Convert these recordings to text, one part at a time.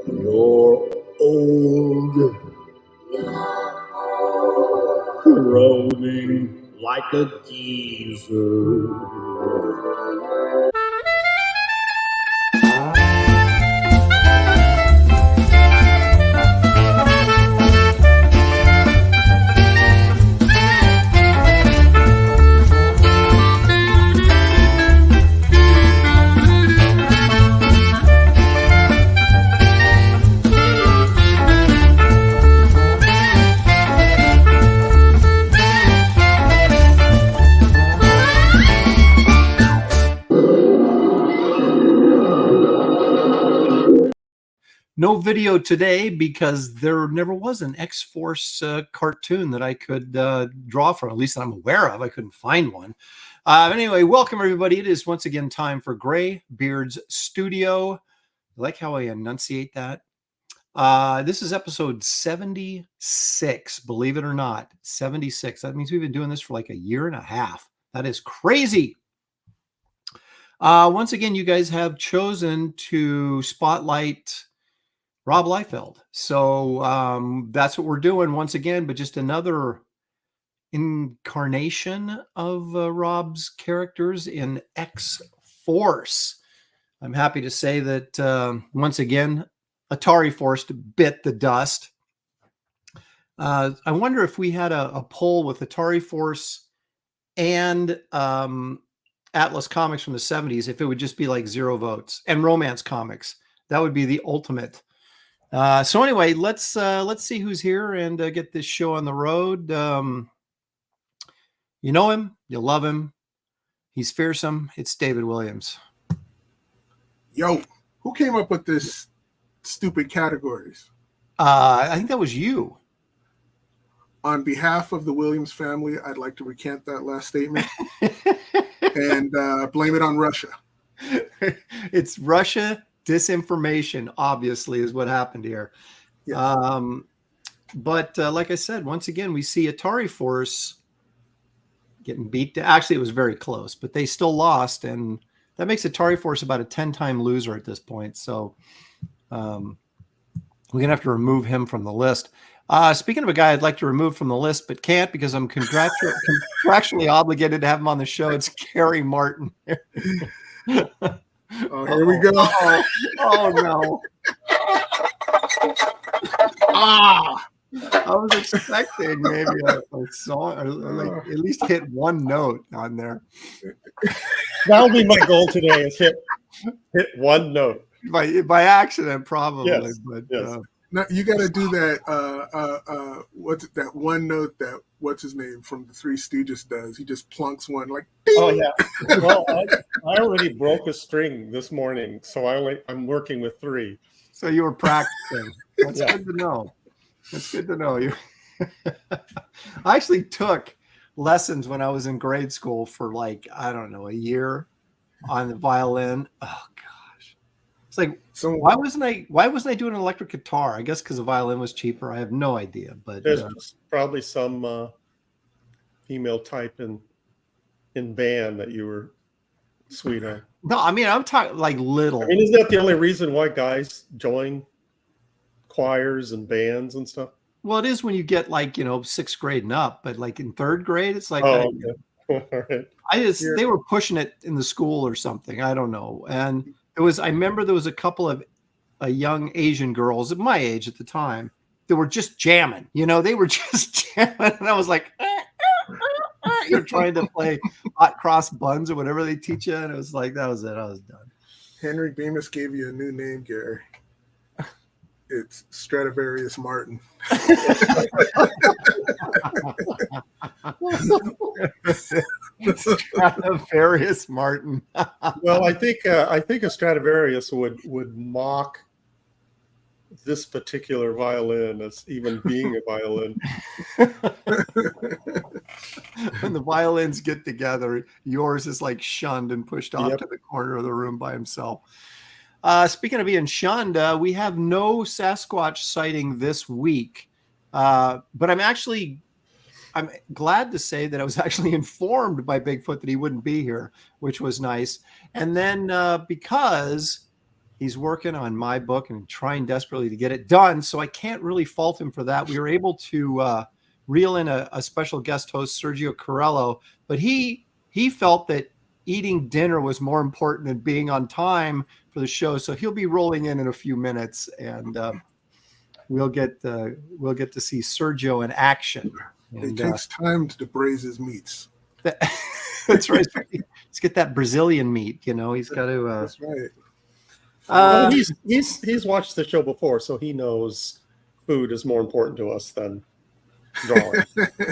You're old, groaning like a geezer. No video today because there never was an X-Force cartoon that I could draw from, at least that I'm aware of. I couldn't find one. Anyway, welcome everybody. It is once again time for Graybeards Studio. I like how I enunciate that. This is episode 76, believe it or not, 76. That means we've been doing this for like a year and a half. That is crazy. Once again, you guys have chosen to spotlight Rob Liefeld. So that's what we're doing once again, but just another incarnation of Rob's characters in X-Force. I'm happy to say that once again, Atari Force bit the dust. I wonder if we had a poll with Atari Force and Atlas Comics from the 70s, if it would just be like 0 votes, and Romance Comics. That would be the ultimate. So anyway, let's see who's here and get this show on the road. You know him, you love him. He's fearsome. It's David Williams. Yo, who came up with this stupid categories? I think that was you. On behalf of the Williams family, I'd like to recant that last statement and blame it on Russia. It's Russia. Disinformation, obviously, is what happened here. Yes. But like I said, once again, we see Atari Force getting beat down. Actually, it was very close, but they still lost, and that makes Atari Force about a 10-time loser at this point. So we're going to have to remove him from the list. Speaking of a guy I'd like to remove from the list, but can't because I'm contractually obligated to have him on the show, it's Gary Martin. Oh, here we go. Oh no. I was expecting maybe a song, or like at least hit one note on there. That'll be my goal today, is hit one note. By accident, probably. Yes. But yes. Now, you got to do that. What's that one note that what's his name from the Three Stooges does? He just plunks one like. Ding! Oh yeah. Well, I already broke a string this morning, so I'm working with 3. So you were practicing. That's good to know. That's good to know. You. I actually took lessons when I was in grade school for like, I don't know, a year on the violin. Oh gosh. It's like, so why wasn't I doing an electric guitar? I guess because the violin was cheaper. I have no idea. But there's probably some female type in band that you were sweet on. No, I mean I'm talking like little. I mean, isn't that the only reason why guys join choirs and bands and stuff? Well, it is when you get like, 6th grade and up, but like in 3rd grade, it's like okay. All right. they were pushing it in the school or something. I don't know. And I remember there was a couple of young Asian girls at my age at the time that were just jamming. They were just jamming, and I was like, you're trying to play hot cross buns or whatever they teach you, and it was like that was it. I was done. Henry Bemis gave you a new name, Gary. It's Stradivarius Martin. Stradivarius Martin. Well, I think a Stradivarius would mock this particular violin as even being a violin. When the violins get together, yours is like shunned and pushed off to the corner of the room by himself. Speaking of being shunned, we have no Sasquatch sighting this week, but I'm glad to say that I was actually informed by Bigfoot that he wouldn't be here, which was nice. And then because He's working on my book and trying desperately to get it done. So I can't really fault him for that. We were able to reel in a special guest host, Sergio Carello, but he felt that eating dinner was more important than being on time for the show. So he'll be rolling in a few minutes, and we'll get to see Sergio in action. And, it takes time to braise his meats. That's right. Let's get that Brazilian meat. He's got to. That's right. Well, he's watched the show before, so he knows food is more important to us than drawing.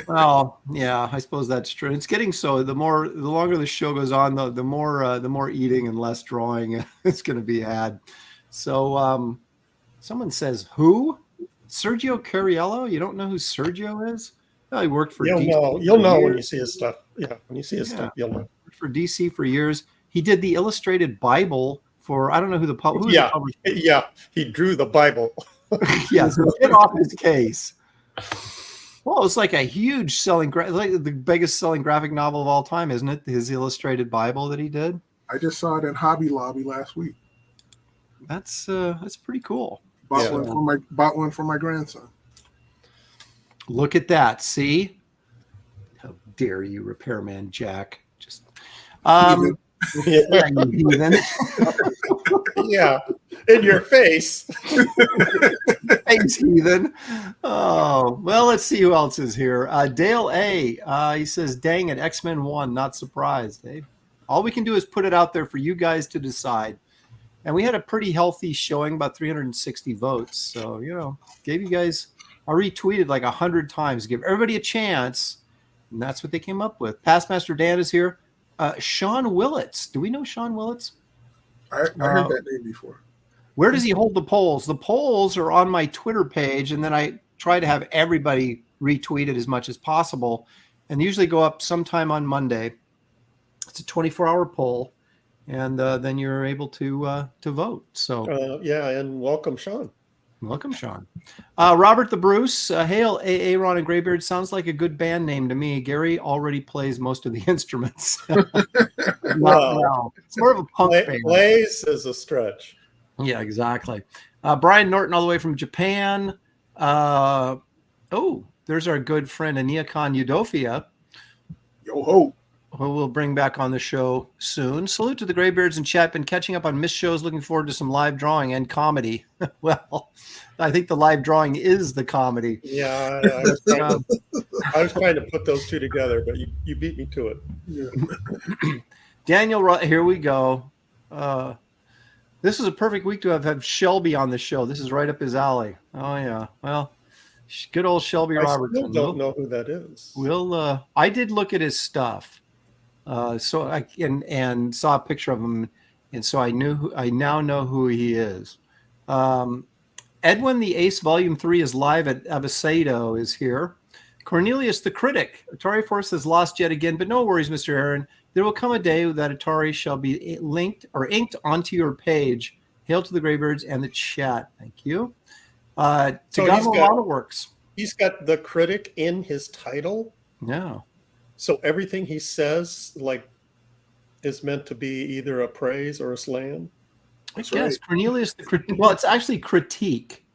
Well, yeah, I suppose that's true. It's getting so. The longer the show goes on, the more eating and less drawing is going to be had. So, someone says, "Who? Sergio Cariello? You don't know who Sergio is? Well, he worked for. You'll know when you see his stuff. Yeah, when you see his stuff, you'll know. For DC for years. He did the illustrated Bible for, I don't know who the publisher. Yeah, he drew the Bible. Yeah, so get off his case. Well, it's like a huge selling, like the biggest selling graphic novel of all time, isn't it? His illustrated Bible that he did. I just saw it in Hobby Lobby last week. That's pretty cool. Bought one for my grandson. Look at that. See? How dare you, Repairman Jack? Just Yeah, you heathen. Yeah, in your face. Thanks, heathen. Oh, well, let's see who else is here. Dale A. He says, dang it, X-Men 1, not surprised, Dave. All we can do is put it out there for you guys to decide. And we had a pretty healthy showing, about 360 votes. So, gave you guys, I retweeted like 100 times, give everybody a chance. And that's what they came up with. Pastmaster Dan is here. Sean Willits. Do we know Sean Willits? I heard that name before. Where does he hold the polls? The polls are on my Twitter page, and then I try to have everybody retweet it as much as possible, and they usually go up sometime on Monday. It's a 24-hour poll, and then you're able to vote. So and welcome, Sean. Welcome, Sean. Robert the Bruce. Hail, Aaron and Graybeard. Sounds like a good band name to me. Gary already plays most of the instruments. Well, it's more of a punk band. Plays is a stretch. Yeah, exactly. Brian Norton, all the way from Japan. There's our good friend Aniakon Eudofia. Yo ho. Who we'll bring back on the show soon. Salute to the Graybeards in chat. Been catching up on missed shows. Looking forward to some live drawing and comedy. Well, I think the live drawing is the comedy. Yeah, I was trying to put those two together, but you beat me to it. Yeah. Daniel, here we go. This is a perfect week to have Shelby on the show. This is right up his alley. Oh yeah. Well, good old Shelby Robertson. I still don't know who that is. I did look at his stuff. So I saw a picture of him, and so I now know who he is. Edwin the Ace Volume 3 is live at Avocado is here. Cornelius the Critic. Atari Force has lost yet again, but no worries, Mr. Aaron. There will come a day that Atari shall be linked or inked onto your page. Hail to the Graybeards and the chat. Thank you. Tagama Works. He's got the Critic in his title. No. So everything he says, is meant to be either a praise or a slam. Yes, right. Cornelius. Well, it's actually critique,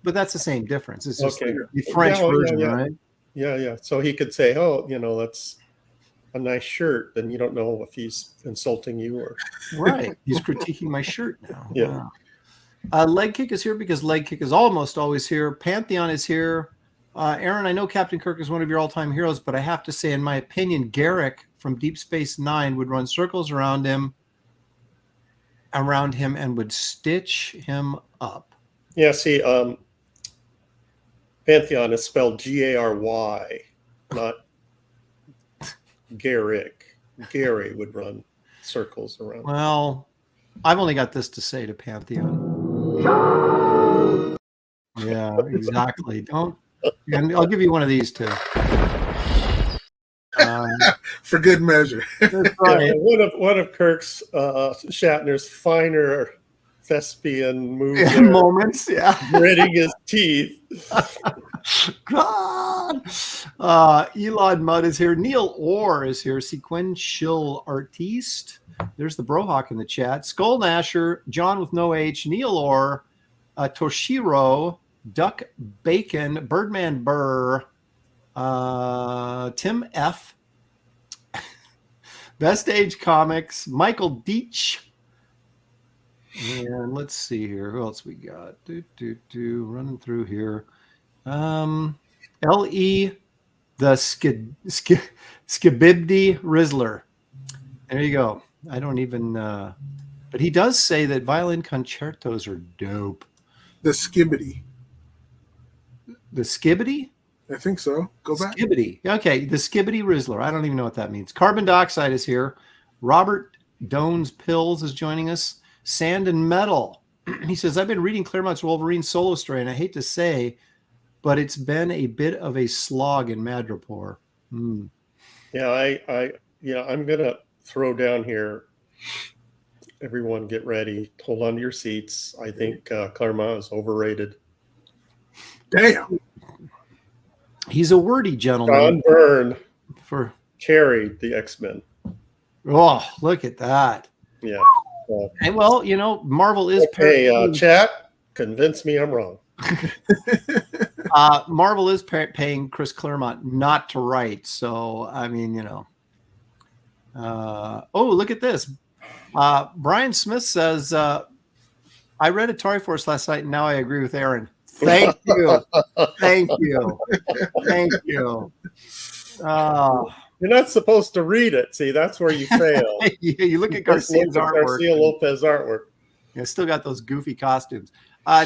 but that's the same difference. It's just the French version, right? Yeah. So he could say, that's a nice shirt. Then you don't know if he's insulting you or right. He's critiquing my shirt now. Yeah. Wow. Leg Kick is here because Leg Kick is almost always here. Pantheon is here. Aaron, I know Captain Kirk is one of your all-time heroes, but I have to say, in my opinion, Garrick from Deep Space Nine would run circles around him and would stitch him up. Yeah, see, Pantheon is spelled Gary, not Garrick. Gary would run circles around. Well, I've only got this to say to Pantheon. Yeah, exactly. And I'll give you one of these too. For good measure. That's right. One of Kirk's Shatner's thespian move there, moments. Yeah. gritting his teeth. God. Elon Mudd is here. Neil Orr is here. Sequential Artiste. There's the Brohawk in the chat. Skull Nasher, John with no H, Neil Orr, Toshiro, Duck Bacon, Birdman Burr, Tim F, Best Age Comics, Michael Deach. And let's see here. Who else we got? Running through here. L.E. the Skibibdi Rizzler. There you go. I don't even, but he does say that violin concertos are dope. The Skibbity. The Skibbity? I think so. Go back. Skibbity. Okay, the Skibbity Rizzler. I don't even know what that means. Carbon Dioxide is here. Robert Dones Pills is joining us. Sand and Metal. He says, I've been reading Claremont's Wolverine solo story, and I hate to say, but it's been a bit of a slog in Madripoor. Yeah, I'm gonna throw down here. Everyone, get ready. Hold on to your seats. I think Claremont is overrated. Damn. He's a wordy gentleman. John Byrne carried the X-Men. Oh, look at that. Yeah. And well, Marvel is chat. Convince me I'm wrong. Marvel is paying Chris Claremont not to write. So, I mean, oh, look at this. Brian Smith says, I read Atari Force last night, and now I agree with Aaron. Thank you. Thank you. Thank you. You're not supposed to read it. See, that's where you fail. You look at Garcia's artwork. Garcia Lopez artwork. Yeah, still got those goofy costumes.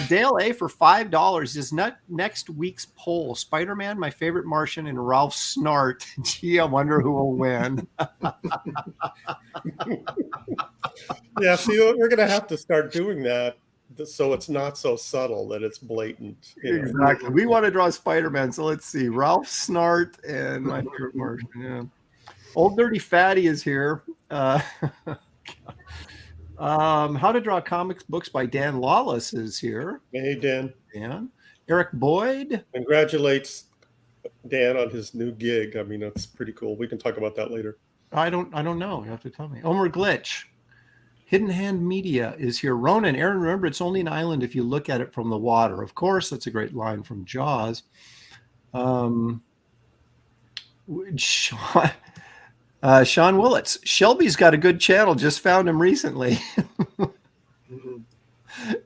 Dale A for $5 is next week's poll. Spider-Man, my favorite Martian, and Ralph Snart. Gee, I wonder who will win. Yeah, see, we're going to have to start doing that so it's not so subtle that it's blatant. Exactly. We want to draw Spider-Man, so let's see. Ralph Snart and my favorite Martian. Yeah. Old Dirty Fatty is here. How to Draw Comics Books by Dan Lawless is here. Hey, Dan. Dan. Eric Boyd. Congratulates Dan on his new gig. I mean, that's pretty cool. We can talk about that later. I don't know. You have to tell me. Omer Glitch. Hidden Hand Media is here. Ronan, Aaron, remember, it's only an island if you look at it from the water. Of course, that's a great line from Jaws. Sean Willits. Shelby's got a good channel. Just found him recently.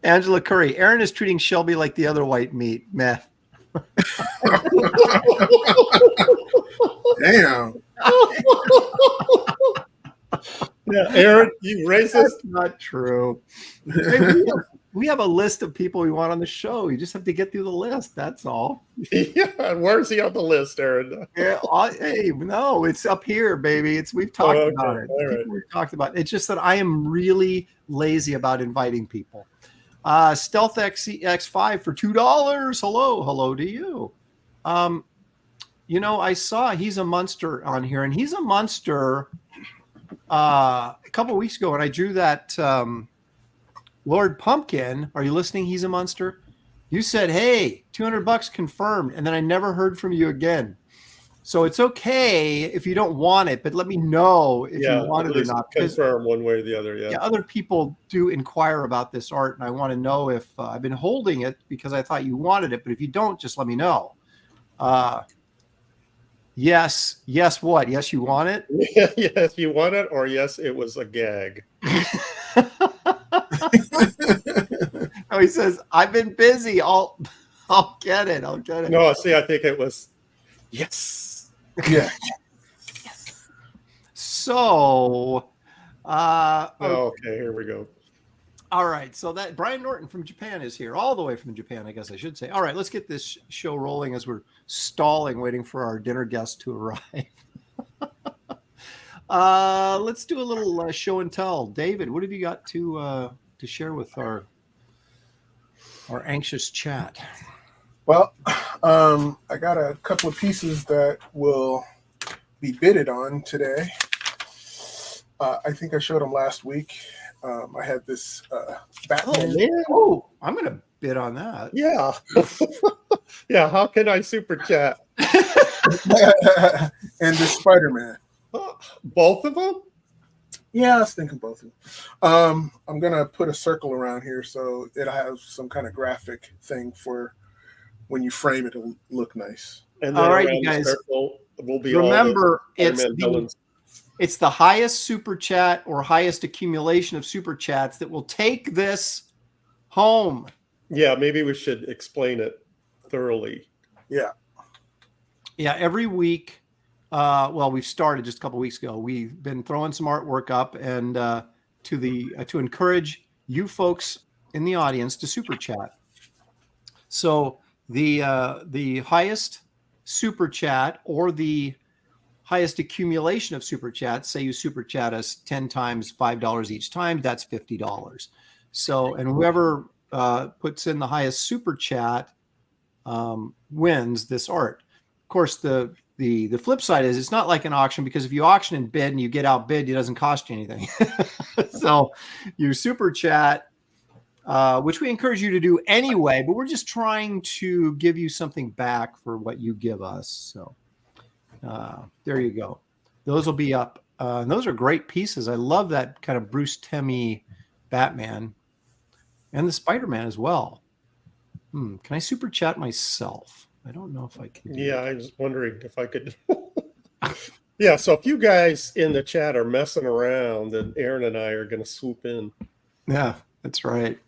Angela Curry. Aaron is treating Shelby like the other white meat. Meh. Damn. Yeah, Aaron, you racist. That's not true. Hey, we have a list of people we want on the show. You just have to get through the list. That's all. Yeah, where's he on the list, Aaron? Yeah, hey, no, it's up here, baby. We've talked about it. All right. We've talked about it. It's just that I am really lazy about inviting people. Stealth X5 for $2. Hello to you. I saw He's a Monster on here, and He's a Monster a couple of weeks ago when I drew that Lord Pumpkin. Are you listening, He's a Monster? You said, hey, $200 confirmed, and then I never heard from you again. So it's okay if you don't want it, but let me know if you want it or not. Confirm one way or the other, yeah, other people do inquire about this art, and I want to know if I've been holding it because I thought you wanted it, but if you don't, just let me know. Yes, what? Yes, you want it? Yes, you want it, or yes, it was a gag. No, he says, I've been busy. I'll get it. No, see, I think it was yes. Yeah. Yes. So, okay, here we go. All right, so that Brian Norton from Japan is here, all the way from Japan, I guess I should say. All right, let's get this show rolling as we're stalling, waiting for our dinner guest to arrive. Let's do a little show and tell. David, what have you got to share with our anxious chat? Well, I got a couple of pieces that will be bidded on today. I think I showed them last week. I had this Oh Batman. man. Oh, I'm going to bid on that. Yeah. Yeah. How can I super chat? And this Spider-Man. Both of them? Yeah, I was thinking both of them. I'm gonna put a circle around here so it'll have some kind of graphic thing for when you frame it. It'll look nice. And then All right, around you guys. the circle will be Remember, all the it's Spider-Man villains. it's the highest super chat or highest accumulation of super chats that will take this home. Yeah, maybe we should explain it thoroughly. Yeah. Yeah, every week. Well, we've started just a couple weeks ago. We've been throwing some artwork up, and to encourage you folks in the audience to super chat. So the highest super chat or the highest accumulation of super chats, say you super chat us 10 times $5 each time, that's $50. So, and whoever puts in the highest super chat wins this art. Of course, the flip side is it's not like an auction, because if you auction and bid and you get outbid, it doesn't cost you anything. So you super chat, which we encourage you to do anyway, but we're just trying to give you something back for what you give us. So there you go. Those will be up. And those are great pieces. I love that kind of Bruce Timm Batman and the Spider-Man as well. Can I super chat myself? I don't know if I can. Yeah, I was wondering if I could. Yeah, so if you guys in the chat are messing around, then Aaron and I are going to swoop in. Yeah, that's right.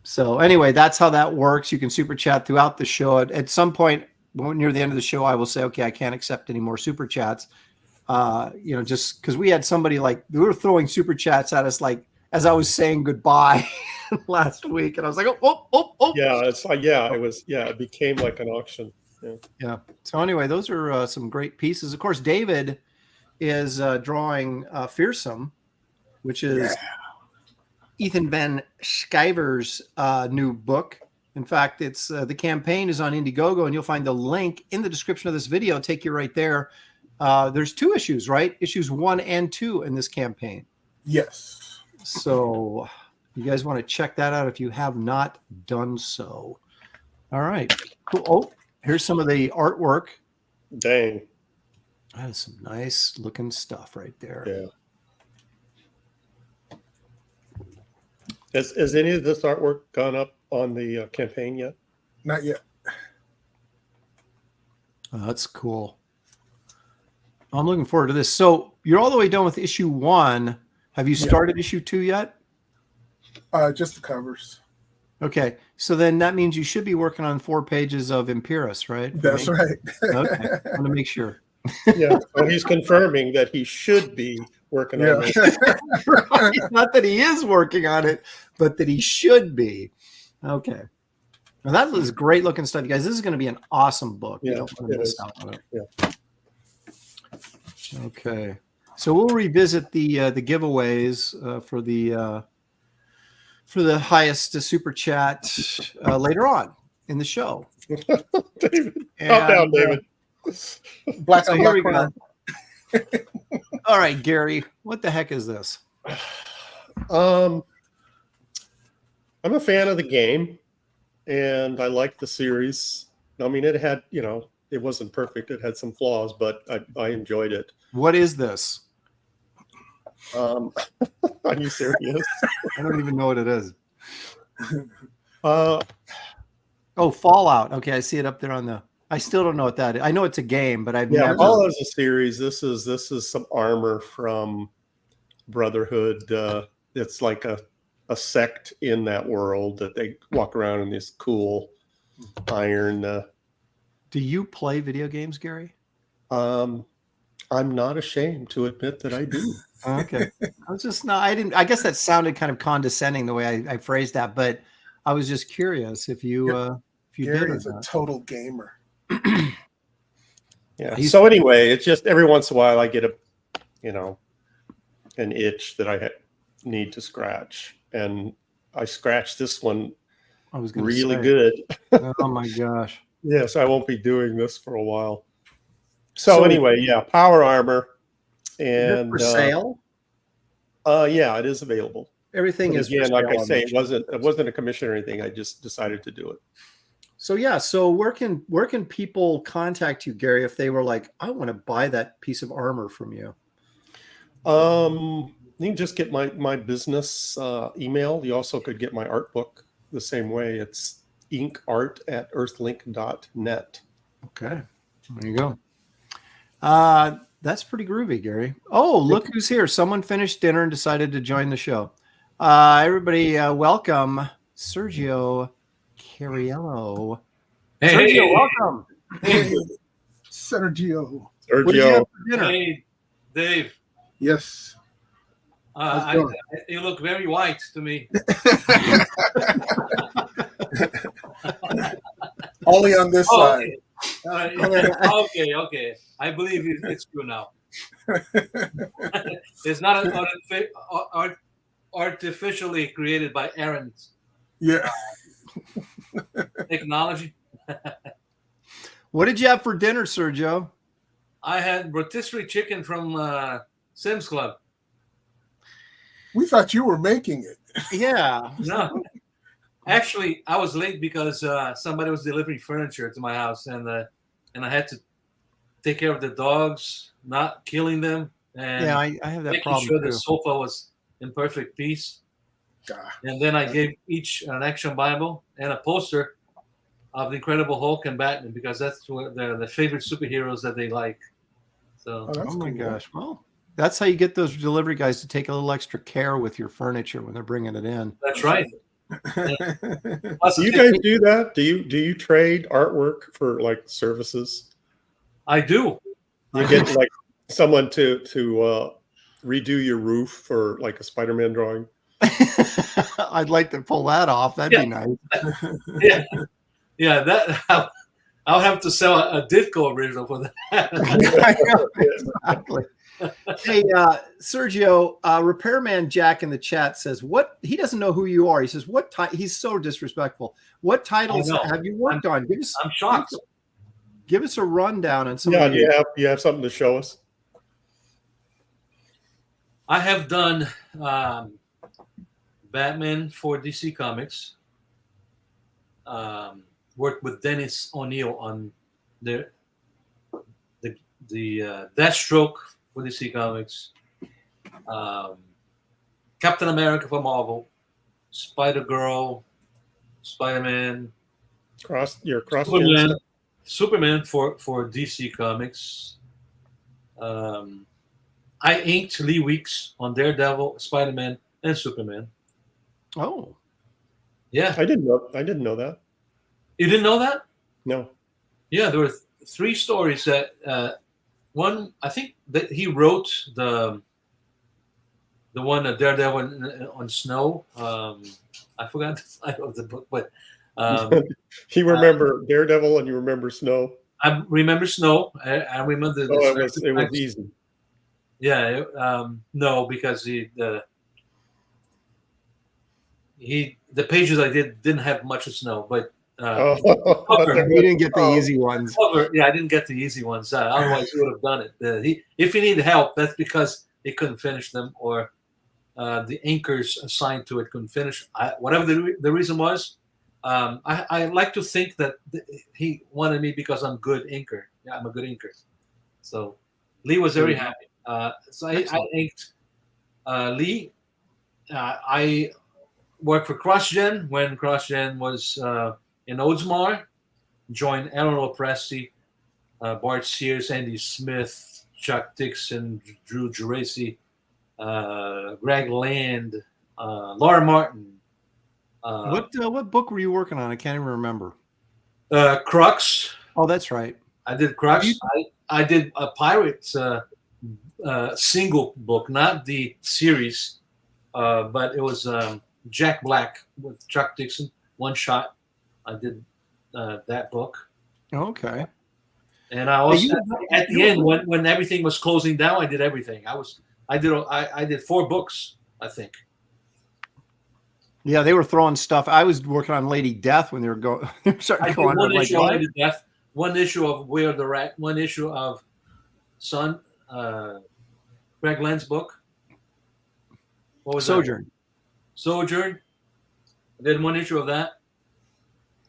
So anyway, that's how that works. You can super chat throughout the show. At some point, near the end of the show, I will say, okay, I can't accept any more super chats. Just because we had somebody they were throwing super chats at us, like as I was saying goodbye last week, and I was like, oh. Yeah, it's like, it became like an auction. Yeah. So anyway, those are some great pieces. Of course, David is drawing Fearsome, which is Ethan Van Sciver's new book. In fact, it's the campaign is on Indiegogo, and you'll find the link in the description of this video. Take you right there. There's 2 issues, right? Issues 1 and 2 in this campaign. Yes. So you guys want to check that out if you have not done so. All right. Cool. Oh, here's some of the artwork. Dang. That is some nice looking stuff right there. Yeah. Has any of this artwork gone up on the campaign yet? Not yet. Oh, that's cool. I'm looking forward to this. So you're all the way done with issue 1. Have you started issue 2 yet? Just the covers. Okay. So then that means you should be working on 4 pages of Imperius, right? That's right. Okay. I want to make sure. Yeah. So he's confirming that he should be working on this. Right. Not that he is working on it, but that he should be. Okay. Now that was great looking stuff, you guys. This is going to be an awesome book. Yeah, you don't want to miss out on it. Yeah. Okay. So we'll revisit the giveaways for the highest super chat later on in the show. David, calm down, David. Black So on here we black go. All right, Gary, what the heck is this? I'm a fan of the game, and I like the series. I mean, it had, it wasn't perfect. It had some flaws, but I enjoyed it. What is this? Are you serious? I don't even know what it is. Uh, Oh, Fallout. Okay, I see it up there on the. I still don't know what that is. I know it's a game, but I've yeah, never. Fallout is a series. This is some armor from Brotherhood. It's like a sect in that world that they walk around in this cool iron. Do you play video games, Gary? I'm not ashamed to admit that I do. Okay. I was just not. I didn't. I guess that sounded kind of condescending the way I phrased that, but I was just curious if you Gary did. is a total gamer. Yeah. So anyway, it's just every once in a while I get an itch that I need to scratch, and I scratched this one. I was really good. Oh my gosh. Yes, I won't be doing this for a while. So anyway, yeah, power armor, and for sale. Yeah, it is available. Everything But is again, for like I sale on say, the it wasn't a commission or anything. I just decided to do it. So yeah, so where can people contact you, Gary, if they were like, I want to buy that piece of armor from you? You can just get my business email. You also could get my art book the same way. It's inkart@earthlink.net. Okay, there you go. That's pretty groovy, Gary. Oh, look who's here. Someone finished dinner and decided to join the show. Everybody, welcome Sergio Cariello. Hey, Sergio, hey, welcome. Hey, Sergio. What did you have Sergio, for dinner? hey, Dave. Yes. How's it going? You look very white to me. Only on this side. Okay. I believe it's true now. It's not artificially created by Aaron's Yeah. technology. What did you have for dinner, Sergio? I had rotisserie chicken from Sam's Club. We thought you were making it. Yeah. No, actually, I was late because somebody was delivering furniture to my house, and I had to take care of the dogs, not killing them, and Yeah, I have that making problem sure too. the sofa was in perfect peace. God. And then I gave each an action Bible and a poster of the Incredible Hulk and Batman, because that's what the favorite superheroes that they like. So Oh, that's Oh my cool. gosh. Well, that's how you get those delivery guys to take a little extra care with your furniture when they're bringing it in. that's right. Plus, do you guys do that? Do you trade artwork for like services? I do. You get like someone to redo your roof for like a Spider-Man drawing. I'd like to pull that off. That'd be nice. Yeah. That I'll have to sell a Ditko original for that. I know, exactly. Hey, Sergio, Repairman Jack in the chat says, "What? He doesn't know who you are." He says, "What?" He's so disrespectful. What titles I know. have you worked on? I'm shocked. Give us a rundown on some. Yeah, of do you have something to show us? I have done Batman for DC Comics. Worked with Dennis O'Neil on the Deathstroke for DC Comics. Captain America for Marvel. Spider-Girl, Spider-Man. Your cross Superman for DC Comics. I inked Lee Weeks on Daredevil, Spider-Man, and Superman. Oh, Yeah, I didn't know that. you didn't know that? No. Yeah, there were 3 stories that one, I think that he wrote the one Daredevil on Snow. I forgot the title of the book, but You remember Daredevil and you remember Snow. I remember Snow. I remember Oh, it was easy. Yeah, no, because the pages I didn't have much of Snow, but you didn't get the easy ones. Yeah, I didn't get the easy ones. Otherwise, he would have done it. If he needed help, that's because he couldn't finish them, or the anchors assigned to it couldn't finish. Whatever the reason was, I like to think that he wanted me because I'm good inker. Yeah, I'm a good inker. So Lee was very happy. So I inked Lee. I worked for CrossGen when CrossGen was in Oldsmar. Joined Eleanor Presti, Bart Sears, Andy Smith, Chuck Dixon, Drew Geraci, Greg Land, Laura Martin. What book were you working on? I can't even remember. Crux. Oh, that's right. I did Crux. I did a Pirates single book, not the series, but it was Jack Black with Chuck Dixon, one shot. I did that book. Okay. And I also at the end when everything was closing down, I did everything. I did 4 books, I think. Yeah, they were throwing stuff. I was working on Lady Death when they were going. I did one issue of Lady Death, one issue of Where the Rat, one issue of Greg Land's book. What was Sojourn. that? Sojourn. I did one issue of that.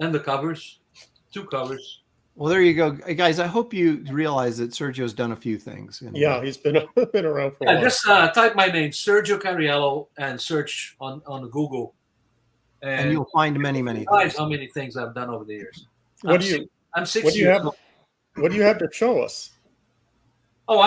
And the covers. 2 covers. Well, there you go, hey, guys. I hope you realize that Sergio's done a few things. And, Yeah, he's been around for a while. Just type my name, Sergio Cariello, and search on Google. and you'll find many realize things. how many things I've done over the years. I'm 6 years old. What do you have to show us? Oh,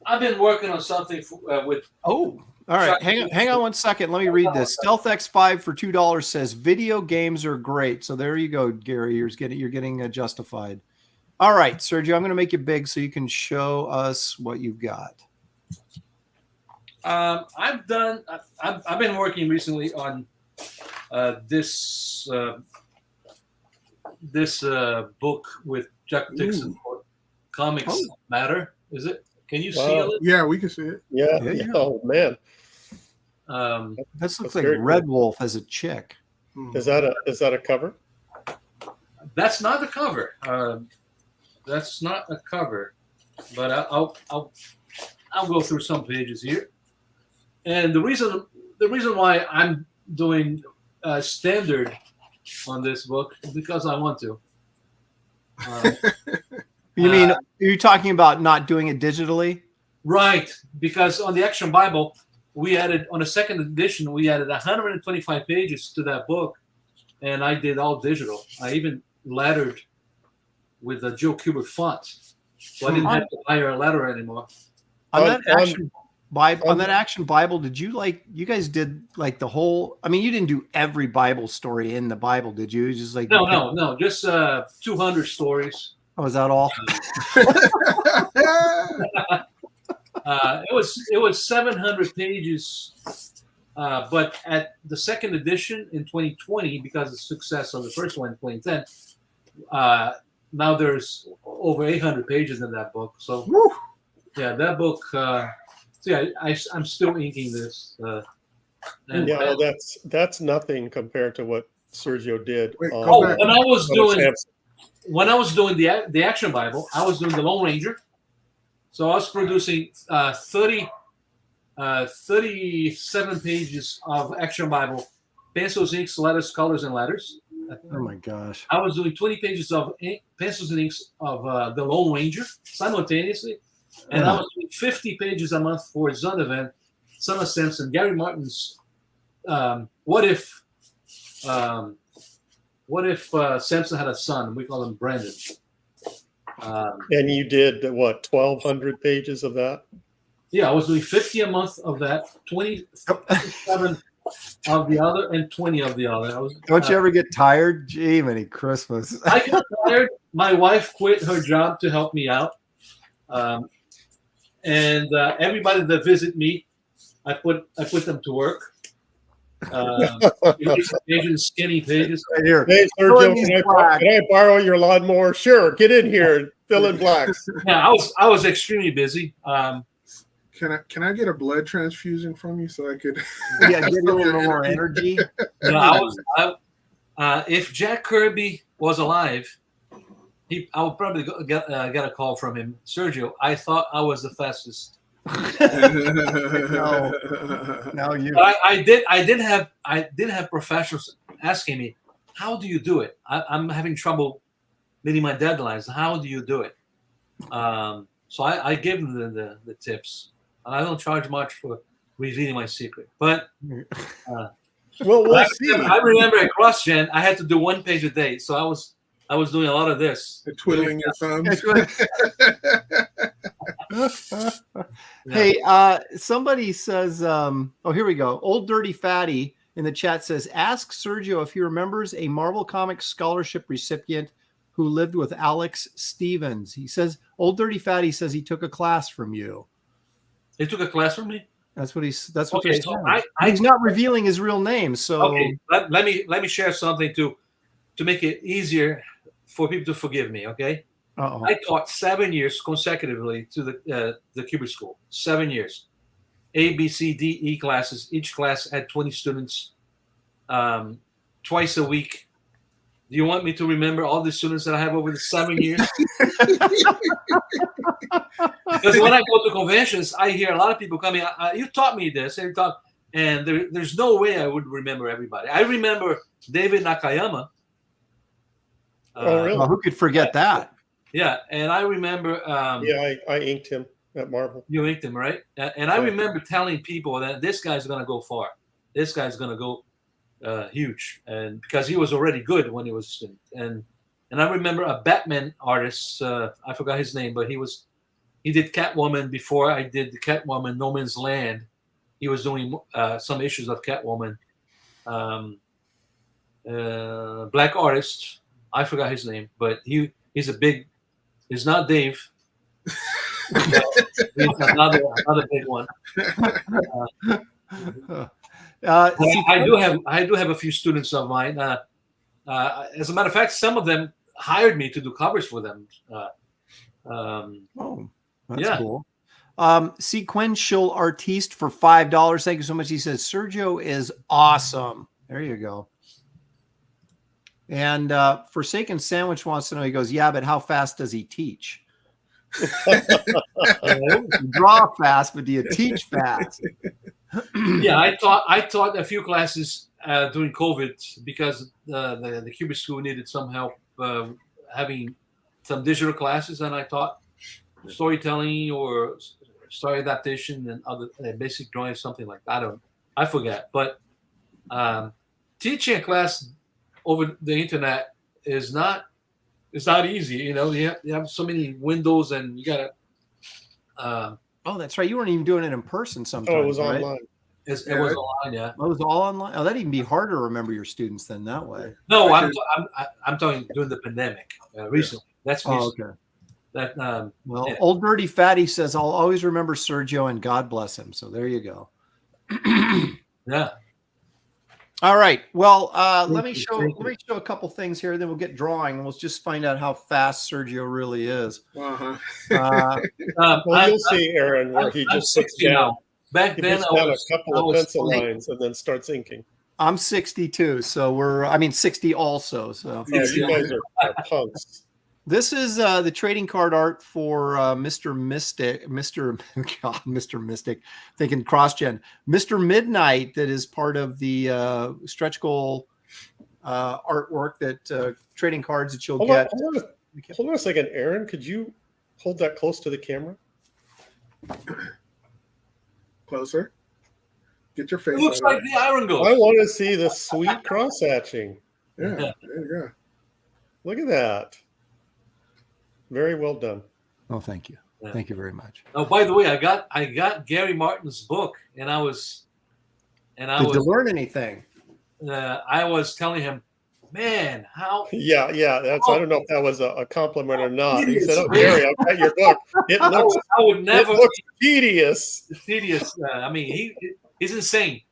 I've been working on something with. Oh, all right. Hang on 1 second. Let me read this. Stealth X5 for $2 says video games are great. So there you go, Gary. You're getting justified. All right, Sergio. I'm going to make you big so you can show us what you've got. I've been working recently on this book with Jack Dixon called Comics Matter. Is it? Can you see it? Yeah, we can see it. Yeah. Oh man. This looks like Red Wolf as a chick. Is that a cover? That's not a cover. That's not a cover. But I'll go through some pages here. And the reason why I'm doing standard on this book is because I want to. You mean, are you talking about not doing it digitally? Right, because on the Action Bible, we added, on the second edition, we added 125 pages to that book, and I did all digital. I even lettered with a Joe Kubert font, so I didn't have to hire a letter anymore. On that Action Bible, did you guys did like the whole, I mean, you didn't do every Bible story in the Bible, did you? Just like No, just 200 stories. Oh, is that all? It was 700 pages, but at the second edition in 2020, because of the success of the first one in 2010, now there's over 800 pages in that book. So, yeah, that book. I'm still inking this. That's nothing compared to what Sergio did. Wait, when I was doing the Action Bible, I was doing the Lone Ranger. So I was producing 37 pages of Action Bible, pencils, inks, letters, colors, and letters. Oh my gosh! I was doing 20 pages of pencils and inks of the Lone Ranger simultaneously, and I was doing 50 pages a month for Zondervan, Son of Samson, Gary Martin's What If Samson had a son? We call him Brandon. And you did what, 1,200 pages of that? Yeah, I was doing 50 a month of that, 27 of the other, and 20 of the other. Don't you ever get tired? Gee, many Christmas. I got tired. My wife quit her job to help me out, and everybody that visit me, I put them to work. Pages, skinny pages. Right here. Hey, Sergio, can I borrow your lawnmower? Sure, get in here and fill in blacks. Yeah, I was extremely busy. Can I get a blood transfusion from you so I could get a little more energy? If Jack Kirby was alive, I would probably get a call from him. Sergio, I thought I was the fastest. No, you. But I did have professionals asking me, "How do you do it? I'm having trouble meeting my deadlines. How do you do it?" So I give them the tips. I don't charge much for revealing my secret, but we'll see. I remember at CrossGen, I had to do 1 page a day, so I was doing a lot of this. Twiddling your thumbs. Hey, somebody says, here we go. Old Dirty Fatty in the chat says, ask Sergio if he remembers a Marvel Comics scholarship recipient who lived with Alex Stevens. He says, Old Dirty Fatty says he took a class from you. He took a class from me? That's what they're okay, saying. So he's not revealing his real name. So okay, let me share something to make it easier for people to forgive me, okay? I taught 7 years consecutively to the Kubert School. 7 years. A, B, C, D, E classes. Each class had 20 students twice a week. Do you want me to remember all the students that I have over the 7 years? Because when I go to conventions, I hear a lot of people coming, you taught me this. And and there's no way I would remember everybody. I remember David Nakayama. Oh, really? Well, who could forget that? Yeah, and I remember. Yeah, I inked him at Marvel. You inked him, right? And I remember telling people that this guy's going to go far. This guy's going to go huge, and because he was already good when he was, and I remember a Batman artist. I forgot his name, but he did Catwoman before I did the Catwoman No Man's Land. He was doing some issues of Catwoman. Black artist. I forgot his name, but he's a big. He's not Dave. He's another big one. I do have a few students of mine. As a matter of fact, some of them hired me to do covers for them. Oh, that's cool. Sequential Artiste for $5. Thank you so much. He says Sergio is awesome. There you go. And Forsaken Sandwich wants to know. He goes, yeah, but how fast does he teach? You draw fast, but do you teach fast? Yeah, I taught a few classes during COVID because the Cubic School needed some help having some digital classes, and I taught storytelling or story adaptation and other basic drawing, something like that. I forget, but teaching a class over the internet is not easy. You know, you have so many windows, and you gotta. Oh, that's right. You weren't even doing it in person sometimes. Oh, it was right? online. It was online, yeah. Oh, it was all online. Oh, that'd even be harder to remember your students then that way. No, I'm talking during the pandemic recently. That's okay. That well, Old Dirty Fatty says I'll always remember Sergio and God bless him. So there you go. Yeah. All right. Well, let me show a couple things here, then we'll get drawing, and we'll just find out how fast Sergio really is. Uh-huh. Well, you'll see, Aaron, where he just puts down. Back then, I was a couple of pencil lines and then starts inking. I'm 62, so 60 also. So yeah, you guys are punks. This is the trading card art for Mr. Mystic, thinking cross-gen. Mr. Midnight, that is part of the stretch goal artwork that trading cards that you'll get. Hold on a second, Aaron. Could you hold that close to the camera? Closer. Get your face. It looks like the Iron Ghost. I want to see the sweet cross-hatching. Yeah, there you go. Look at that. Very well done. Oh, thank you. Yeah. Thank you very much. Oh, by the way, I got Gary Martin's book, and I was. Did you learn anything? I was telling him, man, how. Yeah. That's. I don't know if that was a compliment or not. He said, "Oh, Gary, I've got your book. It looks. I would never. It looks tedious. Tedious. I mean, he's insane.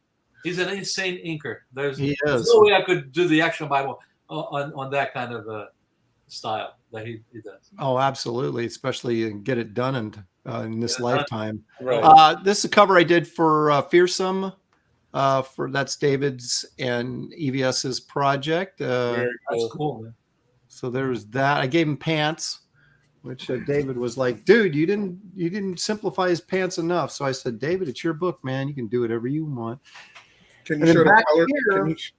He's an insane inker. There's no way I could do the Action Bible on that kind of style that he does. Oh, absolutely, especially get it done in this lifetime. Right. This is a cover I did for Fearsome. That's David's and EVS's project. Very cool. That's cool, man. So there's that. I gave him pants, which David was like, "Dude, you didn't simplify his pants enough." So I said, "David, it's your book, man. You can do whatever you want." Can you show the color?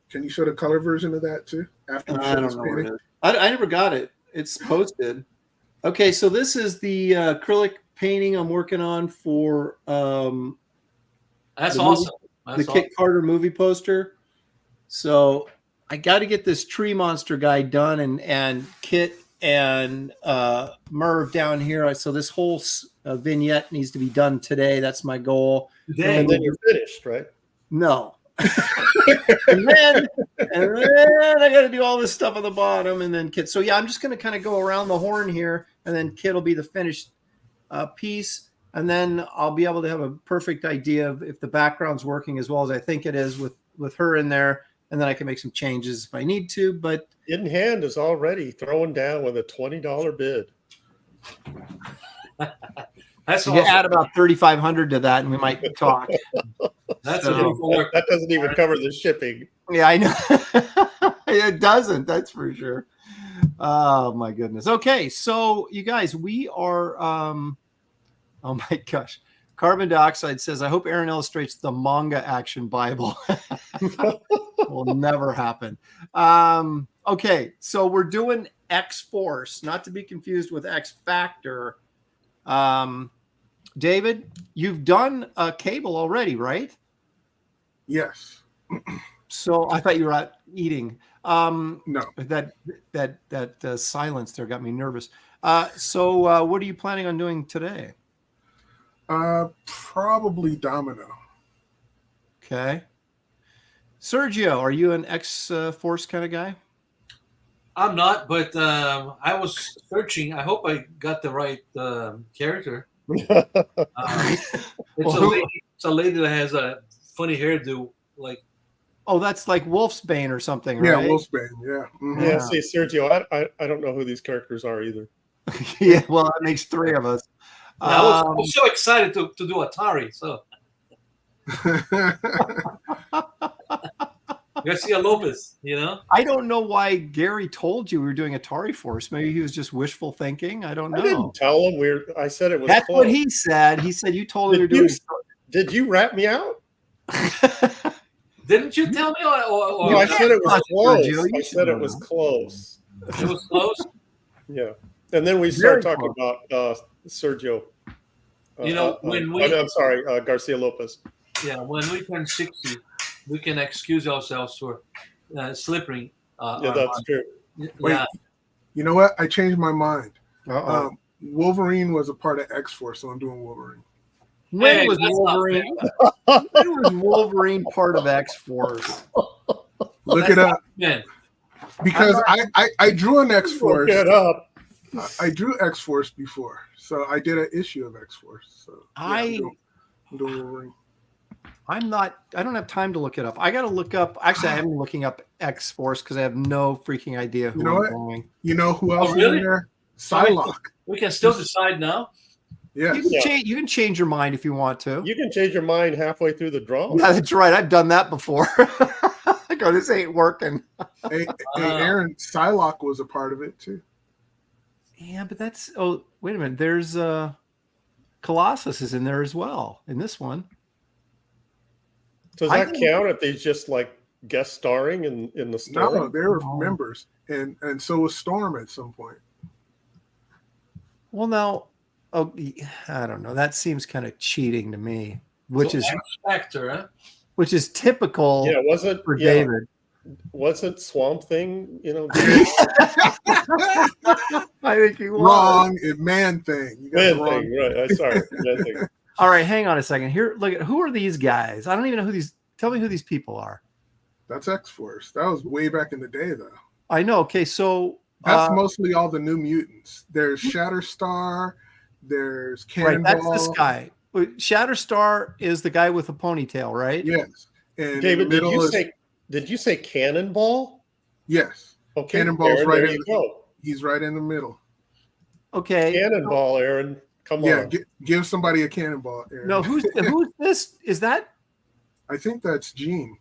Can you show the color version of that too? After you show this painting? I never got it. It's posted. Okay, so this is the acrylic painting I'm working on for that's awesome. The Kit Carter movie poster. So I got to get this tree monster guy done, and Kit and Merv down here. So this whole vignette needs to be done today. That's my goal. And then you're finished, right? No. and then I got to do all this stuff on the bottom, and then Kit. So yeah, I'm just going to kind of go around the horn here, and then Kit will be the finished piece, and then I'll be able to have a perfect idea of if the background's working as well as I think it is with her in there, and then I can make some changes if I need to. But In Hand is already throwing down with a $20 bid. That's you add about 3,500 to that, and we might talk. That's that doesn't even cover the shipping. Yeah, I know. It doesn't. That's for sure. Oh my goodness. Okay, so you guys, we are. Oh my gosh, Carbon Dioxide says, I hope Aaron illustrates the manga action Bible. Will never happen. Okay, so we're doing X-Force, not to be confused with X Factor. David, you've done a cable already, right? Yes. So I thought you were out eating. No. That silence there got me nervous. So what are you planning on doing today? Probably Domino. Okay. Sergio, are you an X-Force kind of guy? I'm not, but I was searching. I hope I got the right character. It's a lady that has a funny hairdo, like. Oh, that's like Wolfsbane or something, Yeah, right? Wolfsbane. Yeah. Mm-hmm. Yeah. See, Sergio, I don't know who these characters are either. Yeah, well, that makes three of us. Yeah, I was so excited to do Atari. So Garcia Lopez, you know. I don't know why Gary told you we were doing Atari Force. Maybe he was just wishful thinking. I don't know. I didn't tell him I said it was. That's close. what he said. He said you told him you're doing. Did you rat me out? Didn't you tell me? No, I said it was close. Sergio, I said it was close. It was close. Yeah, and then we started talking about Sergio. You know, when we. I'm sorry, Garcia Lopez. Yeah, when we turn 60, we can excuse ourselves for slipping. Yeah, that's true. Wait, Yeah. you know what? I changed my mind. Uh-oh. Wolverine was a part of X-Force, so I'm doing Wolverine. When was Wolverine? When was Wolverine part of X-Force? Look it up. Man. Because I drew an X-Force. Look it up. I drew X-Force before, so I did an issue of X-Force. So yeah, I'm doing Wolverine. I don't have time to look it up. I got to look up. Actually, I am looking up X-Force because I have no freaking idea who You know I'm what? going. You know who else really? is in there? Psylocke. We can still decide now. Yes. You can change your mind if you want to. You can change your mind halfway through the draw. Yeah, that's right. I've done that before. I go, this ain't working. Hey, Aaron, Psylocke was a part of it too. Yeah, but that's wait a minute. There's Colossus is in there as well in this one. Does that count if they just like guest starring in the story? No, they were members, and so was Storm at some point. Well, now, I don't know. That seems kind of cheating to me, which is Factor, huh? which is typical. Yeah, wasn't for David. Wasn't Swamp Thing? You know, I think he was wrong. Man Thing. You got Man it wrong. Thing, right? I'm sorry, Man Thing. All right, hang on a second. Here, look at who are these guys? I don't even know who these. Tell me who these people are. That's X-Force. That was way back in the day, though. I know. Okay, so that's mostly all the New Mutants. There's Shatterstar. There's Cannonball. Right, that's this guy. Shatterstar is the guy with the ponytail, right? Yes. And David, did you say Cannonball? Yes. Okay, Cannonball's Aaron, right there in you go. He's right in the middle. Okay. Cannonball, Aaron. Come on. Give somebody a cannonball, Aaron. No, who's this? Is that? I think that's Jean.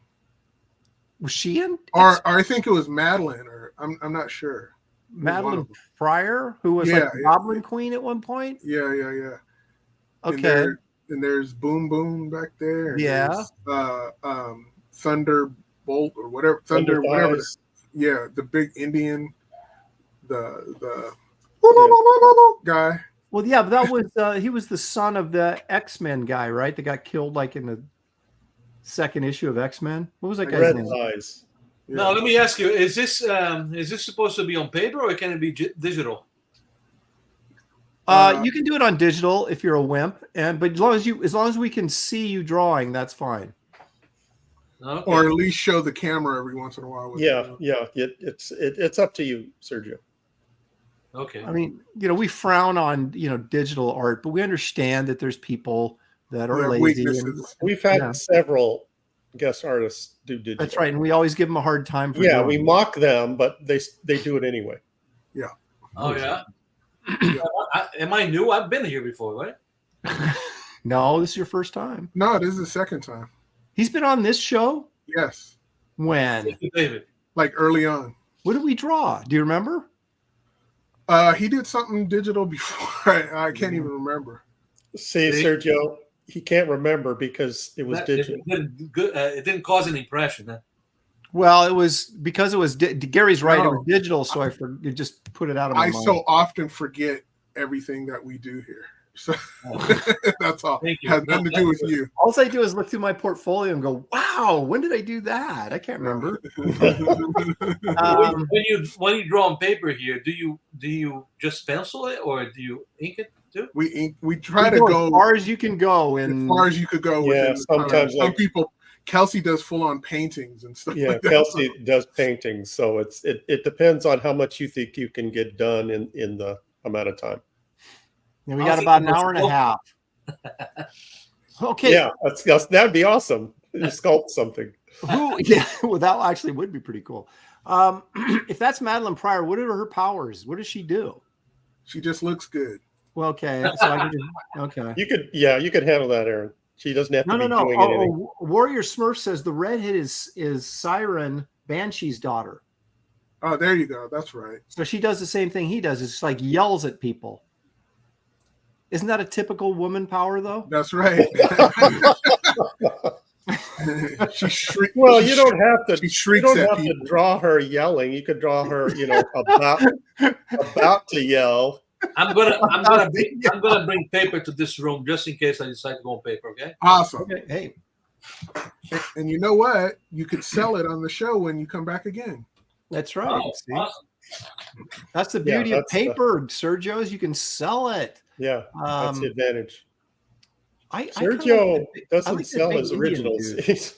Was she in? Or I think it was Madeline, or I'm not sure. Madeline Pryor, who was like Goblin Queen at one point. Yeah. Okay. And there's Boom Boom back there. Yeah. Thunderbolt or whatever. Whatever. Yeah, the big Indian, the guy. Well, yeah, but that was he was the son of the X-Men guy, right? That got killed like in the second issue of X-Men. What was that guy's name? Eyes. Yeah. Now, let me ask you: is this supposed to be on paper or can it be digital? You can do it on digital if you're a wimp, but as long as we can see you drawing, that's fine. Okay. Or at least show the camera every once in a while. It's up to you, Sergio. Okay. I mean, we frown on digital art, but we understand that there's people that are lazy. We've had several guest artists do digital. That's right, and we always give them a hard time for we mock them, but they do it anyway. Yeah. Oh yeah. Am I new? I've been here before, right? No, this is your first time. No, this is the second time. He's been on this show? Yes. When? Thank you, David. Like early on. What did we draw? Do you remember? He did something digital before. I can't even remember. See, Sergio, he can't remember because it was digital. It didn't cause an impression. Huh? Well, it was because it was Gary's right. It was No. digital, so I just put it out of my I mind. so often forget everything that we do here. So that's all. Thank you. Has nothing to do with you. All I do is look through my portfolio and go, "Wow, when did I do that? I can't remember." When you draw on paper here, do you just pencil it or do you ink it too? We try to You go as far as you can go, and as far as you could go. Yeah, within the time. sometimes some like- people. Kelsey does full on paintings and stuff. Yeah, like that. Kelsey does paintings, so it depends on how much you think you can get done in the amount of time. we got about an hour and a half. Okay. Yeah, that'd be awesome. You sculpt something. Yeah, well, that actually would be pretty cool. If that's Madeline Pryor, what are her powers? What does she do? She just looks good. Well, okay. So I can just, okay. You could handle that, Aaron. She doesn't have to be doing anything. Warrior Smurf says the redhead is Siren Banshee's daughter. Oh, there you go. That's right. So she does the same thing he does. It's like yells at people. Isn't that a typical woman power, though? That's right. She shrieks. Well, you don't have to. She You shrieks don't at have to people. draw her yelling. You could draw her, about to yell. I'm gonna bring paper to this room just in case I decide to go on paper. Okay. Awesome. Okay. Hey, And you know what? You could sell it on the show when you come back again. that's right. Oh, See? awesome. That's the beauty of that's the- paper, Sergio, is you can sell it. Yeah, that's the advantage. I Sergio like doesn't that sell big his Indian originals.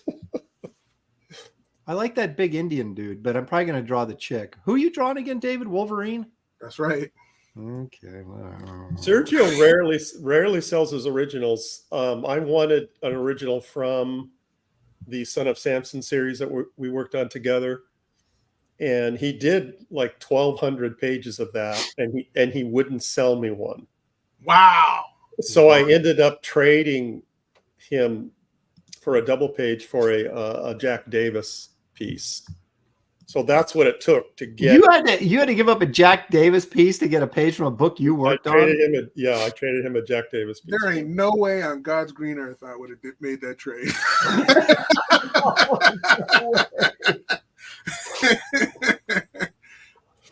I like that big Indian dude, but I'm probably going to draw the chick. Who are you drawing again, David? Wolverine? That's right. Okay. Well, Sergio rarely sells his originals. I wanted an original from the Son of Samson series that we worked on together, and he did like 1,200 pages of that, and he wouldn't sell me one. Wow. So I ended up trading him for a double page for a Jack Davis piece. So that's what it took to get. You had to give up a Jack Davis piece to get a page from a book you worked on. I traded him a Jack Davis piece. There ain't no way on God's green earth I would have made that trade.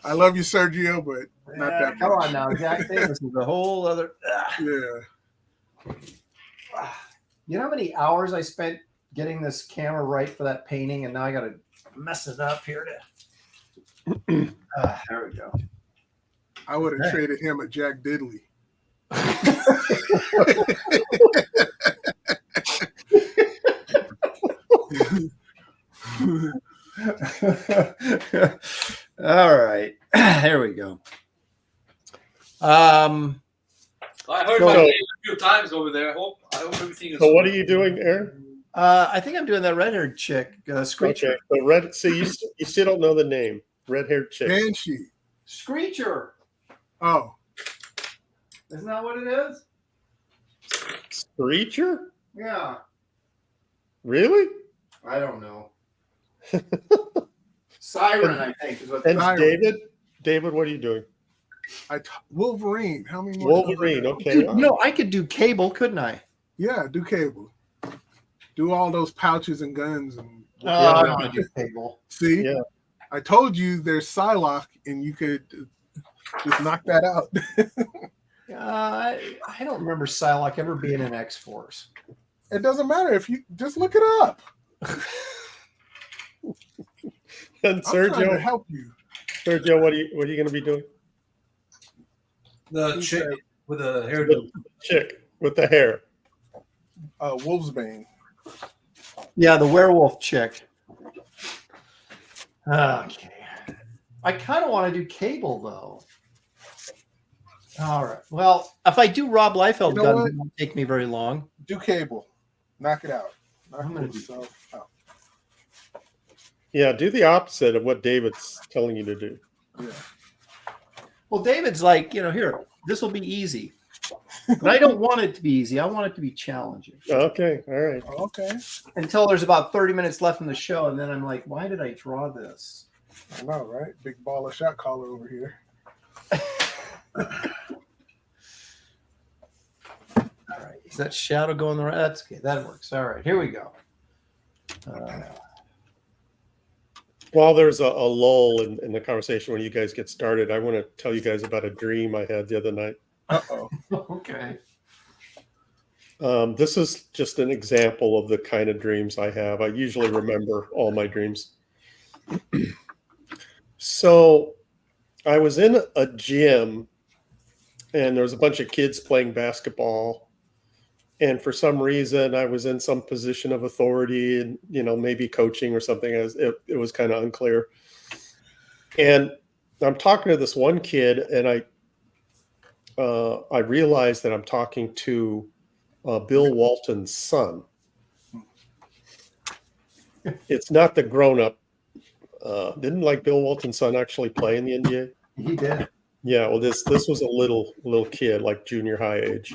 I love you, Sergio, but not that Come much. on now, Jack Davis is a whole other. Yeah. You know how many hours I spent getting this camera right for that painting, and now I got to mess it up here. There we go. I would have traded him a Jack Diddley. All right, there we go. I heard my So- name a few times over there. I hope everything is. So what are you doing, Aaron? I think I'm doing that red-haired chick, Screecher. Okay, so you still don't know the name. Red-haired chick. Banshee. Screecher. Oh, Isn't that what it is? Screecher? Yeah. Really? I don't know. Siren, I think, is what. And Siren. David, what are you doing? Wolverine. How many more? Wolverine. Okay. Dude, no, I could do Cable, couldn't I? Yeah, do Cable. Do all those pouches and guns and I don't want to do Cable. see. Yeah. I told you there's Psylocke, and you could just knock that out. I don't remember Psylocke ever being in X-Force. It doesn't matter if you just look it up. And I'm trying to Sergio, help you. what are you going to be doing? The chick with the hair. The chick with the hair. Wolfsbane. Yeah, the werewolf chick. Okay. I kind of want to do Cable, though. All right. Well, if I do Rob Liefeld You know guns, what? it won't take me very long. Do Cable. Knock it out. Knock I'm gonna do- yourself out. Yeah, do the opposite of what David's telling you to do. Yeah. Well, David's like, here, this will be easy. But I don't want it to be easy. I want it to be challenging. Okay, all right. Okay. Until there's about 30 minutes left in the show, and then I'm like, why did I draw this? I know, right? Big ball of shot caller over here. All right. Is that shadow going the right? That's okay. That works. All right, here we go. While there's a lull in the conversation when you guys get started, I want to tell you guys about a dream I had the other night. Uh-oh. Okay. This is just an example of the kind of dreams I have. I usually remember all my dreams. So I was in a gym and there was a bunch of kids playing basketball. And for some reason, I was in some position of authority and, maybe coaching or something. It was kind of unclear. And I'm talking to this one kid, and I realized that I'm talking to Bill Walton's son. It's not the grown-up. Didn't Bill Walton's son actually play in the NBA? He did. Yeah. Well, this was a little kid, like junior high age.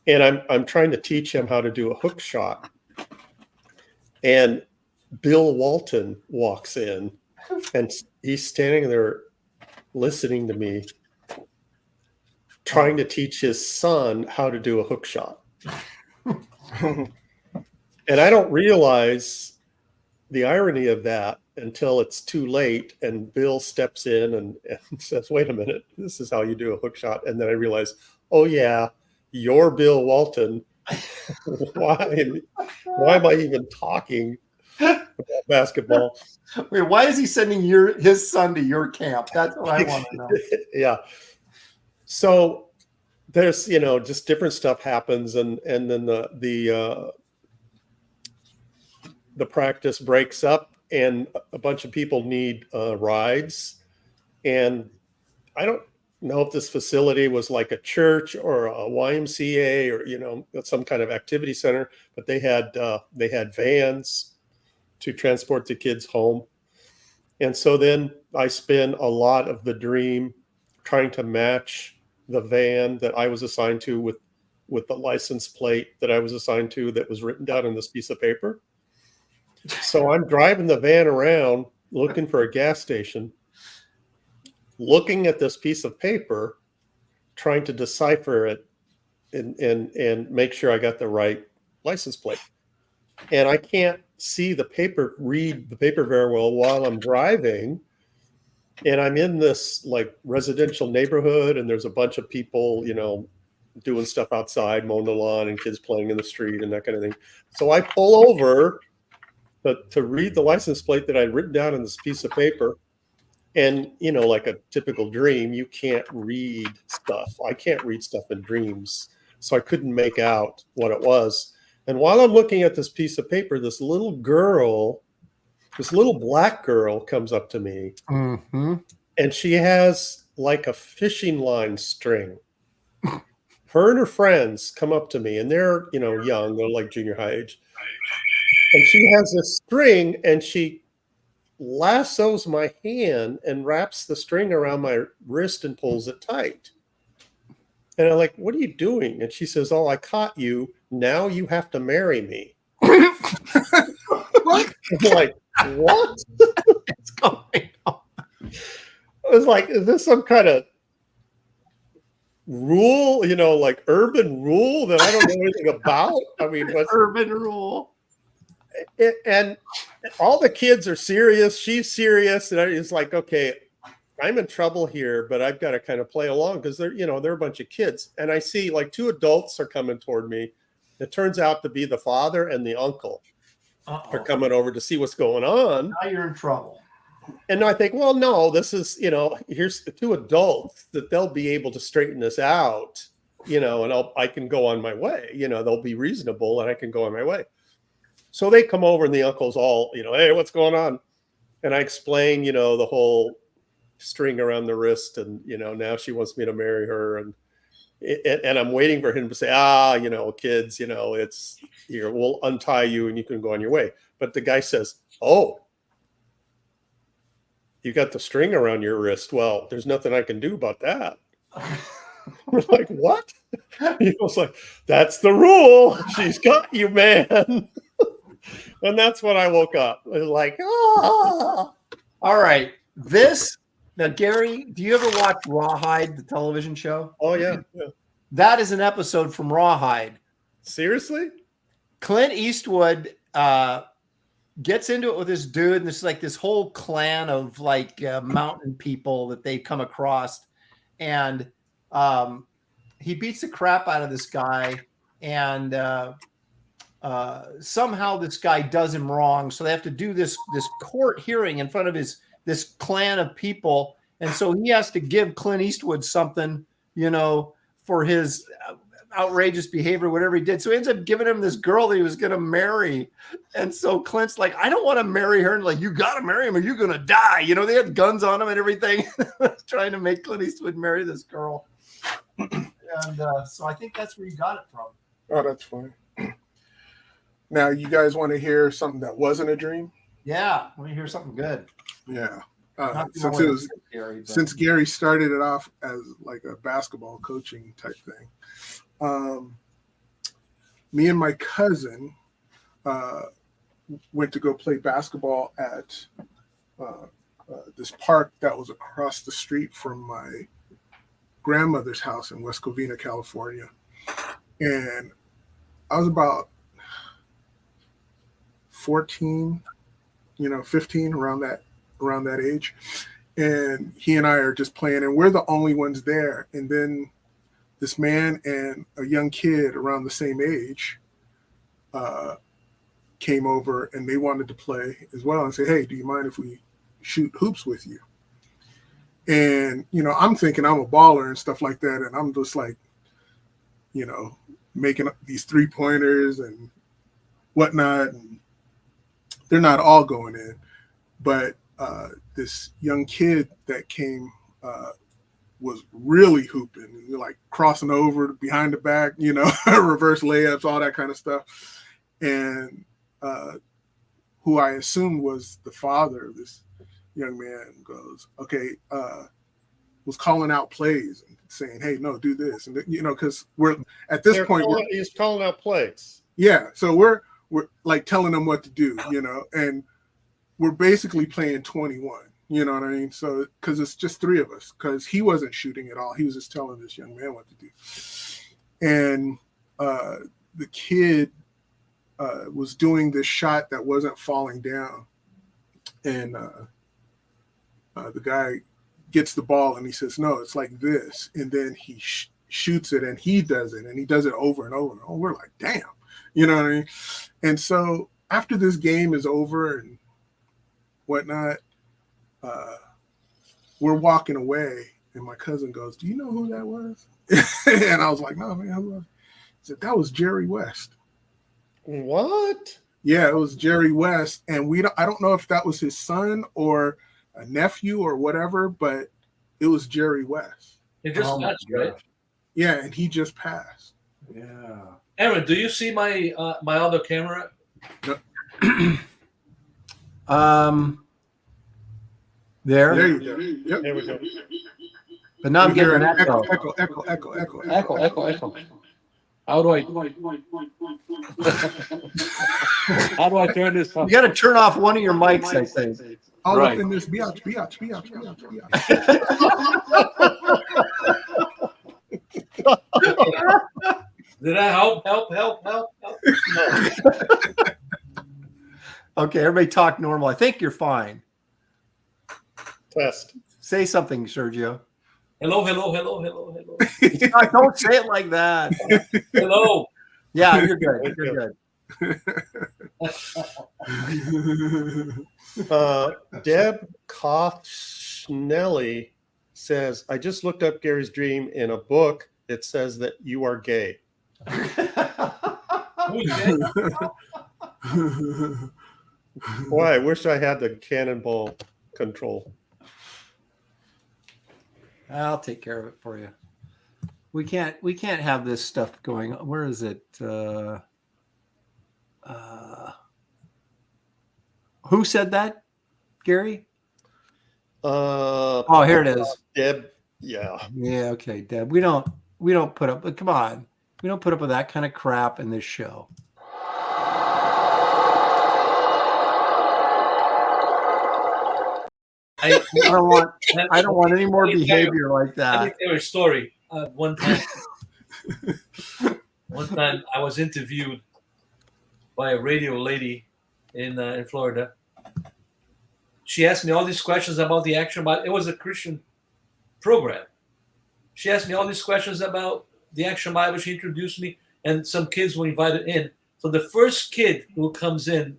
And I'm trying to teach him how to do a hook shot. And Bill Walton walks in and he's standing there listening to me, trying to teach his son how to do a hook shot. And I don't realize the irony of that until it's too late and Bill steps in and says, wait a minute, this is how you do a hook shot. And then I realize, oh yeah, you're Bill Walton. Why am I even talking about basketball? Wait, why is he sending his son to your camp? That's what I want to know. Yeah. So there's, just different stuff happens, and then the practice breaks up, and a bunch of people need rides, and I don't know if this facility was like a church or a YMCA or some kind of activity center, but they had vans to transport the kids home. And so then I spend a lot of the dream trying to match the van that I was assigned to with the license plate that I was assigned to that was written down on this piece of paper. So I'm driving the van around looking for a gas station, looking at this piece of paper, trying to decipher it and make sure I got the right license plate. And I can't read the paper very well while I'm driving. And I'm in this residential neighborhood, and there's a bunch of people, doing stuff outside, mowing the lawn, and kids playing in the street and that kind of thing. So I pull over to read the license plate that I'd written down on this piece of paper. And, like a typical dream, you can't read stuff. I can't read stuff in dreams. So I couldn't make out what it was. And while I'm looking at this piece of paper, this little black girl comes up to me. Mm-hmm. And she has like a fishing line string. Her and her friends come up to me, and they're, young, they're like junior high age. And she has this string, and she lassos my hand and wraps the string around my wrist and pulls it tight. And I'm like, what are you doing? And she says, oh, I caught you. Now you have to marry me. What? I'm like, what? What's going on? I was like, is this some kind of rule, like urban rule that I don't know anything about? I mean, what's urban rule? And all the kids are serious. She's serious. And it's like, okay, I'm in trouble here, but I've got to kind of play along because they're a bunch of kids. And I see two adults are coming toward me. It turns out to be the father and the uncle are coming over to see what's going on. Now you're in trouble. And I think, well, no, this is, here's the two adults that they'll be able to straighten this out, and I can go on my way. They'll be reasonable and I can go on my way. So they come over and the uncle's all, hey, what's going on? And I explain, the whole string around the wrist, and now she wants me to marry her, and I'm waiting for him to say, kids, it's here, we'll untie you and you can go on your way. But the guy says, oh, you got the string around your wrist. Well, there's nothing I can do about that. We're like, what? He was like, that's the rule. She's got you, man. And that's when I woke up. I was like, ah. All right. Now, Gary, do you ever watch Rawhide, the television show? Oh, yeah. That is an episode from Rawhide. Seriously? Clint Eastwood gets into it with this dude, and there's like this whole clan of like mountain people that they come across, and he beats the crap out of this guy, and somehow this guy does him wrong, so they have to do this court hearing in front of this clan of people, and so he has to give Clint Eastwood something, you know, for his outrageous behavior, whatever he did. So he ends up giving him this girl that he was going to marry. And so Clint's like, I don't want to marry her. And like, you got to marry him or you're going to die. You know, they had guns on him and everything, trying to make Clint Eastwood marry this girl. And so I think that's where you got it from. Oh, that's funny. Now, you guys want to hear something that wasn't a dream? Yeah. I want to hear something good. Yeah. Since Gary started it off as like a basketball coaching type thing, me and my cousin went to go play basketball at this park that was across the street from my grandmother's house in West Covina, California. And I was about 14, 15, around that age. And he and I are just playing, and we're the only ones there. And then this man and a young kid around the same age came over, and they wanted to play as well and say, hey, do you mind if we shoot hoops with you? And, I'm thinking I'm a baller and stuff like that. And I'm just like, making these 3-pointers and whatnot. And they're not all going in, but this young kid that came was really hooping, like crossing over behind the back, reverse layups, all that kind of stuff. And who I assumed was the father of this young man goes, okay, was calling out plays and saying, hey, no, do this. And, because we're at this point, he's calling out plays. Yeah. So we're like telling them what to do, and we're basically playing 21, you know what I mean? So, because it's just 3 of us, because he wasn't shooting at all. He was just telling this young man what to do. And the kid was doing this shot that wasn't falling down. And the guy gets the ball and he says, no, it's like this. And then he shoots it and he does it. And he does it over and over. And over. We're like, damn, you know what I mean? And so after this game is over and whatnot, we're walking away, and my cousin goes, do you know who that was? And I was like, no, man, who was? He said, that was Jerry West. What? Yeah, it was Jerry West, and I don't know if that was his son or a nephew or whatever, but it was Jerry West. It just passed, right? Yeah, and he just passed. Yeah. Aaron, do you see my my other camera? There you go. Yep. There we go. But now I'm getting an echo. Echo. How do I turn this on? You got to turn off one of your mics, I think. All Right. up in this biatch. Did I help? No. Okay, everybody talk normal. I think you're fine. Test. Say something, Sergio. Hello. Don't say it like that. Hello. Yeah, you're good. You're good. Deb Koffschnelly says, I just looked up Gary's dream in a book. It says that you are gay. Who's that? Boy, I wish I had the cannonball control. I'll take care of it for you. We can't have this stuff going. Where is it? Who said that, Gary? Oh, here it is. Deb. Yeah. Yeah. Okay, Deb. We don't put up. But come on, we don't put up with that kind of crap in this show. I don't want any more behavior like Let me that. tell you a story. One time, One time I was interviewed by a radio lady in Florida. She asked me all these questions about the Action Bible. It was a Christian program. She asked me all these questions about the Action Bible. She introduced me, and some kids were invited in. So the first kid who comes in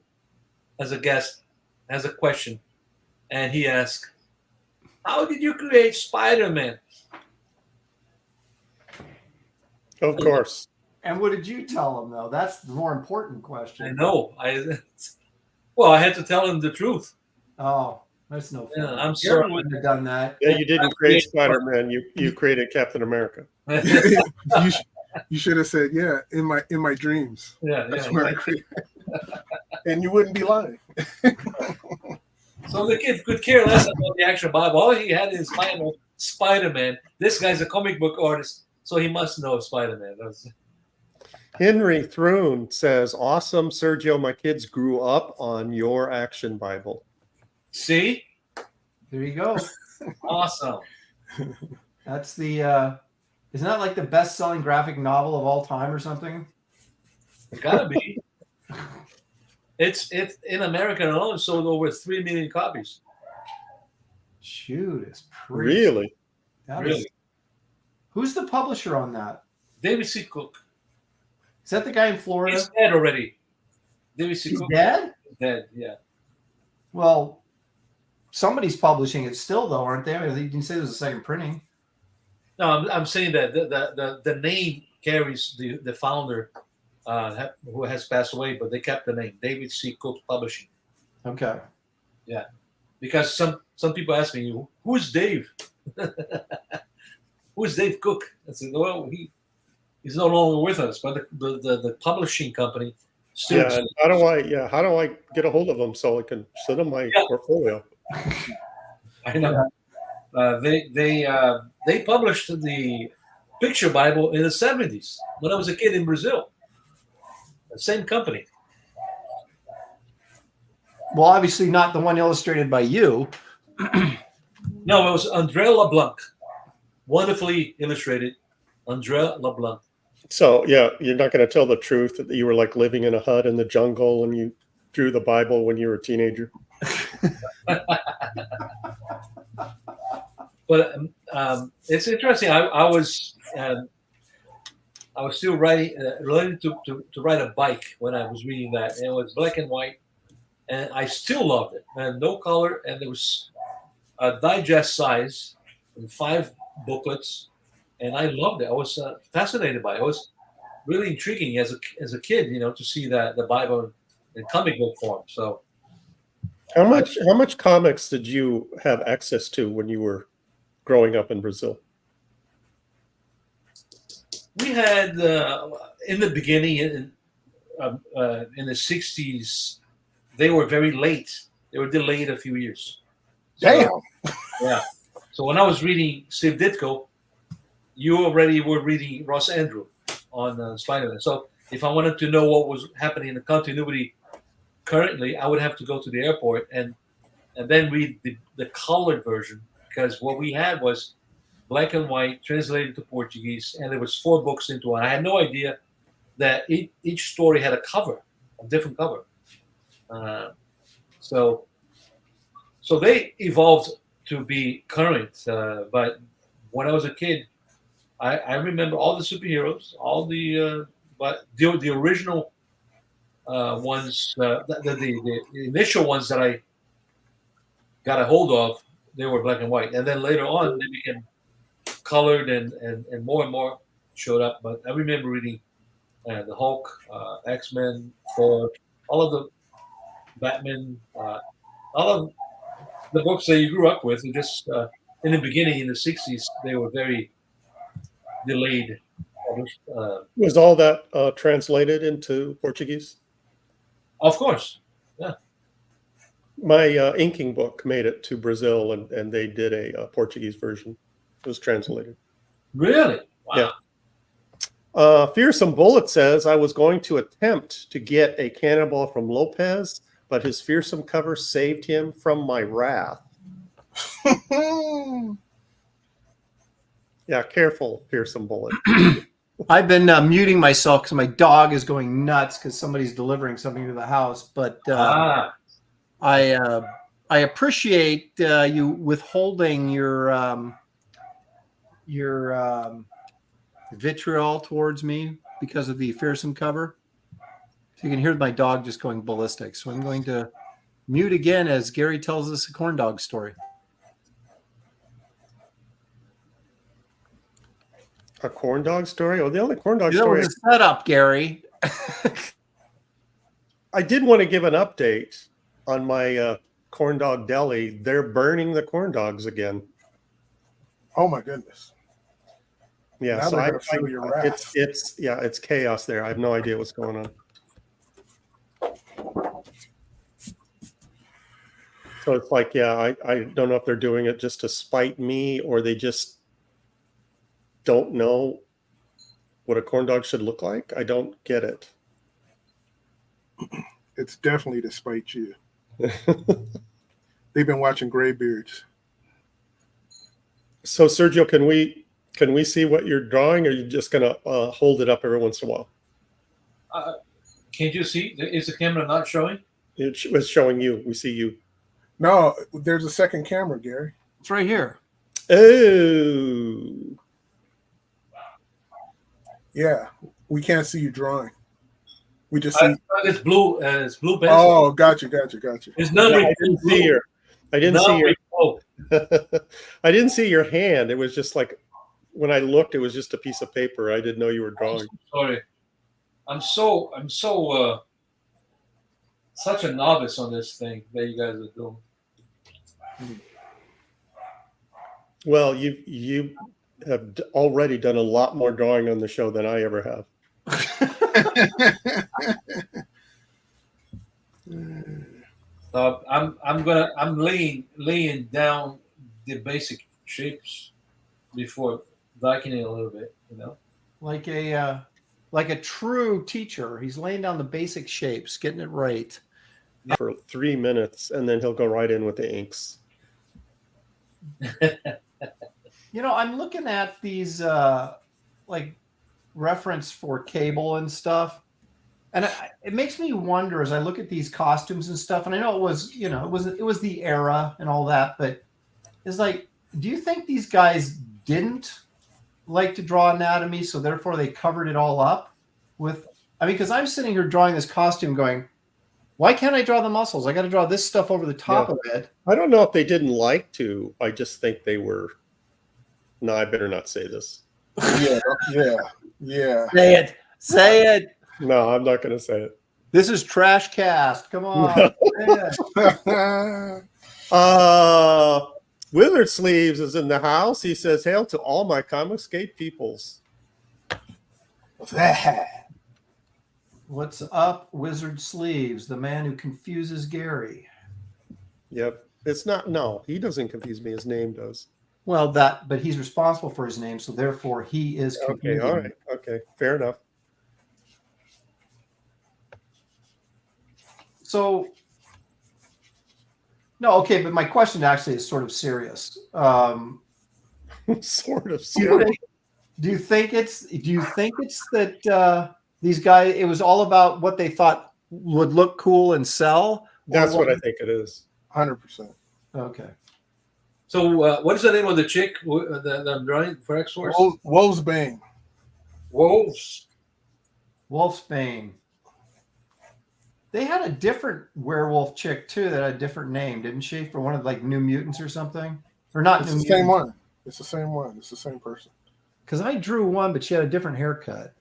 as a guest has a question, and he asked, "How did you create Spider-Man?" Of course. And what did you tell him, though? That's the more important I question. know. Well, I had to tell him the truth. Oh, that's no fun. Yeah, I'm Gary sorry. wouldn't have done that. Yeah, you didn't create Spider-Man. You created Captain America. You should have said, "Yeah, in my dreams." Yeah, That's yeah. where I created. And you wouldn't be lying. So the kid could care less about the Action Bible. All he had is Spider-Man. This guy's a comic book artist, so he must know Spider-Man. Henry Thrune says, "Awesome, Sergio. My kids grew up on your Action Bible." See? There you go. Awesome. That's the isn't that like the best-selling graphic novel of all time or something? It gotta be. It's in America alone sold over 3 million copies. Shoot, it's pretty. Really? Really? Who's the publisher on that? David C. Cook. Is that the guy in Florida? He's dead already. David C. He's Cook. dead? Dead, yeah. Well, somebody's publishing it still, though, aren't they? I mean, you can say there's a second printing. No, I'm saying that the name carries the founder who has passed away, but they kept the name, David C. Cook Publishing. Okay. Yeah. Because some people ask me, who's Dave? Who's Dave Cook? I said, well, he's no longer with us, but the publishing company still. Yeah. How do I get a hold of them so I can send them my portfolio? I know. They published the picture Bible in the 70s when I was a kid in Brazil. The same company. Well, obviously not the one illustrated by you. No, it was André LeBlanc. Wonderfully illustrated. André LeBlanc. So, yeah, you're not going to tell the truth that you were like living in a hut in the jungle and you drew the Bible when you were a teenager? But it's interesting. I was still learning to ride a bike when I was reading that, and it was black and white, and I still loved it. And no color, and there was a digest size and 5 booklets, and I loved it. I was fascinated by it. It was really intriguing as a kid, to see the Bible in comic book form. So, how much comics did you have access to when you were growing up in Brazil? We had in the beginning in the 60s, they were very late. They were delayed a few years. So, Damn. Yeah. So when I was reading Steve Ditko, you already were reading Ross Andrew on Spider-Man. So if I wanted to know what was happening in the continuity currently, I would have to go to the airport and then read the colored version, because what we had was black and white translated to Portuguese, and there was 4 books into one. I had no idea that each story had a different cover. So they evolved to be current. But when I was a kid, I remember all the superheroes, all but the original ones, the initial ones that I got a hold of, they were black and white, and then later on they became colored, and more showed up. But I remember reading the Hulk, X-Men, Thor, all of the Batman, all of the books that you grew up with. And just in the beginning, in the 60s, they were very delayed. Was all that translated into Portuguese? Of course, yeah. My inking book made it to Brazil, and they did a Portuguese version. It was translated. Really? Wow. Yeah. Fearsome Bullet says, I was going to attempt to get a cannonball from Lopez, but his fearsome cover saved him from my wrath. Yeah, careful, Fearsome Bullet. I've been muting myself because my dog is going nuts because somebody's delivering something to the house. But I appreciate you withholding your vitriol towards me because of the fearsome cover. So you can hear my dog just going ballistic. So I'm going to mute again as Gary tells us a corn dog story. A corn dog story? Oh, the only corn dog story. That was a setup, Gary. I did want to give an update on my corn dog deli. They're burning the corn dogs again. Oh my goodness. Yeah, now so feel your wrath. it's chaos there. I have no idea what's going on. So it's like, yeah, I don't know if they're doing it just to spite me or they just don't know what a corn dog should look like. I don't get it. It's definitely to spite you. They've been watching Graybeards. So Sergio, can we see what you're drawing, or are you just gonna hold it up every once in a while? Can't you see? Is the camera not showing? It was showing you. We see you. No, there's a second camera, Gary. It's right here. Oh. Yeah, we can't see you drawing. We just see. It's blue. It's blue pencil. Oh, gotcha. It's not. Yeah, I didn't see your. I didn't see your. Oh. I didn't see your hand. It was just like when I looked, it was just a piece of paper. I didn't know you were drawing. Sorry, I'm so such a novice on this thing that you guys are doing. Well, you have already done a lot more drawing on the show than I ever have. I'm laying down the basic shapes before darkening a little bit, you know. Like a true teacher. He's laying down the basic shapes, getting it right. For 3 minutes, and then he'll go right in with the inks. You know, I'm looking at these like reference for cable and stuff, and it makes me wonder as I look at these costumes and stuff. And I know it was, you know, it was the era and all that, but it's like, do you think these guys didn't like to draw anatomy, so therefore they covered it all up with? I mean, because I'm sitting here drawing this costume, going, why can't I draw the muscles? I got to draw this stuff over the top of it. I don't know if they didn't like to. I just think they were. No, I better not say this. Yeah. Say it. No, I'm not going to say it. This is Trash Cast. Come on. Wizard Sleeves is in the house. He says, "Hail to all my Comicscape peoples." What's up, Wizard Sleeves, the man who confuses Gary? Yep. It's not, no, he doesn't confuse me. His name does. Well, but he's responsible for his name, so therefore he is confusing. Okay, all right. Okay, fair enough. So, no, okay, but my question actually is sort of serious. Sort of serious. Do you think it's that these guys, it was all about what they thought would look cool and sell? That's what I think it is. 100%. Okay. So, what is the name of the chick that I'm drawing for X-Force? Wolfsbane. Wolfsbane. They had a different werewolf chick too that had a different name, didn't she? For one of like New Mutants or something, or not? It's New the same Mutants. one. It's the same one. It's the same person. Because I drew one, but she had a different haircut.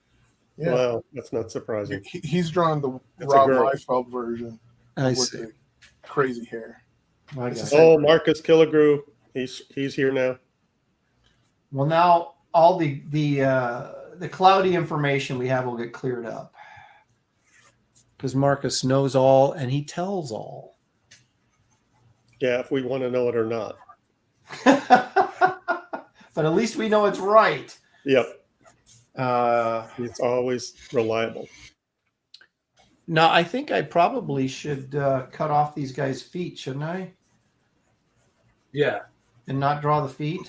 Yeah. Well, that's not surprising. He's drawn the It's a Rob girl. Liefeld version I with see. the crazy hair. I It's got the it. same Oh, Marcus Killigrew. He's here now. Well, now all the cloudy information we have will get cleared up because Marcus knows all and he tells all. Yeah, if we want to know it or not. But at least we know it's right. Yep. Uh, It's always reliable. no, I think I probably should cut off these guys' feet, shouldn't I? Yeah. And not draw the feet.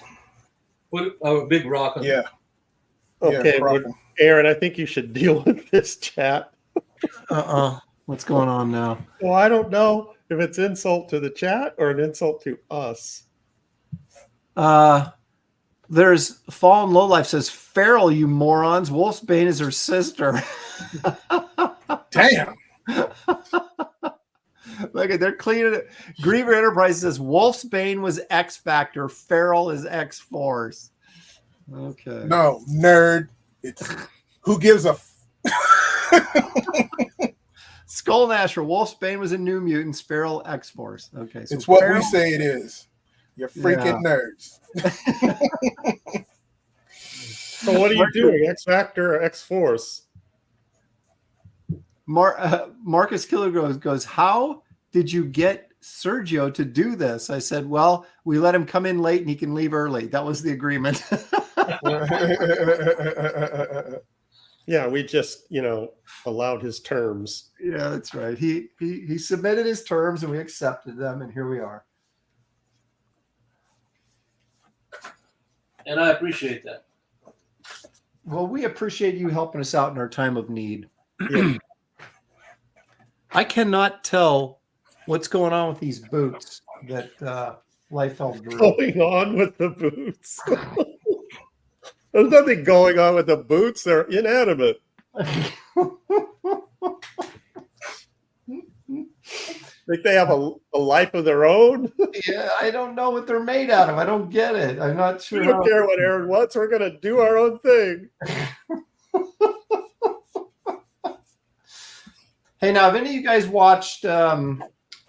Put a big rock on Yeah. Okay, crop 'em. Aaron, I think you should deal with this chat. What's going on now? Well, I don't know if it's insult to the chat or an insult to us. There's Fallen Lowlife says, Feral, you morons. Wolfsbane is her sister. Damn. Look at, they're cleaning it. Griever Enterprise says Wolfsbane was X Factor, Feral is X Force. Okay. No, nerd. It's who gives a Skull Nasher, Wolfsbane was a New Mutants, Feral X Force. Okay. So it's what Feral, we say it is. You're freaking nerds. So what are you doing? X Factor or X Force? Marcus Killer goes, how did you get Sergio to do this? I said, well, we let him come in late and he can leave early. That was the agreement. Yeah, we just, allowed his terms. Yeah, that's right. He submitted his terms and we accepted them, and here we are. And I appreciate that. Well, we appreciate you helping us out in our time of need. Yeah. I cannot tell what's going on with these boots that Liefeld drew. Going on with the boots. There's nothing going on with the boots. They're inanimate. Like they have a life of their own. Yeah, I don't know what they're made out of. I don't get it. I'm not sure. We don't care what Aaron wants. We're going to do our own thing. Hey, now, have any of you guys watched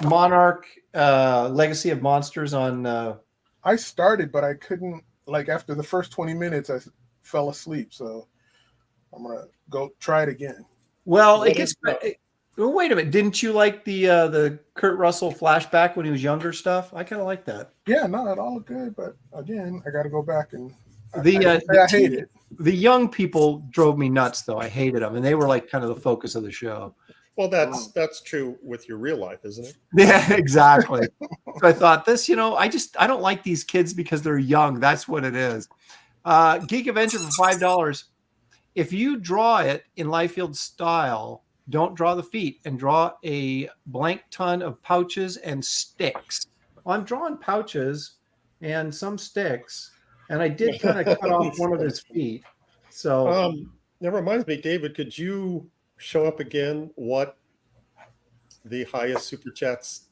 Monarch Legacy of Monsters on... I started, but I couldn't, after the first 20 minutes, I fell asleep. So I'm going to go try it again. Well, it gets... wait a minute. Didn't you like the Kurt Russell flashback when he was younger stuff? I kind of like that. Yeah, not all good, but again, I got to go back and... I hate it. The young people drove me nuts, though. I hated them, and they were like kind of the focus of the show. Well, that's true with your real life, isn't it? Yeah, exactly. So I thought this, I don't like these kids because they're young. That's what it is. Geek Avenger for $5. If you draw it in Liefeld style, don't draw the feet and draw a blank ton of pouches and sticks. Well, I'm drawing pouches and some sticks, and I did kind of cut off one of his feet. So that reminds me, David, could you show up again what the highest super chats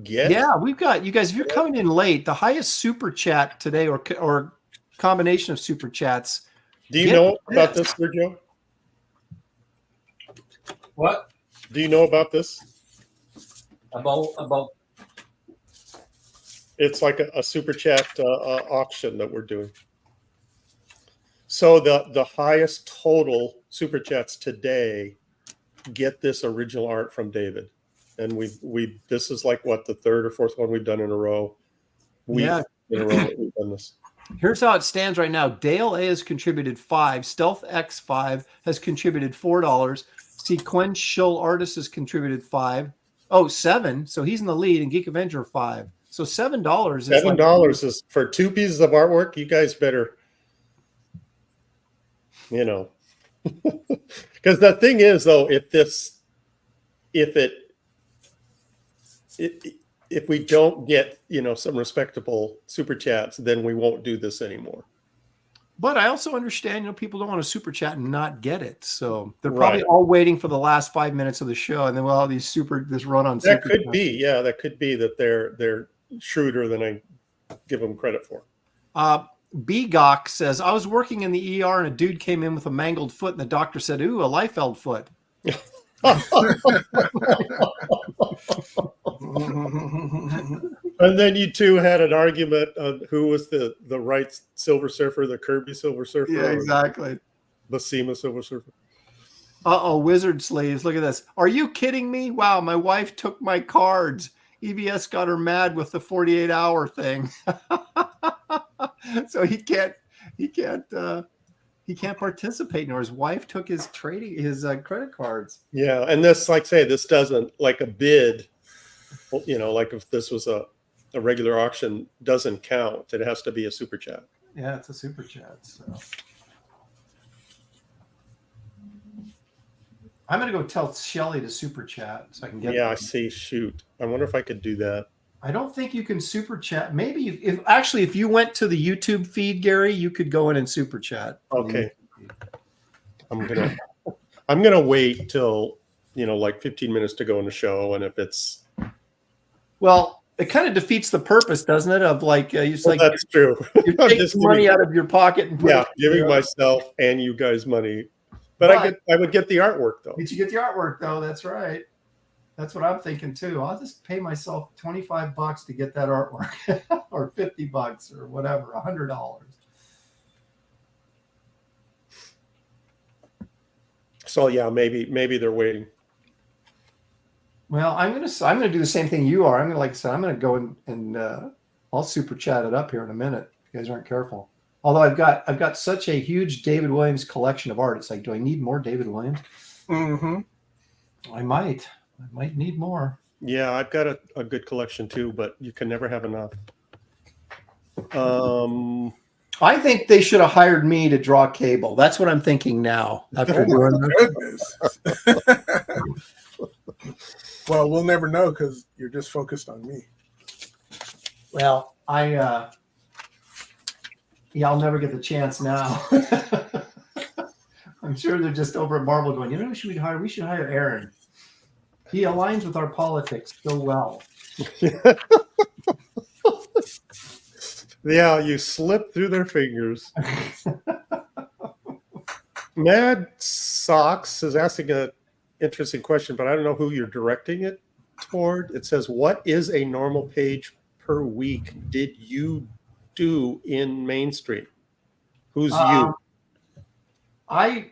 get? Yeah, we've got you guys. If you're coming in late, the highest super chat today, or combination of super chats. Do you know about this, Sergio? What? Do you know about this? About It's like a super chat auction that we're doing. So the highest total super chats today get this original art from David, and we this is like what, the third or fourth one we've done in a row. In a row that we've done this. Here's how it stands right now. Dale A has contributed $5. Stealth X5 has contributed $4. Sequential Artist has contributed $5. Oh, $7. So he's in the lead, and Geek Avenger $5. So $7. $7 is for 2 pieces of artwork. You guys better, because the thing is, though, if we don't get some respectable super chats, then we won't do this anymore. But I also understand, people don't want to super chat and not get it. So they're probably all waiting for the last 5 minutes of the show, and then we'll have this run on. That could be, that could be that they're shrewder than I give them credit for. B-Gok says, I was working in the ER and a dude came in with a mangled foot, and the doctor said, ooh, a Liefeld foot. And then you two had an argument on who was the right Silver Surfer, the Kirby Silver Surfer. Yeah, exactly. Basima Silver Surfer. Wizard Slaves. Look at this. Are you kidding me? Wow, my wife took my cards. EBS got her mad with the 48-hour thing. So he can't participate, nor his wife took his credit cards. Yeah, and this, this doesn't, like a bid, like if this was a regular auction, doesn't count. It has to be a super chat. Yeah, it's a super chat. So I'm gonna go tell Shelly to super chat so I can get. Yeah, them. I see. Shoot, I wonder if I could do that. I don't think you can super chat. Maybe if you went to the YouTube feed, Gary, you could go in and super chat. Okay. I'm gonna wait till like 15 minutes to go in the show, and if it's it kind of defeats the purpose, doesn't it? Of like that's true. You take money out of your pocket and put giving myself and you guys money, but I would get the artwork though. Did you get the artwork though? That's right. That's what I'm thinking too. I'll just pay myself $25 to get that artwork, or $50 or whatever, $100. So yeah, maybe they're waiting. Well, I'm gonna do the same thing you are. Like I said, I'm gonna go and I'll super chat it up here in a minute. If you guys aren't careful. Although I've got such a huge David Williams collection of art. It's like, do I need more David Williams? Mm-hmm. I might need more. Yeah, I've got a good collection too, but you can never have enough. I think they should have hired me to draw Cable. That's what I'm thinking now. After doing Goodness. Well, we'll never know because you're just focused on me. Well, I'll never get the chance now. I'm sure they're just over at Marvel going, who should we hire? We should hire Aaron. He aligns with our politics so well. Yeah, you slip through their fingers. Mad Socks is asking an interesting question, but I don't know who you're directing it toward. It says, what is a normal page per week did you do in mainstream? Who's you? I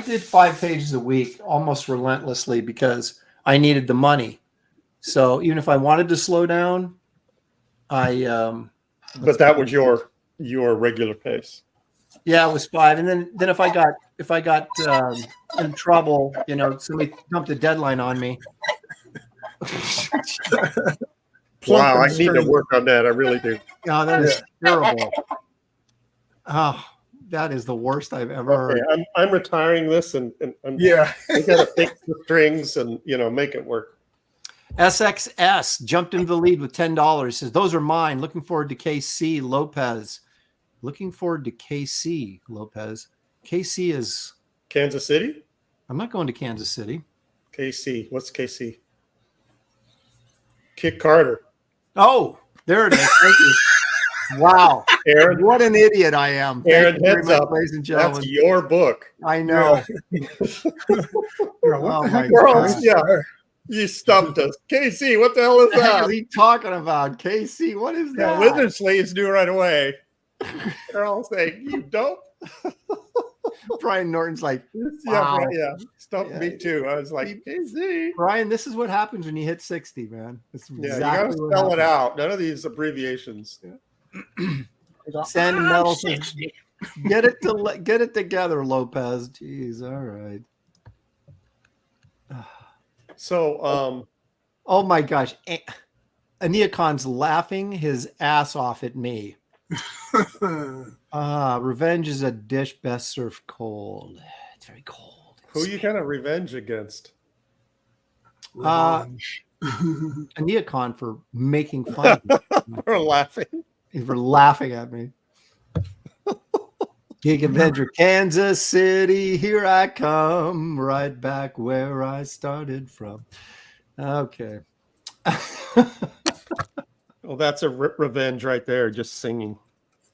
did 5 pages a week almost relentlessly because I needed the money. So even if I wanted to slow down, but that was your regular pace. Yeah, it was 5, and then if I got in trouble, somebody dumped a deadline on me. Wow, I need to work on that. I really do. Oh, that is terrible. Oh, that is the worst I've ever heard. I'm retiring this, and we got to fix the strings and make it work. SXS jumped into the lead with $10. Says, those are mine. Looking forward to KC Lopez. Looking forward to KC Lopez. KC is Kansas City? I'm not going to Kansas City. KC. What's KC? Kit Carter. Oh, there it is. Thank you. Wow. Aaron, what an idiot I am. Aaron, heads much, up. ladies and gentlemen. That's your book. I know. Oh my God. Yeah. You stumped us. KC, what the hell is that? What the heck is he talking about? KC, what is that? Wizard Slaves knew right away. They're all saying, you dope. Brian Norton's like, wow. Stumped me too. I was like, KC. Brian, this is what happens when you hit 60, man. You got to spell it out. None of these abbreviations. Sand and metal. Get it together, Lopez. Jeez, all right. So, oh my gosh, Aneacon's laughing his ass off at me. Revenge is a dish best served cold. It's very cold. Who you kind of revenge against? Aneacon for making fun of me. For laughing. For laughing at me. Geek Avenger, Kansas City, here I come, right back where I started from. Okay. Well, that's a revenge right there, just singing.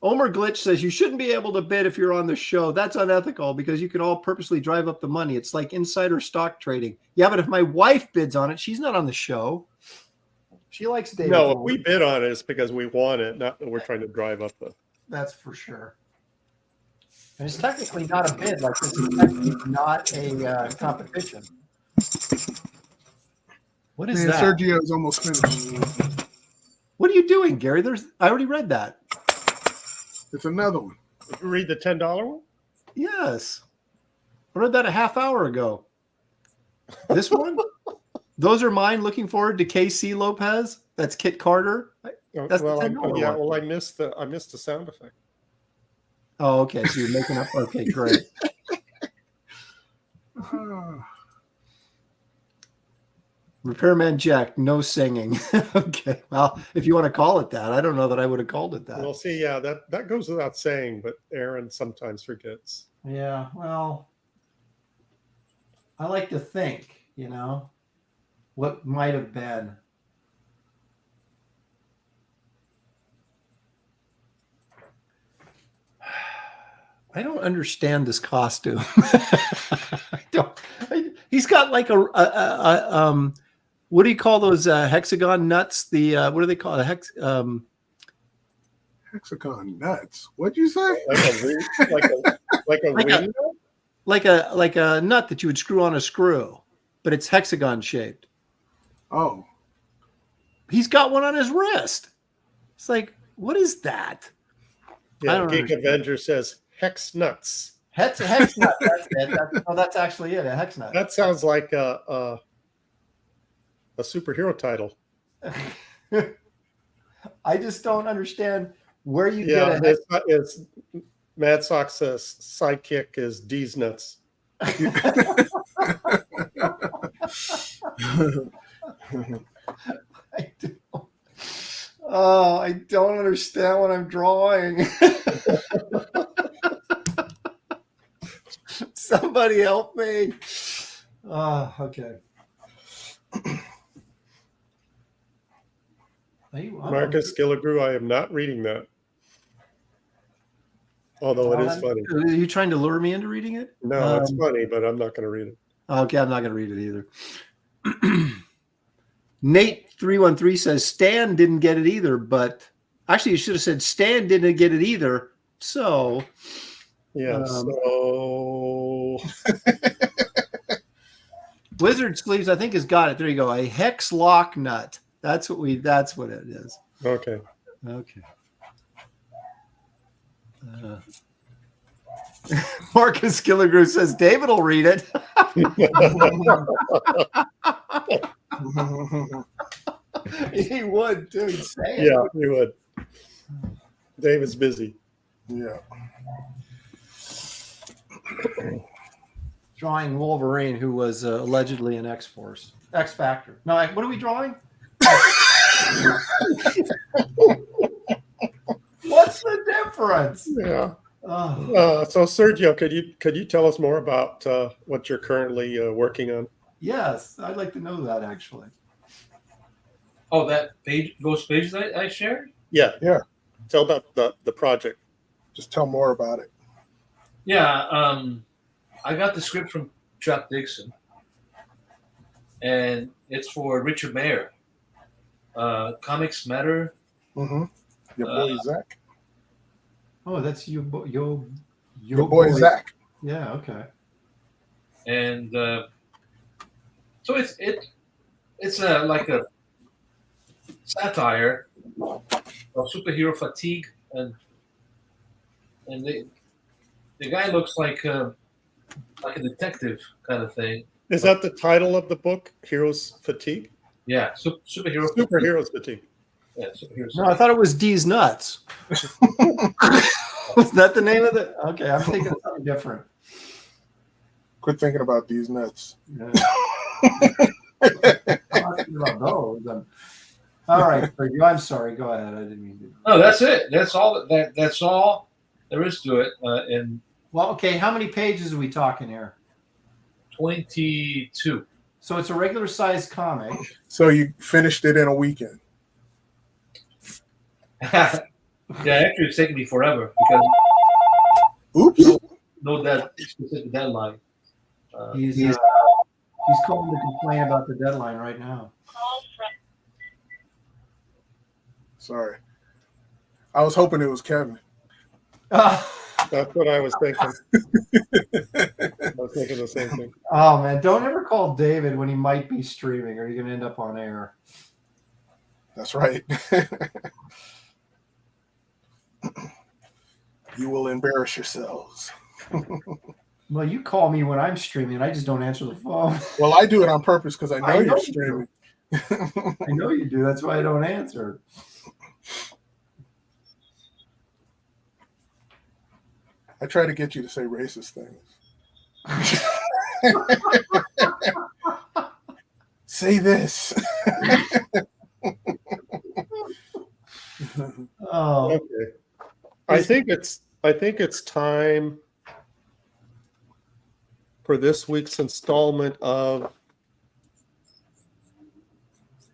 Omer Glitch says, you shouldn't be able to bid if you're on the show. That's unethical because you can all purposely drive up the money. It's like insider stock trading. Yeah, but if my wife bids on it, she's not on the show. She likes David. No, if we bid on it, it's because we want it, not that we're trying to drive up the... That's for sure. And it's technically not a bid. Like, this is technically not a competition. What is that? Sergio is almost finished. What are you doing, Gary? I already read that. It's another one. Did you read the $10 one? Yes. I read that a half hour ago. This one? Those are mine. Looking forward to KC Lopez. That's Kit Carter. That's the $10 one. Yeah, well, I missed the sound effect. Oh, okay. So you're making up. Okay, great. Repairman Jack, no singing. Okay. Well, if you want to call it that, I don't know that I would have called it that. Well, see, yeah, that goes without saying, but Aaron sometimes forgets. Yeah. Well, I like to think, what might have been. I don't understand this costume. I don't. He's got like a what do you call those hexagon nuts? The what do they call it? Hexagon nuts. What'd you say? Like a wing? Like a nut that you would screw on a screw, but it's hexagon shaped. Oh. He's got one on his wrist. It's like, what is that? Yeah, Geek Avenger says hex nuts. Hex nut. That's it. That's actually it. A hex nut. That sounds like a superhero title. I just don't understand where you get it. It's Mad Sox sidekick is D's nuts. I don't understand what I'm drawing. Somebody help me. Okay. Marcus Gilligrew, I am not reading that. Although it is funny. Are you trying to lure me into reading it? No, it's funny, but I'm not going to read it. Okay, I'm not going to read it either. Nate 313 says Stan didn't get it either, but actually you should have said Stan didn't get it either. So yeah, so Wizard Sleeves, I think, has got it. There you go. A hex lock nut. That's what it is. Okay. Marcus Gilligrew says David will read it. He would, too. Yeah, he would. David's busy. Yeah. Drawing Wolverine, who was allegedly an X-Force. X-Factor. No, what are we drawing? What's the difference? Yeah. So Sergio, could you tell us more about what you're currently working on? Yes, I'd like to know that actually. Oh, those pages I shared? Yeah. Tell about the project. Just tell more about it. Yeah, I got the script from Chuck Dixon, and it's for Richard Mayer. Comics Matter. Mm-hmm. Your boy Zach. Oh, that's your boy Zach. Yeah. Okay. And so it's like a satire of superhero fatigue, and the guy looks like a detective kind of thing. Is that the title of the book, Heroes Fatigue? Yeah, superheroes fatigue. Yeah, superheroes. No, I thought it was D's Nuts. Was that the name of it? Okay, I'm thinking of something different. Quit thinking about these nuts. Yeah. I'm thinking about those. All right, I'm sorry. Go ahead. I didn't mean to. No, that's it. That's all. That's all there is to it. Well, okay. How many pages are we talking here? 22. So it's a regular size comic. So you finished it in a weekend. Yeah, actually, it's taken me forever because Oops. no that specific deadline. He's calling to complain about the deadline right now. Sorry. I was hoping it was Kevin. That's what I was thinking. I was thinking the same thing. Oh, man. Don't ever call David when he might be streaming or you're going to end up on air. That's right. You will embarrass yourselves. Well, you call me when I'm streaming. I just don't answer the phone. Well, I do it on purpose because I know you're streaming. I know you do. That's why I don't answer. I try to get you to say racist things. say this. Oh, Okay. I think it's time for this week's installment of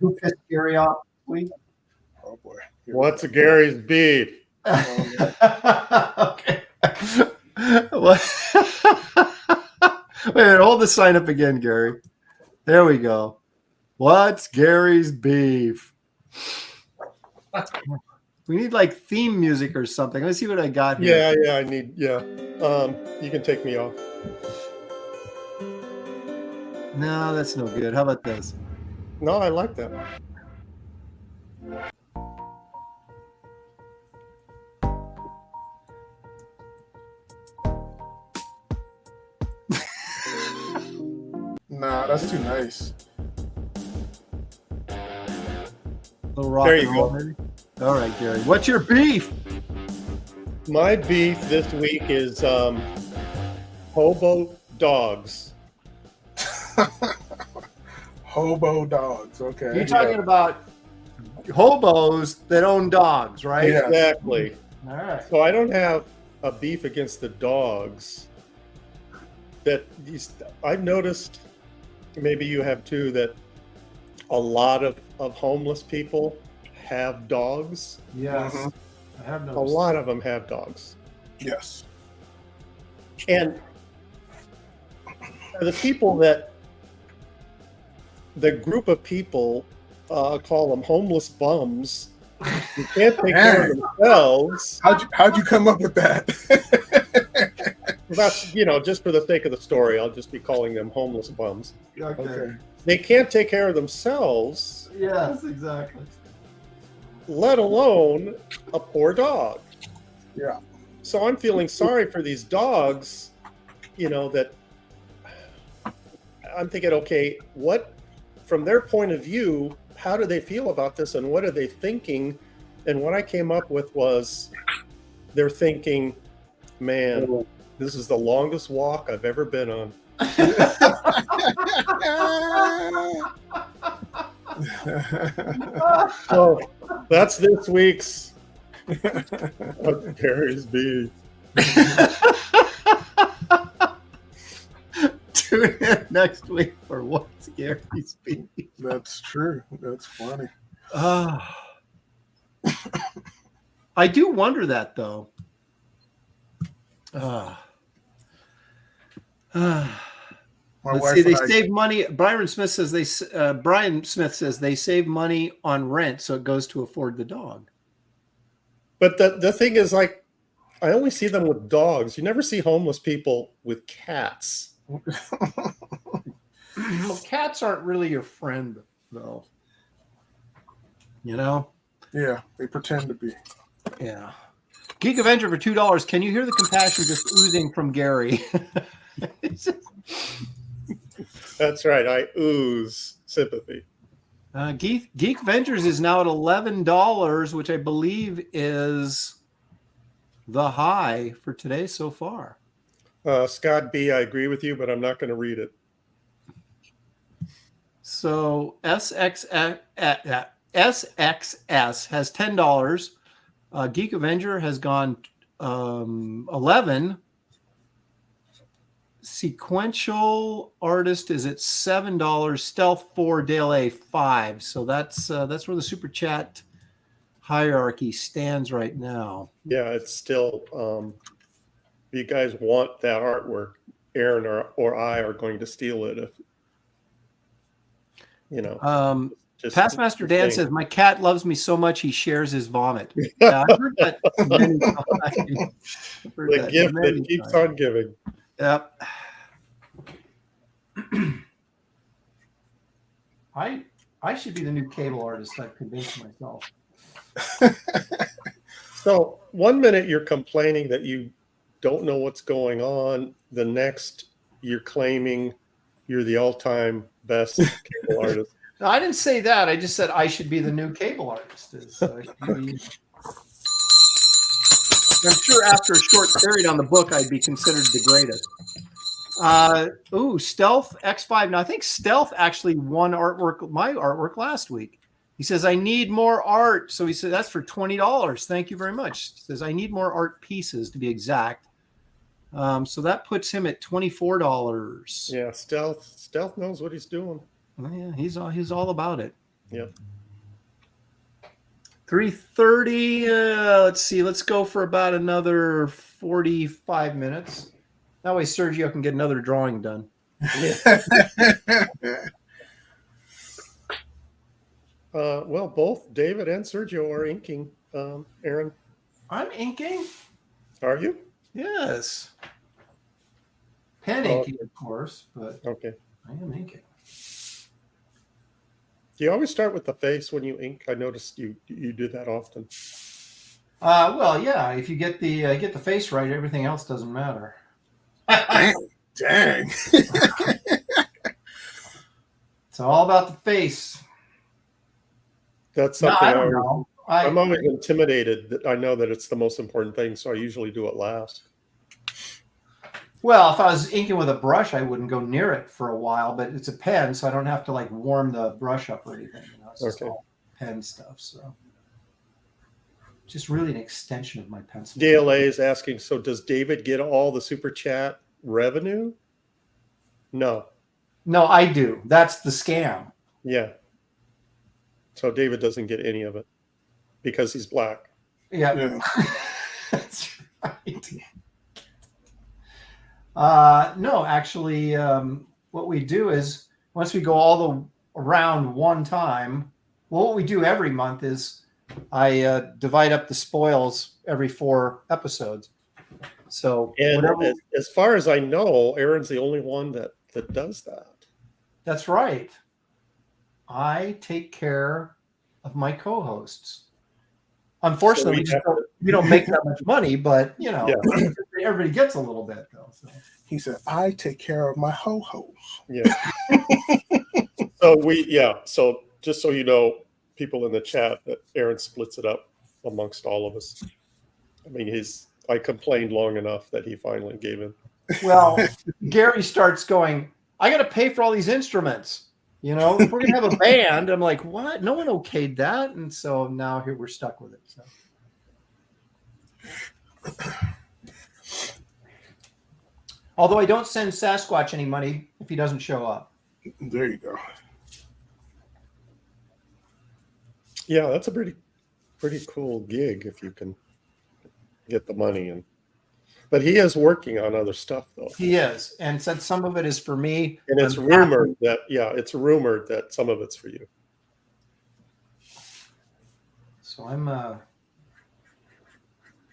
who pissed Gary off this week? Oh boy. What's Gary's Beef? Okay. What? Wait a minute, hold the sign up again, Gary. There we go. What's Gary's beef? We need like theme music or something. Let's see what I got here. Yeah, I need. Yeah, you can take me off. No, that's no good. How about this? No, I like that. Nah, that's too nice. Little rock There and you roll, go. maybe? All right, Gary. What's your beef? My beef this week is hobo dogs. Hobo dogs. Okay. You're talking about hobos that own dogs, right? Yeah. Exactly. All right. So I don't have a beef against the dogs. I've noticed, maybe you have too, that a lot of homeless people have dogs. Yes. Mhm. I have A noticed. lot of them have dogs. Yes. And the group of people, call them homeless bums, who can't take care of themselves. How'd you come up with that? That's, just for the sake of the story, I'll just be calling them homeless bums. Okay. They can't take care of themselves, Yes, exactly. let alone a poor dog. Yeah. So I'm feeling sorry for these dogs, that I'm thinking, okay, what, from their point of view, how do they feel about this and what are they thinking? And what I came up with was they're thinking, man, this is the longest walk I've ever been on. So that's this week's What's Gary's Beef. Tune in next week for What's Gary's Beef. That's true. That's funny. I do wonder that though. My Let's wife see. They and I- save money. Brian Smith says they save money on rent, so it goes to afford the dog. But the thing is, like, I only see them with dogs. You never see homeless people with cats. Well, cats aren't really your friend, though. Yeah, they pretend to be. Yeah. Geek Avenger for $2. Can you hear the compassion just oozing from Gary? It's just- That's right. I ooze sympathy. Geek Ventures is now at $11, which I believe is the high for today so far. Scott B., I agree with you, but I'm not going to read it. So SXS has $10. Geek Avenger has gone 11. Sequential Artist is at $7. Stealth 4, Dale A 5. So that's where the super chat hierarchy stands right now. Yeah, it's still, if you guys want that artwork, Aaron or I are going to steal it if, just Pastmaster Dan says, my cat loves me so much he shares his vomit. Yeah, I've heard that many times. the gift that keeps on giving. Yep. I should be the new cable artist. I've convinced myself. So 1 minute you're complaining that you don't know what's going on. The next you're claiming you're the all-time best cable artist. No, I didn't say that. I just said I should be the new cable artist. I'm sure after a short period on the book, I'd be considered the greatest. Stealth X5. Now I think Stealth actually won my artwork last week. He says, I need more art. So he said, that's for $20. Thank you very much. He says, I need more art pieces to be exact. So that puts him at $24. Yeah, Stealth knows what he's doing. Oh, yeah, he's all about it. Yep. 3:30. Let's see. Let's go for about another 45 minutes. That way Sergio can get another drawing done. Well, both David and Sergio are inking. Aaron, I'm inking. are you? Yes. Pen inking, of course, but Okay. I am inking. Do you always start with the face when you ink? I noticed you do that often. Well, yeah. If you get the face right, everything else doesn't matter. Dang. It's all about the face. That's No, something I don't know. I'm always intimidated that I know that it's the most important thing, so I usually do it last. Well, if I was inking with a brush, I wouldn't go near it for a while, but it's a pen, so I don't have to like warm the brush up or anything. It's just all pen stuff. So just really an extension of my pencil. DLA is asking, so does David get all the super chat revenue? No. No, I do. That's the scam. Yeah. So David doesn't get any of it because he's black. Yeah. That's right. No, actually, what we do is once we go all the around one time, well, what we do every month is I divide up the spoils every 4 episodes. So And as far as I know, Aaron's the only one that does that. That's right. I take care of my co-hosts. Unfortunately, we don't make that much money, but everybody gets a little bit though. So. He said, I take care of my ho-hos. Yeah. So just so you know, people in the chat, that Aaron splits it up amongst all of us. I mean, I complained long enough that he finally gave in. Well, Gary starts going, I got to pay for all these instruments. If we're going to have a band, I'm like, what? No one okayed that. And so now here we're stuck with it. So. Although I don't send Sasquatch any money if he doesn't show up. There you go. Yeah, that's a pretty cool gig if you can get the money. But he is working on other stuff though. He is, and said some of it is for me. And it's rumored that some of it's for you. So I'm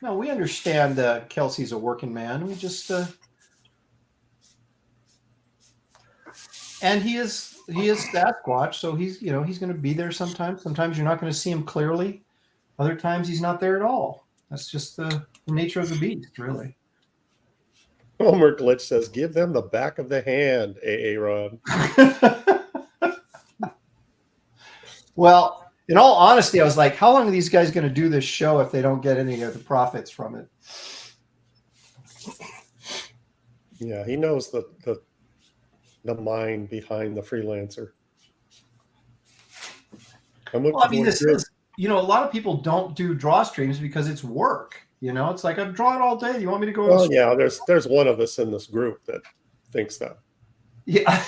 no, we understand Kelsey's a working man. We just and he is Sasquatch, so he's he's going to be there sometimes. Sometimes you're not going to see him clearly. Other times he's not there at all. That's just the nature of the beast, really. Homer Glitch says, give them the back of the hand, Aaron. Well, in all honesty, I was like, how long are these guys going to do this show if they don't get any of the profits from it? Yeah, he knows the mind behind the freelancer. Well, I mean, this is, a lot of people don't do draw streams because it's work. It's like, I'm drawing all day. You want me to go? Well, yeah, there's one of us in this group that thinks that. Yeah.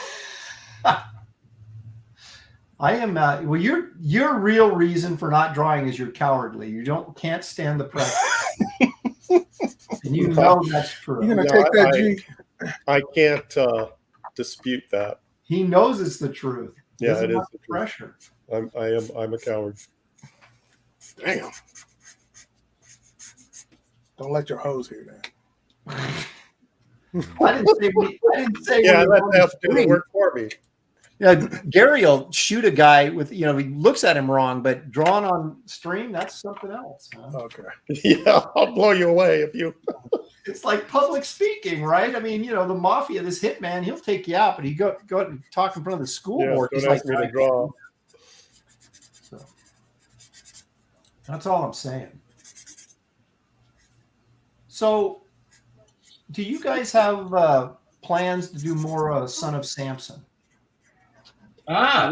I am. Well, your real reason for not drawing is you're cowardly. You can't stand the pressure. And you know that's true. You're gonna take that, G. I can't dispute that. He knows it's the truth. Yeah, it is the pressure. I'm a coward. Damn. Don't let your hose hear that. I didn't say. Yeah, let that do the work for me. Yeah, Gary will shoot a guy with, he looks at him wrong, but drawn on stream, that's something else. Huh? Okay. Yeah, I'll blow you away if you. It's like public speaking, right? I mean, the mafia, this hitman, he'll take you out, but he go and talk in front of the school board. Don't ask me to draw. So, that's all I'm saying. So, do you guys have plans to do more Son of Samson? Ah,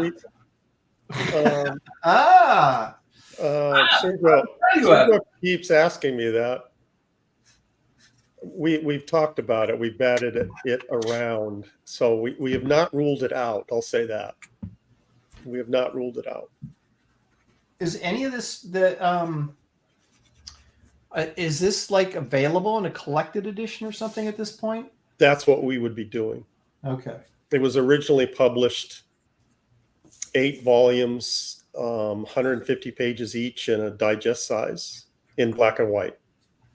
Sergio keeps asking me that. We've talked about it. We've batted it around. So we have not ruled it out. I'll say that. We have not ruled it out. Is any of this is this like available in a collected edition or something at this point? That's what we would be doing. Okay. It was originally published 8 volumes, 150 pages each in a digest size in black and white.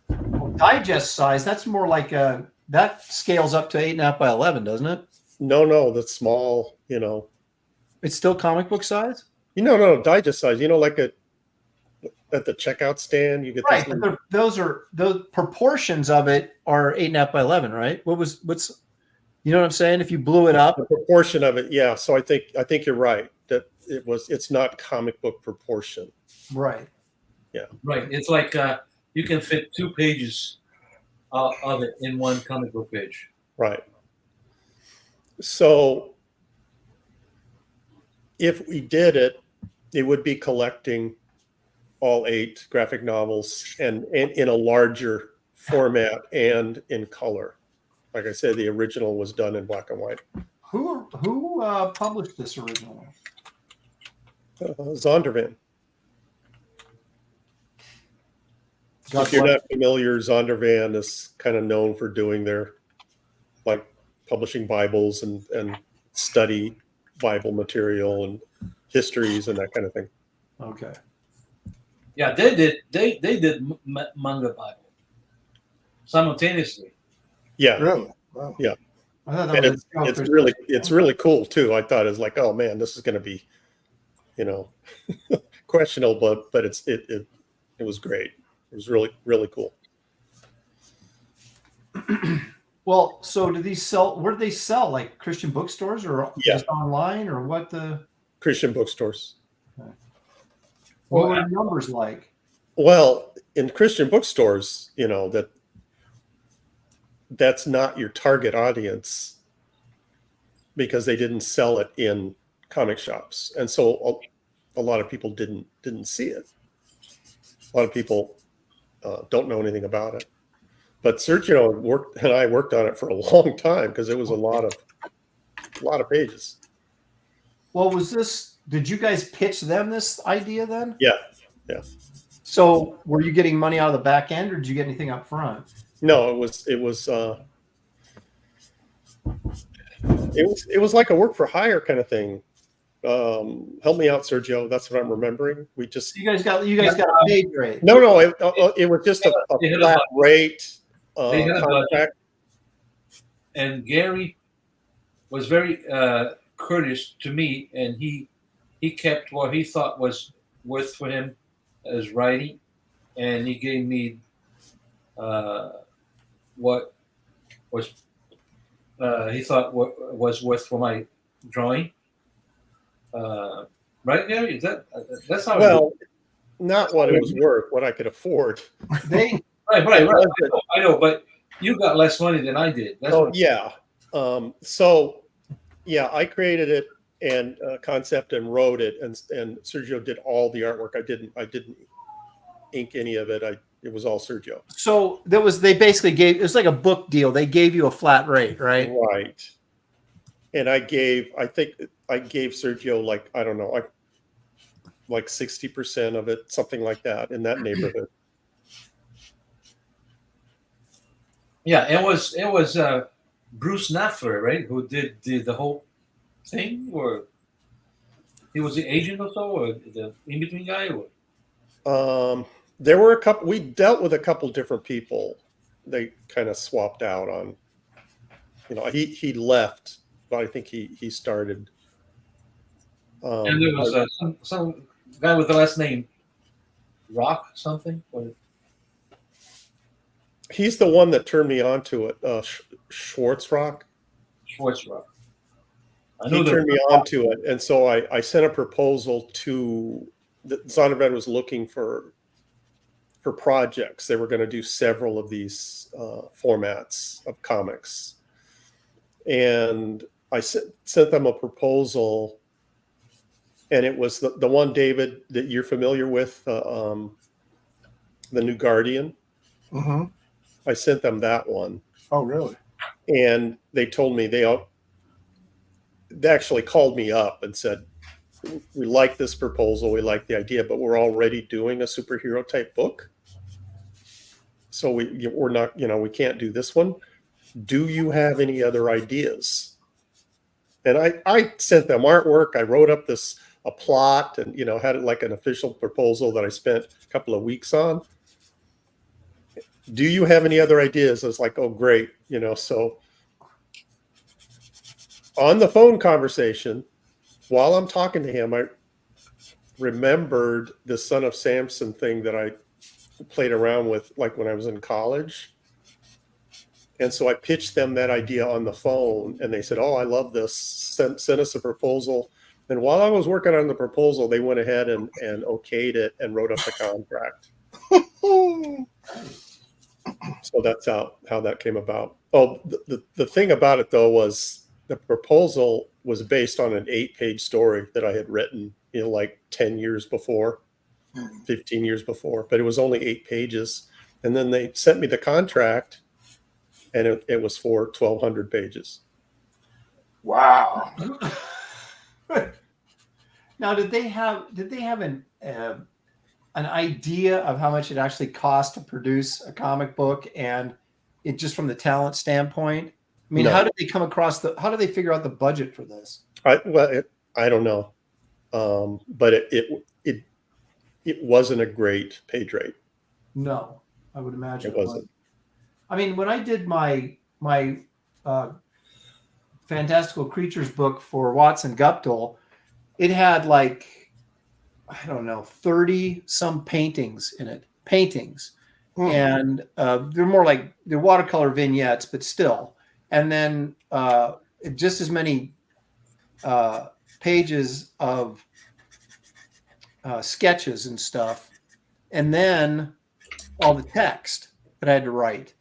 Well, digest size, that's more like that scales up to 8.5 by 11, doesn't it? No, that's small, It's still comic book size? No, digest size, like at the checkout stand, you get right, but those proportions of it are 8.5 by 11, right? What's you know what I'm saying? If you blew it up, the proportion of it, yeah. So I think you're right that it's not comic book proportion. Right. Yeah. Right. It's like you can fit 2 pages of it in one comic book page. Right. So if we did it, it would be collecting all 8 graphic novels and in a larger format and in color. Like I said, the original was done in black and white. Who published this originally? Zondervan. God If you're bless. not familiar, Zondervan is kind of known for doing their publishing Bibles and study Bible material and histories and that kind of thing. Okay. Yeah, they did manga Bible simultaneously. Yeah. Really? Wow. Yeah. I thought that And was a joke. it's really cool too. I thought it was like, oh man, this is going to be, questionable, but it was great. It was really, really cool. Well, so do these sell? Where do they sell? Like Christian bookstores or just online or what? Christian bookstores. What were the numbers like? Well, in Christian bookstores, that's not your target audience because they didn't sell it in comic shops, and so a lot of people didn't see it. A lot of people don't know anything about it. But Sergio and I worked on it for a long time because it was a lot of pages. Well, did you guys pitch them this idea then? Yeah. So were you getting money out of the back end or did you get anything up front? No, it was like a work for hire kind of thing. Help me out, Sergio. That's what I'm remembering. We just you guys got a pay rate. No, it was just a flat rate contract. And Gary was very courteous to me, and he kept what he thought was worth for him as writing, and he gave me what was he thought was worth for my drawing. Right, Gary? That's how? Well, not what it was worth, what I could afford. They right. I know, but you got less money than I did. Yeah. So, yeah, I created it and concept and wrote it, and Sergio did all the artwork. I didn't ink any of it. It was all Sergio. So they basically it was like a book deal. They gave you a flat rate, right? Right. And I think I gave Sergio like 60% of it, something like that, in that neighborhood. Yeah, it was Bruce Knafler, right, who did the whole thing, or he was the agent or so, or the in-between guy, or? There were a couple. We dealt with a couple different people. They kind of swapped out on. He left, but I think he started. And there was some guy with the last name Rock something. He's the one that turned me on to it. Schwartzrock. Schwartzrock. He turned me on to it, and so I sent a proposal to. Zondervan was looking for projects. They were going to do several of these formats of comics, and I sent them a proposal, and it was the one, David, that you're familiar with, the New Guardian. Mm-hmm. I sent them that one. Oh, really? And they told me they actually called me up and said, we like this proposal, we like the idea, but we're already doing a superhero type book. So we're not, we can't do this one. Do you have any other ideas? And I sent them artwork. I wrote up a plot and, had it like an official proposal that I spent a couple of weeks on. Do you have any other ideas? I was like, oh, great. So on the phone conversation, while I'm talking to him, I remembered the Son of Samson thing that I played around with, like when I was in college. And so I pitched them that idea on the phone, and they said, oh, I love this. Send us a proposal. And while I was working on the proposal, they went ahead and okayed it and wrote up the contract. So that's how that came about. Oh, the thing about it, though, was the proposal was based on an 8-page story that I had written, like 10 years before, 15 years before, but it was only 8 pages. And then they sent me the contract, and it was for 1,200 pages. Wow. Now, did they have an idea of how much it actually cost to produce a comic book, and it just from the talent standpoint? I mean, No. how did they come across how did they figure out the budget for this? I don't know, but it wasn't a great page rate. No, I would imagine It wasn't. I mean, when I did my Fantastical Creatures book for Watson Guptill, it had like, I don't know, 30 some paintings in it. And they're more like they're watercolor vignettes, but still. And then just as many pages of sketches and stuff, and then all the text that I had to write.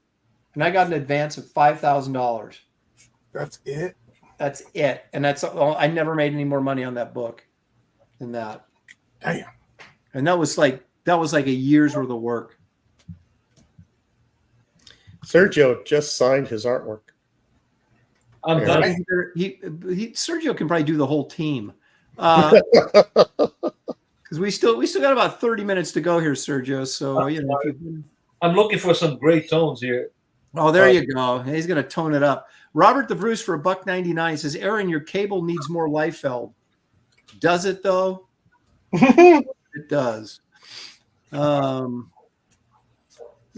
And I got an advance of $5,000. That's it? That's it. And that's all. I never made any more money on that book than that. Damn. And that was like a year's worth of work. Sergio just signed his artwork. I'm done. Sergio can probably do the whole team. Because we still got about 30 minutes to go here, Sergio. So I'm looking for some gray tones here. Oh, there you go. He's going to tone it up. Robert the Bruce for $1.99 says, Aaron, your cable needs more Liefeld. Does it, though? It does. We've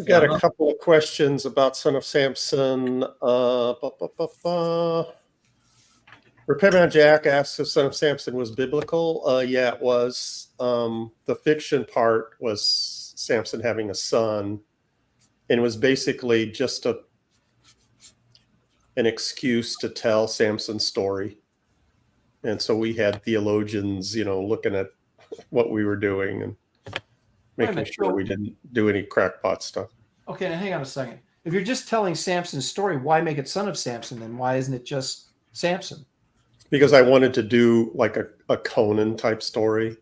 got a couple of questions about Son of Samson. Repairman Jack asks if Son of Samson was biblical. Yeah, it was. The fiction part was Samson having a son. And it was basically just an excuse to tell Samson's story. And so we had theologians, looking at what we were doing and making sure we didn't do any crackpot stuff. Okay, now hang on a second. If you're just telling Samson's story, why make it Son of Samson then? Why isn't it just Samson? Because I wanted to do like a Conan type story.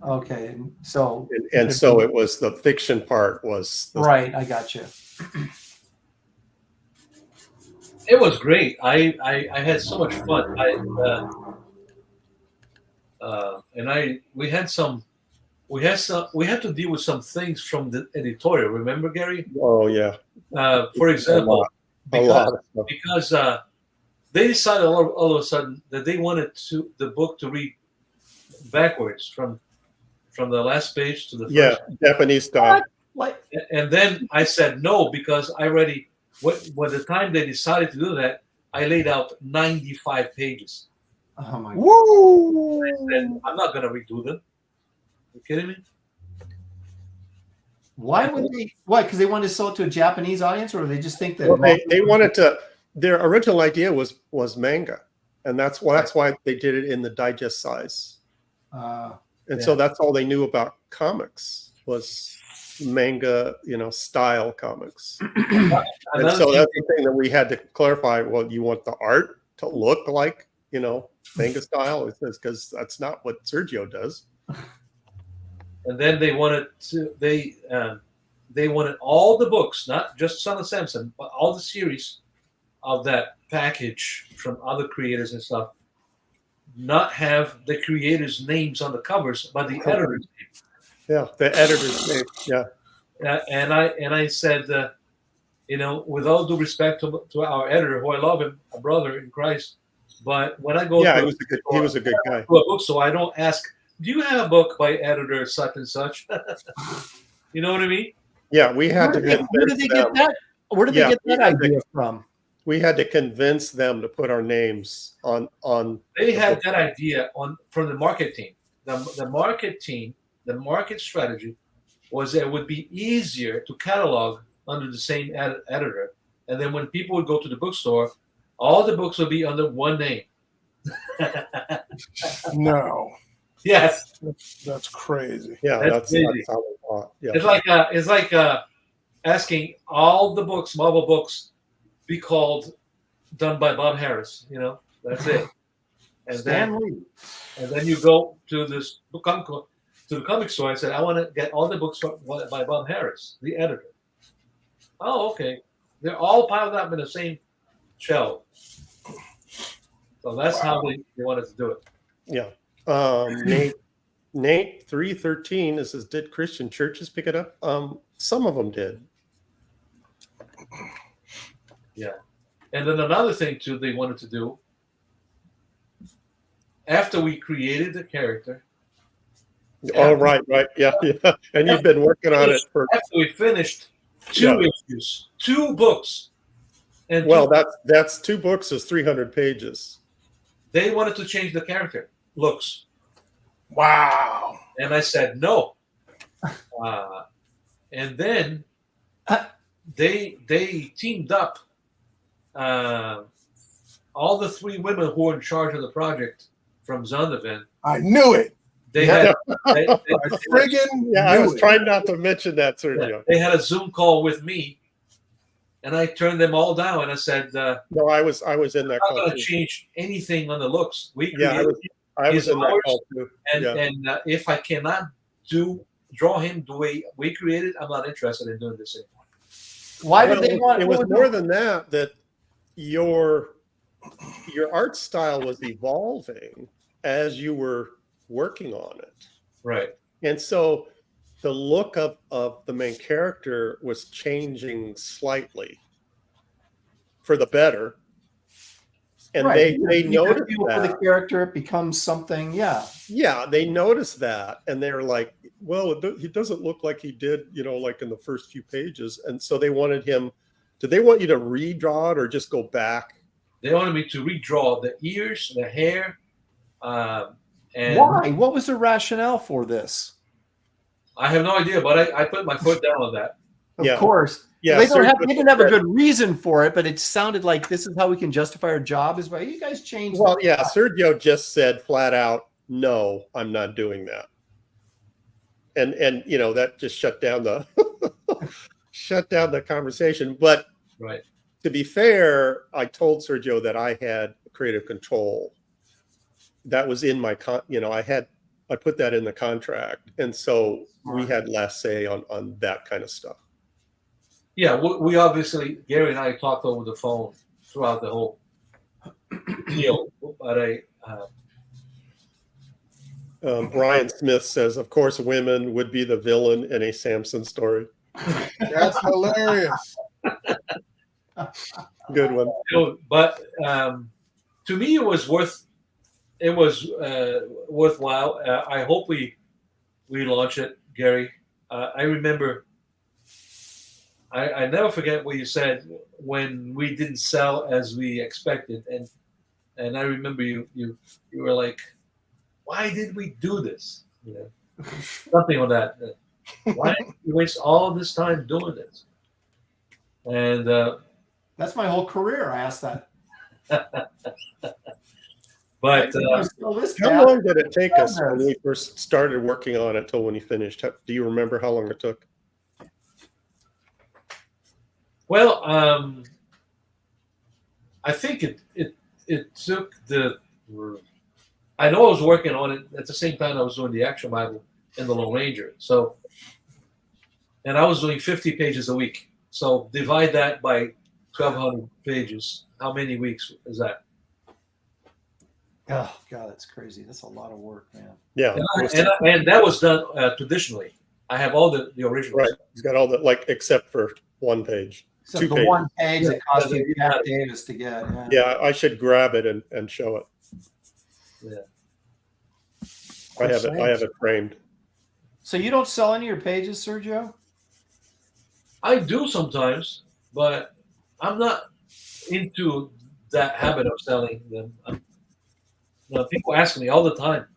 Okay, so so it was the fiction part was right. I got you. It was great. I had so much fun. We had to deal with some things from the editorial. Remember, Gary? Oh yeah. For example, because they decided all of a sudden that they wanted the book to read backwards from the last page to the first. Yeah, Japanese style. What? And then I said no, because I already, when the time they decided to do that, I laid out 95 pages. Oh my Woo! God. I said, I'm not going to redo them. Are you kidding me? Why would they? Why? Because they wanted to sell it to a Japanese audience, or they just think that they wanted to. Their original idea was manga, and that's why they did it in the digest size. So that's all they knew about comics. manga, style comics. Another And so thing- that's the thing that we had to clarify. Well, you want the art to look like, manga style? It says, because that's not what Sergio does. And then they wanted all the books, not just Son of Samson, but all the series of that package from other creators and stuff, not have the creators' names on the covers, but the editor's name. Yeah, the editor's name. Yeah. And I said, with all due respect to our editor, who I love him, a brother in Christ, but when I go Yeah, to he was a good guy. to a book, so I don't ask, do you have a book by editor such and such? You know what I mean? Yeah, we had to Where did they get that? Where did they get that idea from? We had to convince them to put our names on. They had that idea from the market team. The market team, the market strategy was that it would be easier to catalog under the same editor. And then when people would go to the bookstore, all the books would be under one name. No, Yes. that's crazy. Yeah, That's that's crazy. how we thought. Yeah. It's like asking all the books, Marvel books, be called done by Bob Harris. That's it. And Stan Lee. then you go to this to the comic store and said, I want to get all the books by Bob Harris, the editor. Oh, okay. They're all piled up in the same shelf. So that's how they wanted to do it. Yeah. Nate 313 says, did Christian churches pick it up? Some of them did. Yeah. And then another thing too they wanted to do, after we created the character. Oh, right. Yeah. And you've been working on it for. After we finished 2 issues, 2 books. And that's 2 books is 300 pages. they wanted to change the character looks. Wow. And I said no. And then they teamed up all the 3 women who were in charge of the project from Zondervan. I knew it. They had I friggin' I knew was it. trying not to mention that, Sergio. they had a Zoom call with me, and I turned them all down. And I said, No, I was in that I'm call not going too. to change anything on the looks. We Yeah, created I was his in that hours, call too. and, Yeah. and if I cannot draw him the way we created, I'm not interested in doing this anymore. Why Well, did they want? it was more than that your art style was evolving as you were working on it. Right. And so the look of the main character was changing slightly for the better. And Right. they noticed For the that. character, it becomes something. Yeah. Yeah, they noticed that. And they're like, well, he doesn't look like he did, like in the first few pages. And so they wanted him, did they want you to redraw it or just go back? They wanted me to redraw the ears, the hair, and Why? What was the rationale for this? I have no idea, but I put my foot down on that. Of course. Yeah, They don't have. Sergio They didn't have a said- good reason for it, but it sounded like this is how we can justify our job. Is by you guys changed. Well, yeah, Sergio just said flat out, no, I'm not doing that. And that just shut down the conversation. But Right. to be fair, I told Sergio that I had creative control. That was in my I put that in the contract, and so we had less say on that kind of stuff. Yeah, we obviously, Gary and I talked over the phone throughout the whole deal, but Brian Smith says, of course, women would be the villain in a Samson story. That's hilarious. Good one. But to me, it was worthwhile. I hope we launch it, Gary. I remember. I never forget what you said when we didn't sell as we expected, and I remember you were like, "Why did we do this?" Something like that. Why did we waste all this time doing this? And That's my whole career. I asked that. But How long did it take us when we first started working on it till when you finished? Do you remember how long it took? well, I think it took the. I know I was working on it at the same time I was doing the Action Bible and the Lone Ranger. So, and I was doing 50 pages a week. So divide that by 1,200 pages. How many weeks is that? Oh God, that's crazy. That's a lot of work, man. Yeah, and that was done traditionally. I have all the originals. right. He's got all the except for one page. So Two the pages. one page that cost Yeah, you Pat Davis to get. Yeah, I should grab it and show it. Yeah. I have it framed. So you don't sell any of your pages, Sergio? I do sometimes, but I'm not into that habit of selling them. People ask me all the time,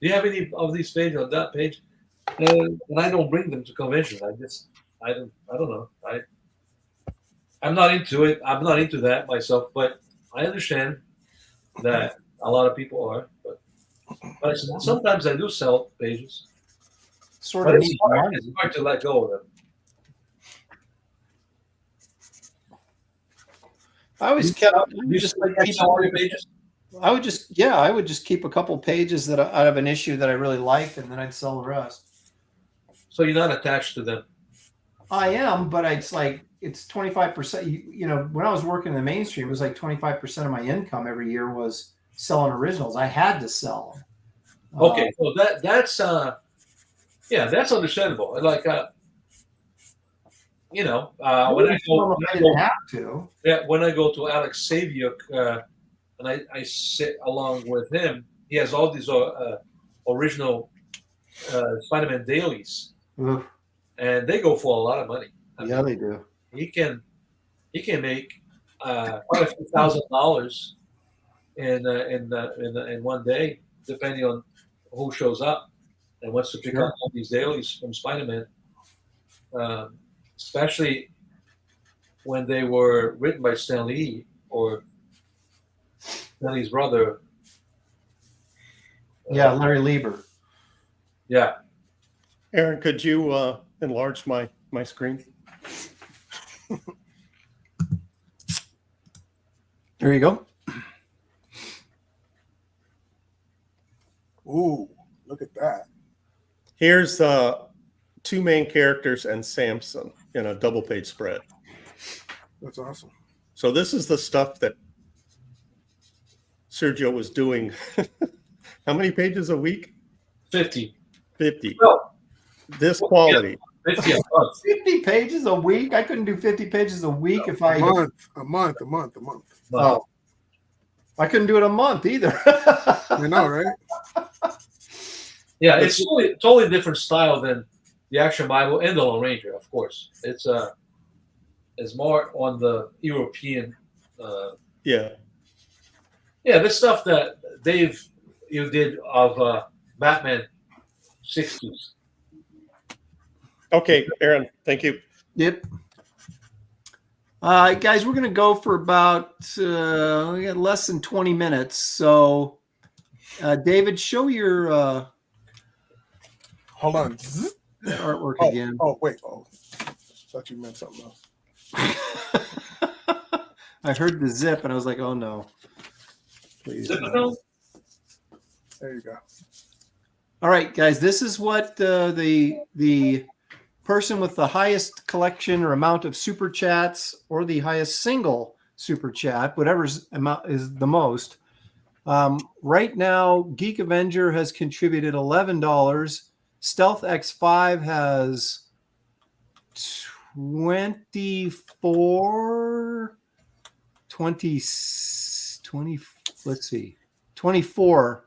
"Do you have any of these pages on that page?" And I don't bring them to conventions. I don't know. I'm not into it. I'm not into that myself, but I understand that a lot of people are. But sometimes I do sell pages. Sort of It's hard to let go of them. I always kept. You just like keep all your pages. I would just keep a couple pages that out of an issue that I really liked, and then I'd sell the rest. So you're not attached to them. I am, but it's 25%. You know, when I was working in the mainstream, it was like 25% of my income every year was selling originals. I had to sell them. Okay, so that's that's understandable. Like when I go, I didn't have to. Yeah, when I go to Alex Saviuk, and I sit along with him, he has all these original Spider-Man dailies, and they go for a lot of money. Yeah, they do. He can make quite a few $1,000s in one day, depending on who shows up and wants to pick up all these dailies from Spider-Man. Especially when they were written by Stan Lee or Stan Lee's brother. Larry Lieber. Yeah. Aaron, could you enlarge my screen? There you go. Ooh, look at that. Here's two main characters and Samson in a double page spread. That's awesome. So this is the stuff that Sergio was doing. How many pages a week? 50. 50. No. This quality. 50 a month. 50 pages a week? I couldn't do 50 pages a week if I... A month. Oh. I couldn't do it a month either. I know, right? Yeah, it's totally different style than the Action Bible and the Lone Ranger, of course. It's more on the European. Yeah, the stuff that you did of Batman 60s. Okay, Aaron, thank you. Yep. Guys, we're going to go for about we got less than 20 minutes. So, David, show your Hold on. artwork again. Oh, wait. Oh, thought you meant something else. I heard the zip and I was like, oh no. Please. No. There you go. All right, guys, this is what the person with the highest collection or amount of super chats or the highest single super chat, whatever's amount is the most. Right now, Geek Avenger has contributed $11. Stealth X5 has 24. Let's see, $24.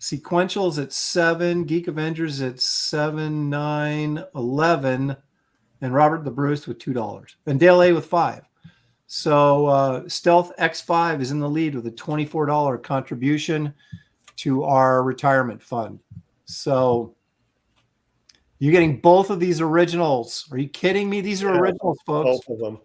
Sequentials at 7, Geek Avengers at 7, 9, 11, and Robert the Bruce with $2, and Dale A with 5. So Stealth X5 is in the lead with a $24 contribution to our retirement fund. So you're getting both of these originals. Are you kidding me? These are originals, folks. Both of them.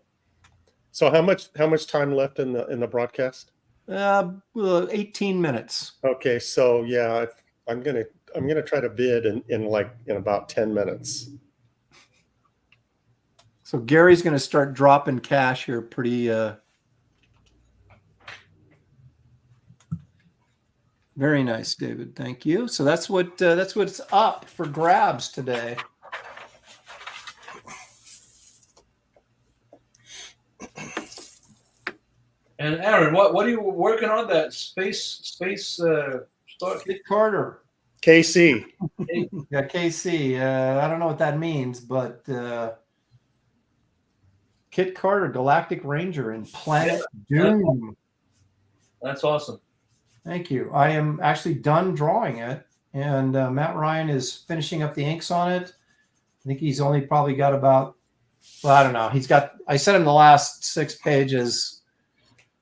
So how much time left in the broadcast? 18 minutes. Okay, so yeah, I'm gonna try to bid in about 10 minutes. So Gary's going to start dropping cash here pretty very nice, David. Thank you. So that's what's up for grabs today. And Aaron, what are you working on? That space store? Kit Carter. KC. Yeah, KC. I don't know what that means, but Kit Carter, Galactic Ranger in Planet Doom. That's awesome. Thank you. I am actually done drawing it, and Matt Ryan is finishing up the inks on it. I think he's only probably got about, well, I don't know. I sent him the last 6 pages.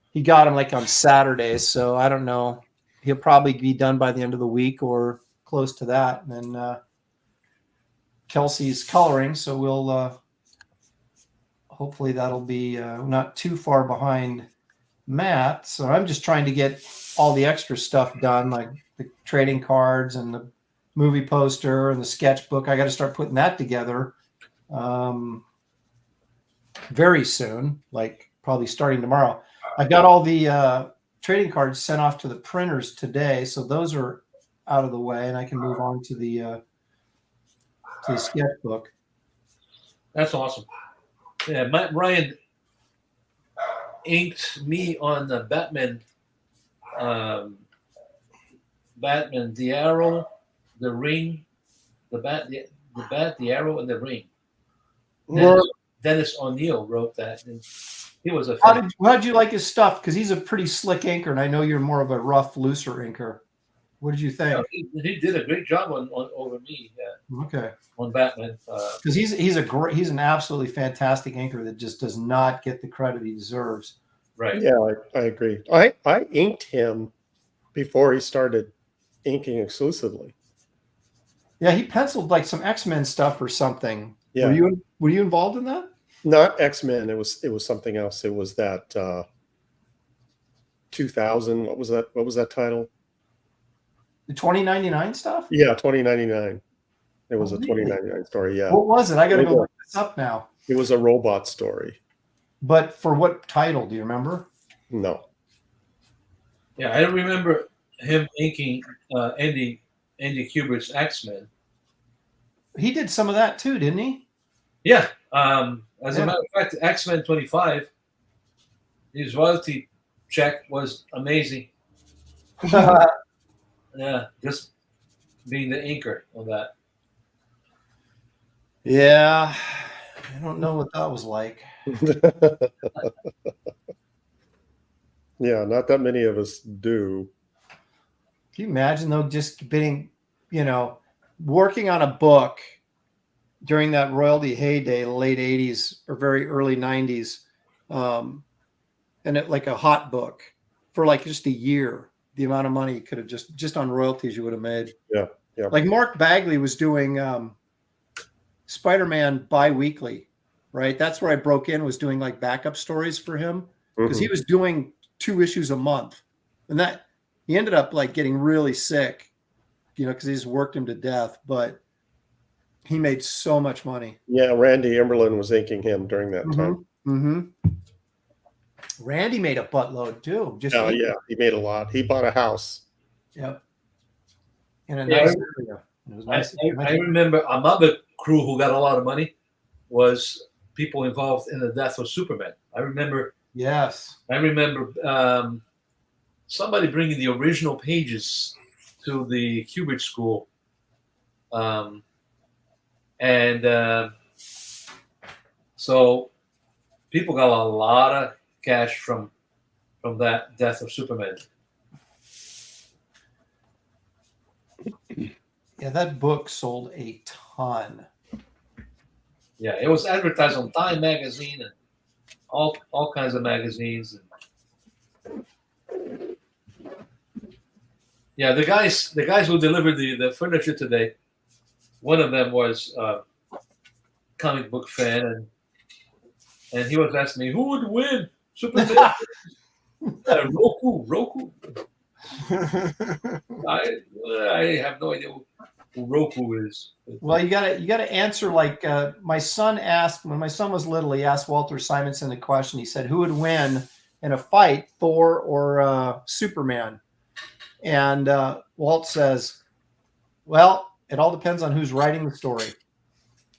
He got them like on Saturday, so I don't know. He'll probably be done by the end of the week or close to that. And then Kelsey's coloring, so we'll hopefully that'll be not too far behind Matt. So I'm just trying to get all the extra stuff done, like the trading cards and the movie poster and the sketchbook. I got to start putting that together very soon, like probably starting tomorrow. I got all the trading cards sent off to the printers today, so those are out of the way, and I can move on to the sketchbook. That's awesome. Yeah, Matt Ryan inked me on the Batman, the Arrow, the Ring, the Bat, the Arrow, and the Ring. Dennis O'Neill wrote that, and he was a. How did you like his stuff? Because he's a pretty slick inker, and I know you're more of a rough, looser inker. What did you think? Yeah, he did a great job on over me. Okay. On Batman, because he's an absolutely fantastic inker that just does not get the credit he deserves. Right. Yeah, I agree. I inked him before he started inking exclusively. Yeah, he penciled like some X-Men stuff or something. Yeah. Were you involved in that? Not X-Men. It was something else. It was that 2000. What was that title? The 2099 stuff? Yeah, 2099. It was a 2099 story. Yeah. What was it? I got to go look this up now. It was a robot story. But for what title? Do you remember? No. Yeah, I don't remember him inking Andy Kubert's X-Men. He did some of that too, didn't he? Yeah. As a matter of fact, X-Men 25, his royalty check was amazing. Yeah, just being the inker on that. Yeah, I don't know what that was like. Yeah, not that many of us do. Can you imagine though, just being, working on a book during that royalty heyday, late 80s or very early 90s, and it like a hot book for like just a year, the amount of money you could have just on royalties you would have made. Yeah. Like Mark Bagley was doing Spider-Man bi-weekly, right? That's where I broke in, was doing like backup stories for him, because he was doing 2 issues a month, and that he ended up like getting really sick, because he just worked him to death, but he made so much money. Yeah, Randy Emberlin was inking him during that time. Randy made a buttload too. Yeah, he made a lot. He bought a house. Yep. In a nice area. It was nice. I remember another crew who got a lot of money was people involved in the death of Superman. I remember. Yes. I remember somebody bringing the original pages to the Kubert school, so people got a lot of cash from that death of Superman. Yeah, that book sold a ton. Yeah, it was advertised on Time magazine and all kinds of magazines. Yeah, the guys who delivered the furniture today, one of them was a comic book fan, and he was asking me who would win, Superman Roku. I have no idea who Roku is. Well, you gotta answer like my son asked when my son was little. He asked Walter Simonson the question. He said, "Who would win in a fight, Thor or Superman?" And Walt says, "Well, it all depends on who's writing the story,"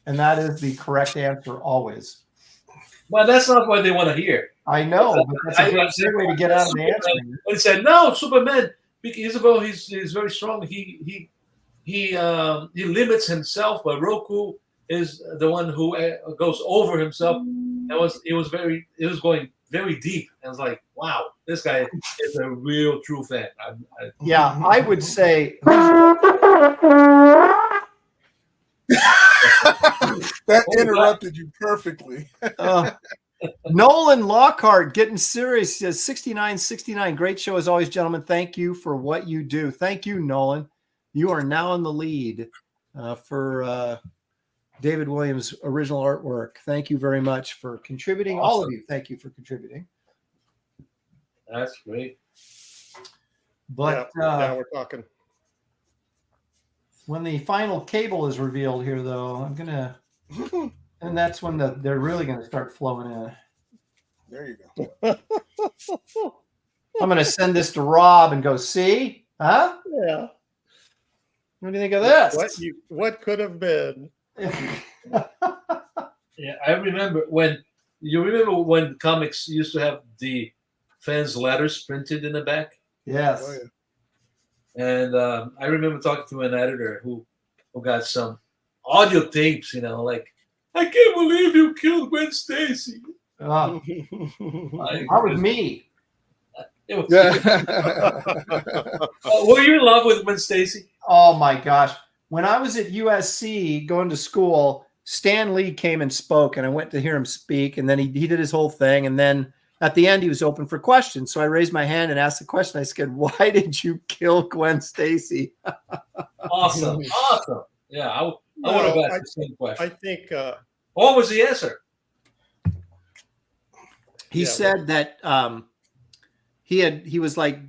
and that is the correct answer always. Well, that's not what they want to hear. I know, but that's a great way to get out of the answer. He said, "No, Superman. Isabel, he's very strong. He limits himself, but Roku is the one who goes over himself." It was going very deep. I was like, "Wow, this guy is a real true fan." Yeah, I would say. That interrupted you perfectly. Nolan Lockhart getting serious. He says 69. Great show as always, gentlemen. Thank you for what you do. Thank you, Nolan. You are now in the lead for David Williams' original artwork. Thank you very much for contributing. Awesome. All of you, thank you for contributing. That's great. But now we're talking. When the final cable is revealed here, though, I'm gonna, and that's when they're really gonna start flowing in. There you go. I'm gonna send this to Rob and go, see, huh? Yeah. What do you think of this? What could have been? Yeah, I remember when comics used to have the fans' letters printed in the back. Yes. Oh, yeah. And I remember talking to an editor who got some audio tapes, like, "I can't believe you killed Gwen Stacy." That was me. Were you in love with Gwen Stacy? Oh my gosh. When I was at USC going to school, Stan Lee came and spoke, and I went to hear him speak, and then he did his whole thing, and then at the end he was open for questions. So I raised my hand and asked the question. I said, "Why did you kill Gwen Stacy?" Awesome. Yeah, I would have asked the same question. I think what was the answer? He said that he was like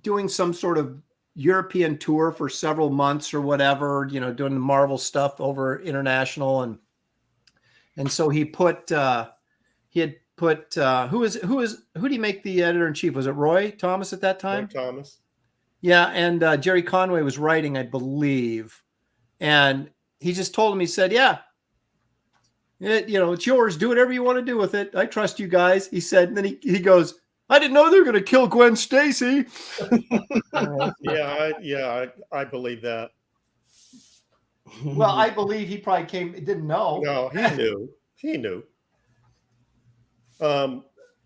doing some sort of European tour for several months or whatever, doing the Marvel stuff over international, and so he had put who did he make the editor in chief? Was it Roy Thomas at that time? Roy Thomas. Yeah, and Jerry Conway was writing, I believe, and he just told him, he said, "Yeah, it's yours. Do whatever you want to do with it. I trust you guys." He said, and then he goes, "I didn't know they were going to kill Gwen Stacy." I believe that. Well, I believe he probably didn't know. No, he knew.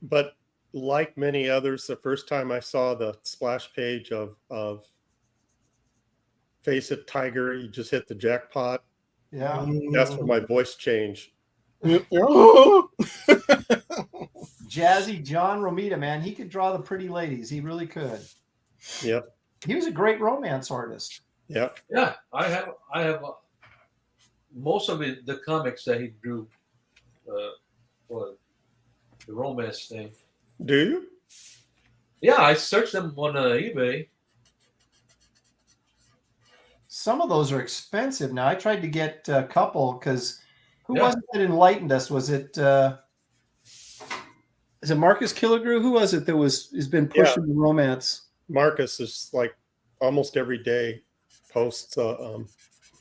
But like many others, the first time I saw the splash page of Face It Tiger, you just hit the jackpot. Yeah. That's when my voice changed. Jazzy John Romita, man, he could draw the pretty ladies. He really could. Yep. He was a great romance artist. Yep. Yeah, I have most of the comics that he drew for the romance thing. Do you? Yeah, I searched them on eBay. Some of those are expensive now. I tried to get a couple because who was it that enlightened us? Was it is it Marcus Killigrew? Who was it that has been pushing the romance? Marcus is like almost every day posts.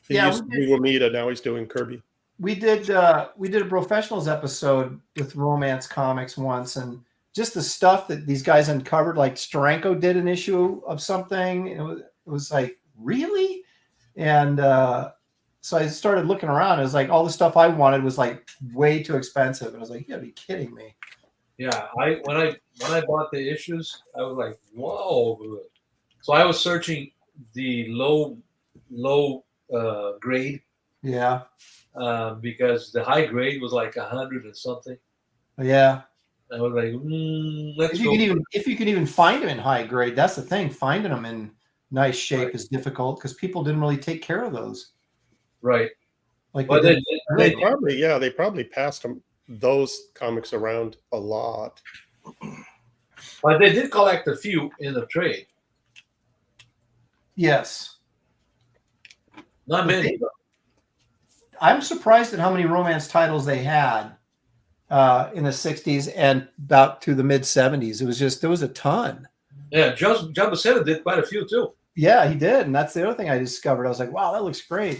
He used to do Amita, now he's doing Kirby. We did a professionals episode with romance comics once, and just the stuff that these guys uncovered. Like Steranko did an issue of something. It was like, really? And so I started looking around. It was like all the stuff I wanted was like way too expensive. And I was like, you gotta be kidding me. Yeah, when I bought the issues, I was like, whoa. So I was searching the low grade. Yeah. Because the high grade was like 100 and something. Yeah. I was like, let's go. If you can even find them in high grade, that's the thing. Finding them in nice shape is difficult because people didn't really take care of those. Right. Like, but they probably passed those comics around a lot. But they did collect a few in the trade. Yes. Not many. I'm surprised at how many romance titles they had in the 60s and about to the mid 70s. It was just, there was a ton. Yeah, John Buscetta did quite a few too. Yeah, he did. And that's the other thing I discovered. I was like, wow, that looks great.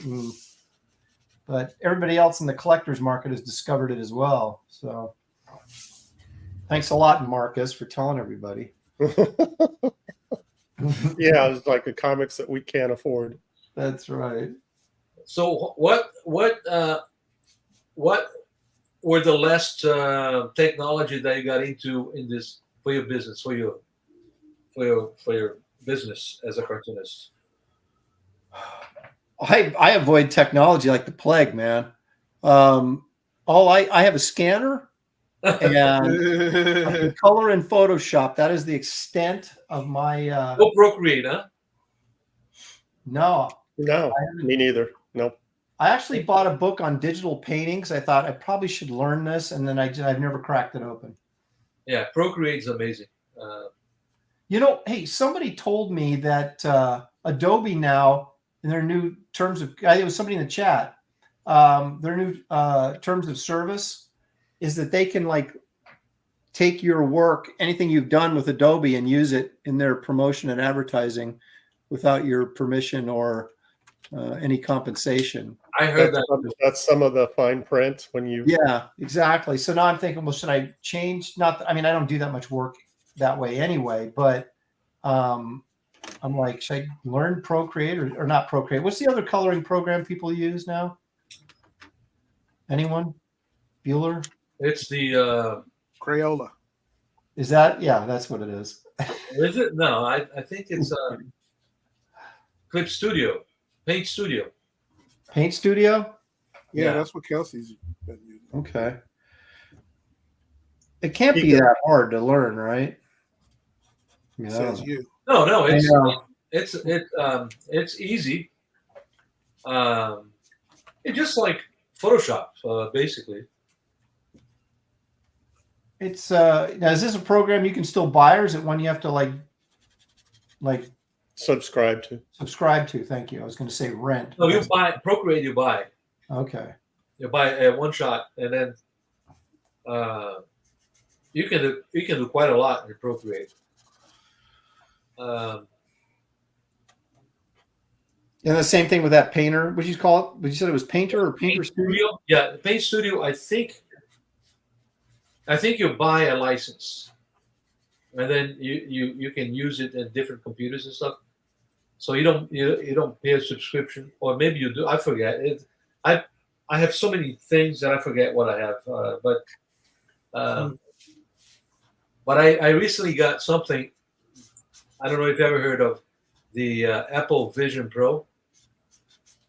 But everybody else in the collector's market has discovered it as well. So thanks a lot, Marcus, for telling everybody. Yeah, it's like the comics that we can't afford. That's right. So what were the last technology that you got into in this for your business, for your business as a cartoonist? I avoid technology like the plague, man. I have a scanner and I can color in Photoshop. That is the extent of my No Procreate, huh? No, me neither. No. I actually bought a book on digital paintings. I thought I probably should learn this, and then I've never cracked it open. Yeah, Procreate is amazing. Hey, somebody told me that Adobe now, in their new terms of, it was somebody in the chat, their new terms of service is that they can like take your work, anything you've done with Adobe, and use it in their promotion and advertising without your permission or any compensation. I heard that. That's some of the fine print when you. Yeah, exactly. So now I'm thinking, well, should I change? I don't do that much work that way anyway, but I'm like, should I learn Procreate or not Procreate? What's the other coloring program people use now? Anyone? Bueller? It's the Crayola. Is that? Yeah, that's what it is. Is it? No, I think it's Clip Studio, Paint Studio. Paint Studio? Yeah, that's what Kelsey's been using. Okay. It can't be that hard to learn, right? Yeah. Says you. No, it's easy. It's just like Photoshop, basically. It's now, is this a program you can still buy, or is it one you have to like subscribe to? Subscribe to. Thank you. I was going to say rent. No, you buy Procreate. You buy. Okay. You buy one shot, and then you can do quite a lot in Procreate. And the same thing with that Painter. What did you call it? But you said it was Painter or Painter Studio? Yeah, Paint Studio. I think you buy a license, and then you can use it in different computers and stuff. So you don't pay a subscription, or maybe you do. I forget it. I have so many things that I forget what I have. But I recently got something. I don't know if you ever heard of the Apple Vision Pro.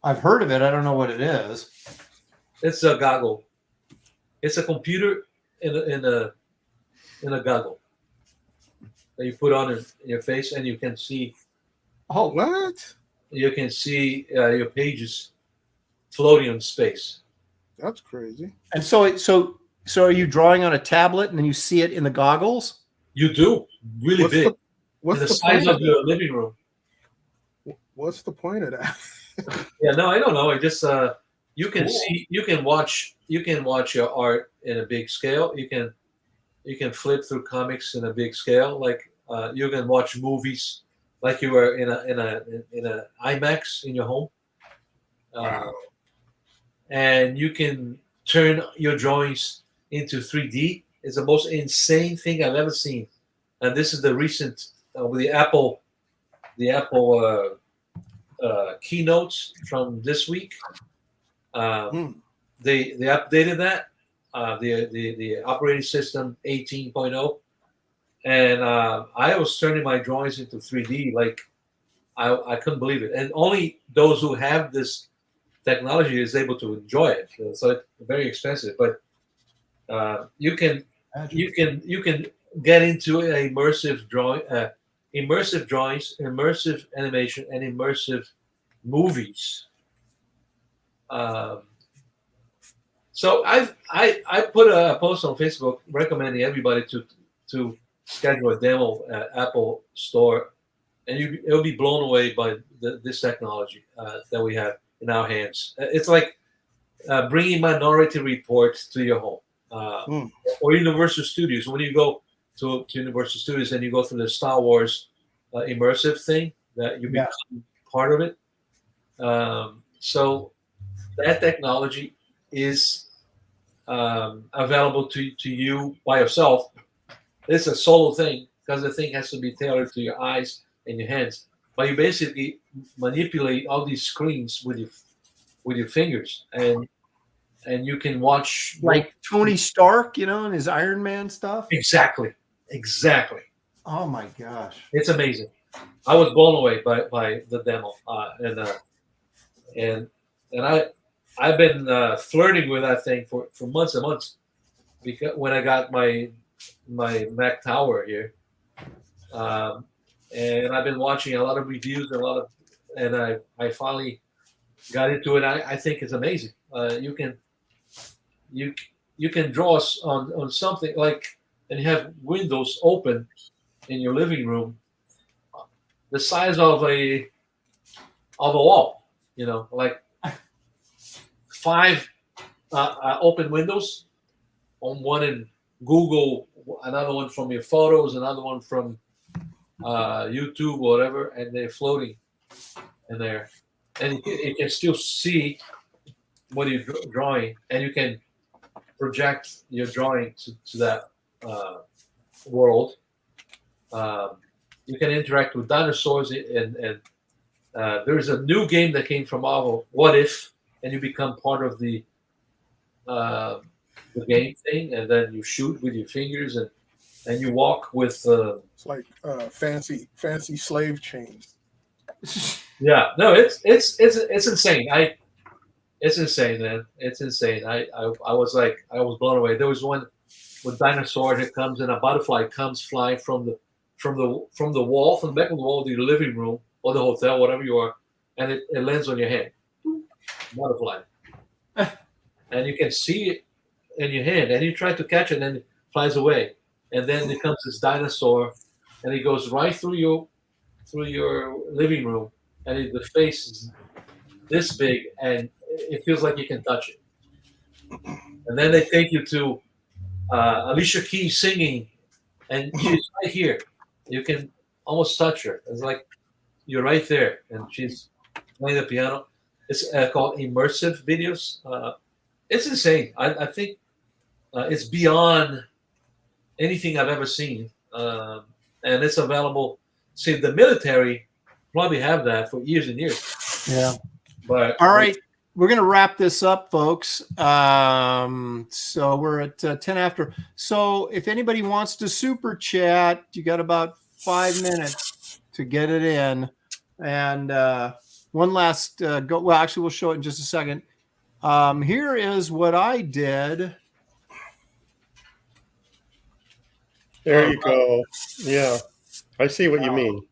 I've heard of it. I don't know what it is. It's a goggle. It's a computer in a goggle that you put on in your face, and you can see. Oh, what? You can see your pages floating in space. That's crazy. And so are you drawing on a tablet and then you see it in the goggles? You do. Really big. What's the size of your living room. What's the point of that? Yeah, no, I don't know. I just you can see, you can watch your art in a big scale. You can flip through comics in a big scale. Like you can watch movies like you were in a IMAX in your home. And you can turn your drawings into 3D. It's the most insane thing I've ever seen. And this is the recent with the Apple keynotes from this week. They updated that the operating system 18.0, and I was turning my drawings into 3D like I couldn't believe it. And only those who have this technology is able to enjoy it. So it's very expensive, but you can get into immersive drawing, immersive drawings, immersive animation, and immersive movies. So I put a post on Facebook recommending everybody to schedule a demo at Apple Store, and it'll be blown away by this technology that we have in our hands. It's like bringing Minority Report to your home, or Universal Studios. When you go to Universal Studios and you go through the Star Wars immersive thing, that you become part of it. So that technology is available to you by yourself. It's a solo thing because the thing has to be tailored to your eyes and your hands. But you basically manipulate all these screens with your fingers, and you can watch like Tony Stark, and his Iron Man stuff. Exactly. Oh my gosh, it's amazing. I was blown away by the demo, and I've been flirting with that thing for months and months, because when I got my Mac Tower here, and I've been watching a lot of reviews and I finally got into it. I think it's amazing. You can draw on something like, and you have windows open in your living room, the size of a wall, like 5 open windows, on one in Google, another one from your photos, another one from YouTube or whatever, and they're floating in there, and you can still see what you're drawing, and you can project your drawing to that world. You can interact with dinosaurs, and there's a new game that came from Marvel, What If, and you become part of the game thing, and then you shoot with your fingers, and you walk with. It's like fancy slave chains. Yeah, no, it's insane. It's insane, man. It's insane. I was blown away. There was one with dinosaur that comes, and a butterfly comes flying from the wall, from the back of the wall to your living room or the hotel, whatever you are, and it lands on your hand. Butterfly. And you can see it in your hand, and you try to catch it, and it flies away. And then it comes this dinosaur, and it goes right through your living room, and the face is this big, and it feels like you can touch it. And then they take you to Alicia Keys singing, and she's right here. You can almost touch her. It's like you're right there, and she's playing the piano. It's called immersive videos. It's insane. I think it's beyond anything I've ever seen, and it's available. See, the military probably have that for years and years. Yeah. But all right, we're going to wrap this up, folks. So we're at 10 after. So if anybody wants to super chat, you got about 5 minutes to get it in. And one last go. Well, actually, we'll show it in just a second. Here is what I did. There you go. Yeah, I see what you mean.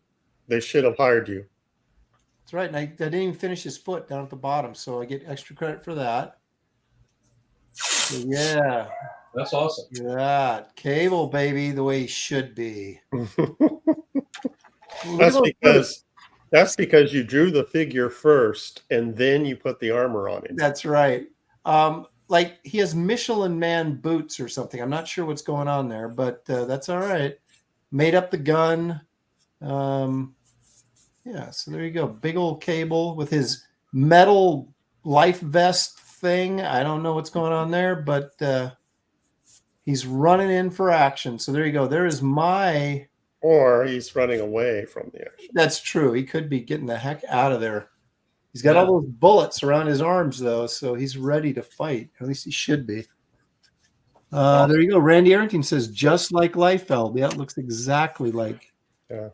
They should have hired you. That's right. And I didn't even finish his foot down at the bottom, so I get extra credit for that. So, yeah. That's awesome. Yeah. Cable, baby, the way he should be. That's because you drew the figure first, and then you put the armor on him. That's right. Like he has Michelin Man boots or something. I'm not sure what's going on there, but that's all right. Made up the gun. Yeah, so there you go. Big old Cable with his metal life vest thing. I don't know what's going on there, but he's running in for action. So there you go. There is my... Or he's running away from the action. That's true. He could be getting the heck out of there. He's got all those bullets around his arms, though, so he's ready to fight. At least he should be. There you go. Randy Arrington says, just like Liefeld. Yeah, it looks exactly like. Yeah.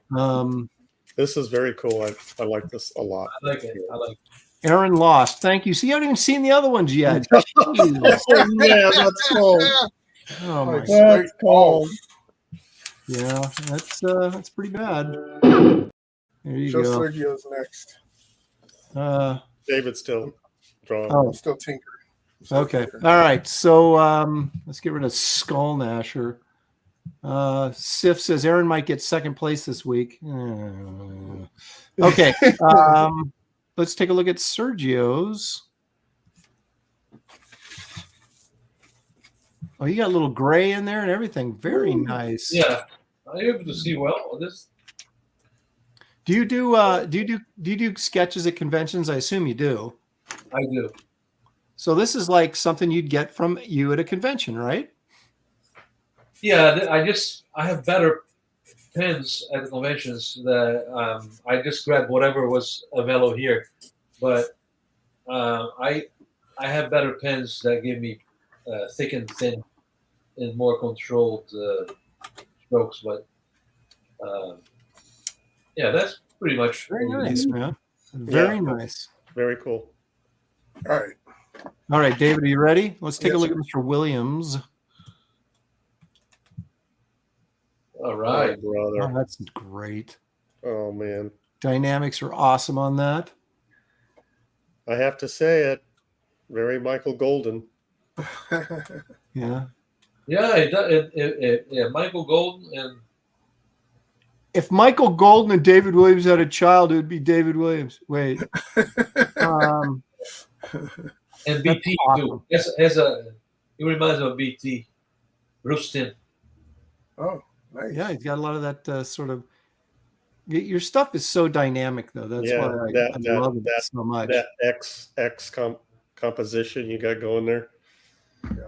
This is very cool. I like this a lot. I like it. Aaron Lost. Thank you. See, you haven't even seen the other ones yet. Oh, man, that's cool. Oh, my God. That's cool. Yeah, that's pretty bad. There you go. Sergio's next. David's still drawing. I'm still tinkering. Okay. All right. So let's get rid of Skull Nasher. Sif says Aaron might get second place this week. Okay. Let's take a look at Sergio's. Oh, you got a little gray in there and everything. Very nice. Yeah, I'm able to see well on this. Do you do sketches at conventions? I assume you do. I do. So this is like something you'd get from you at a convention, right? Yeah, I have better pens at the conventions that I just grabbed whatever was available here, but I have better pens that give me thick and thin and more controlled strokes. But yeah, that's pretty much very nice, man. Very nice. Very cool. All right. All right, David, are you ready? Let's take a Yes, look at Mr. Williams. All right, brother. Oh, that's great. Oh man, dynamics are awesome on that. I have to say it. Very Michael Golden. Yeah. Yeah, Michael Golden and if Michael Golden and David Williams had a child, it would be David Williams. Wait. and BT awesome. too. He reminds me of BT. Rustin. Oh, nice. Yeah, he's got a lot of that sort of. Your stuff is so dynamic, though. That's why I love it so much. That X composition you got going there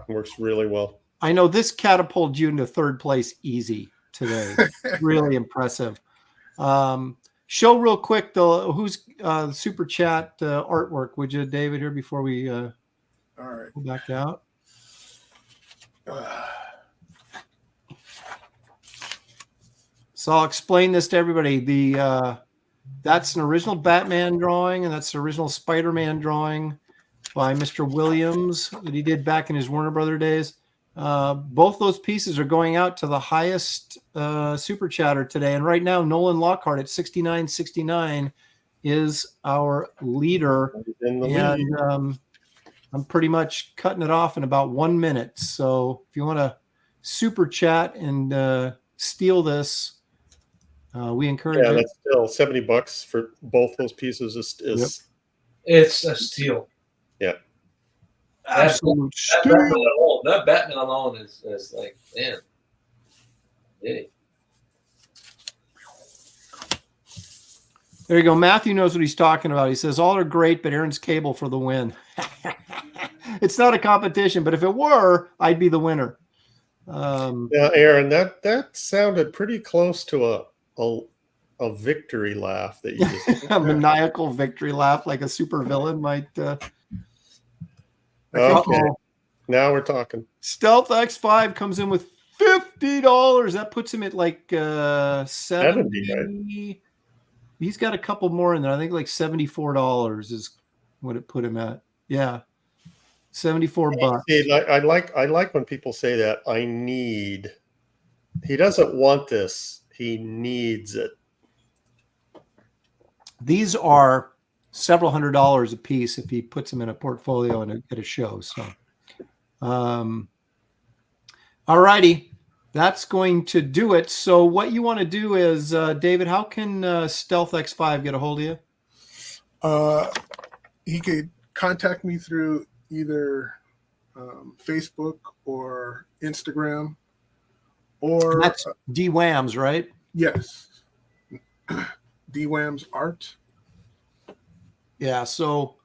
works really well. I know this catapulted you into third place easy today. Really impressive. Show real quick though who's super chat artwork, would you, David, here before we all right, go back out. So I'll explain this to everybody. That's an original Batman drawing, and that's the original Spider-Man drawing by Mr. Williams that he did back in his Warner Brother days. Both those pieces are going out to the highest super chatter today. And right now, Nolan Lockhart at 69.69 is our leader. And I'm pretty much cutting it off in about 1 minute. So if you want to super chat and steal this, we encourage it. That's still $70 for both those pieces. It's a steal. Yeah. Absolute that Batman alone is like, man. Hey. There you go. Matthew knows what he's talking about. He says, all are great, but Aaron's Cable for the win. It's not a competition, but if it were, I'd be the winner. Now, Aaron, that sounded pretty close to a victory laugh that you just a maniacal victory laugh like a super villain might. Okay. Now we're talking. Stealth X5 comes in with $50. That puts him at like 70. Right? He's got a couple more in there. I think like $74 is what it put him at. Yeah. $74. See, I like when people say that. He doesn't want this. He needs it. These are several $100s a piece if he puts them in a portfolio and at a show. So, all righty, that's going to do it. So what you want to do is, David, how can Stealth X5 get a hold of you? He could contact me through either Facebook or Instagram, or that's DWAMS, right? Yes, DWAMS Art. Yeah. So,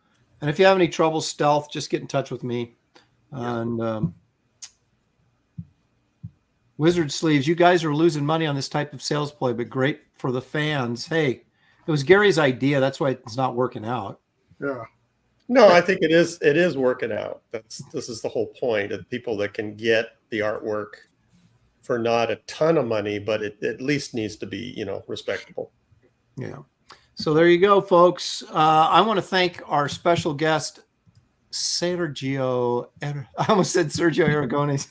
and if you have any trouble, Stealth, just get in touch with me. And Wizard Sleeves, you guys are losing money on this type of sales play, but great for the fans. Hey, it was Gary's idea. That's why it's not working out. Yeah. No, I think it is working out. This is the whole point of people that can get the artwork for not a ton of money, but it at least needs to be, respectable. Yeah. So there you go, folks. I want to thank our special guest, Sergio. I almost said Sergio Aragones.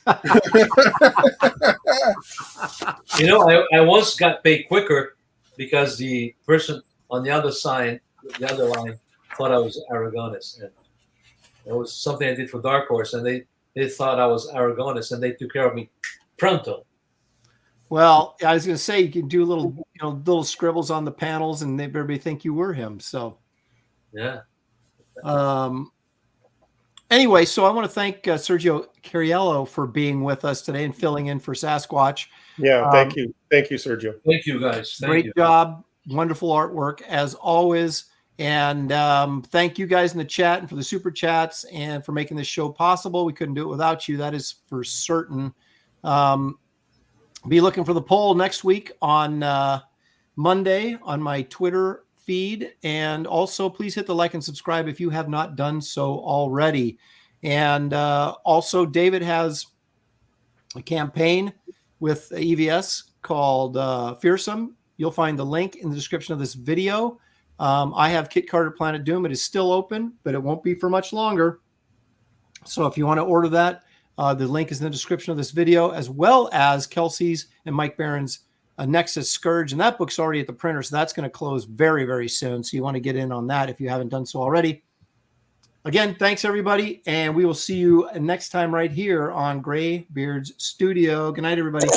I once got paid quicker because the person on the other line, thought I was Aragones. And it was something I did for Dark Horse, and they thought I was Aragones, and they took care of me pronto. Well, I was going to say you can do little scribbles on the panels, and everybody think you were him. So, Yeah. Anyway, so I want to thank Sergio Cariello for being with us today and filling in for Sasquatch. Yeah, thank you, Sergio. Thank you, guys. Great job, wonderful artwork as always, and thank you guys in the chat and for the super chats and for making this show possible. We couldn't do it without you. That is for certain. Be looking for the poll next week on Monday on my Twitter feed. And also, please hit the like and subscribe if you have not done so already. And also, David has a campaign with EVS called Fearsome. You'll find the link in the description of this video. I have Kit Carter Planet Doom. It is still open, but it won't be for much longer. So if you want to order that, the link is in the description of this video, as well as Kelsey's and Mike Barron's NEXUS SCOURGE. And that book's already at the printer, so that's going to close very, very soon. So you want to get in on that if you haven't done so already. Again, thanks, everybody. And we will see you next time right here on Graybeards Studio. Good night, everybody.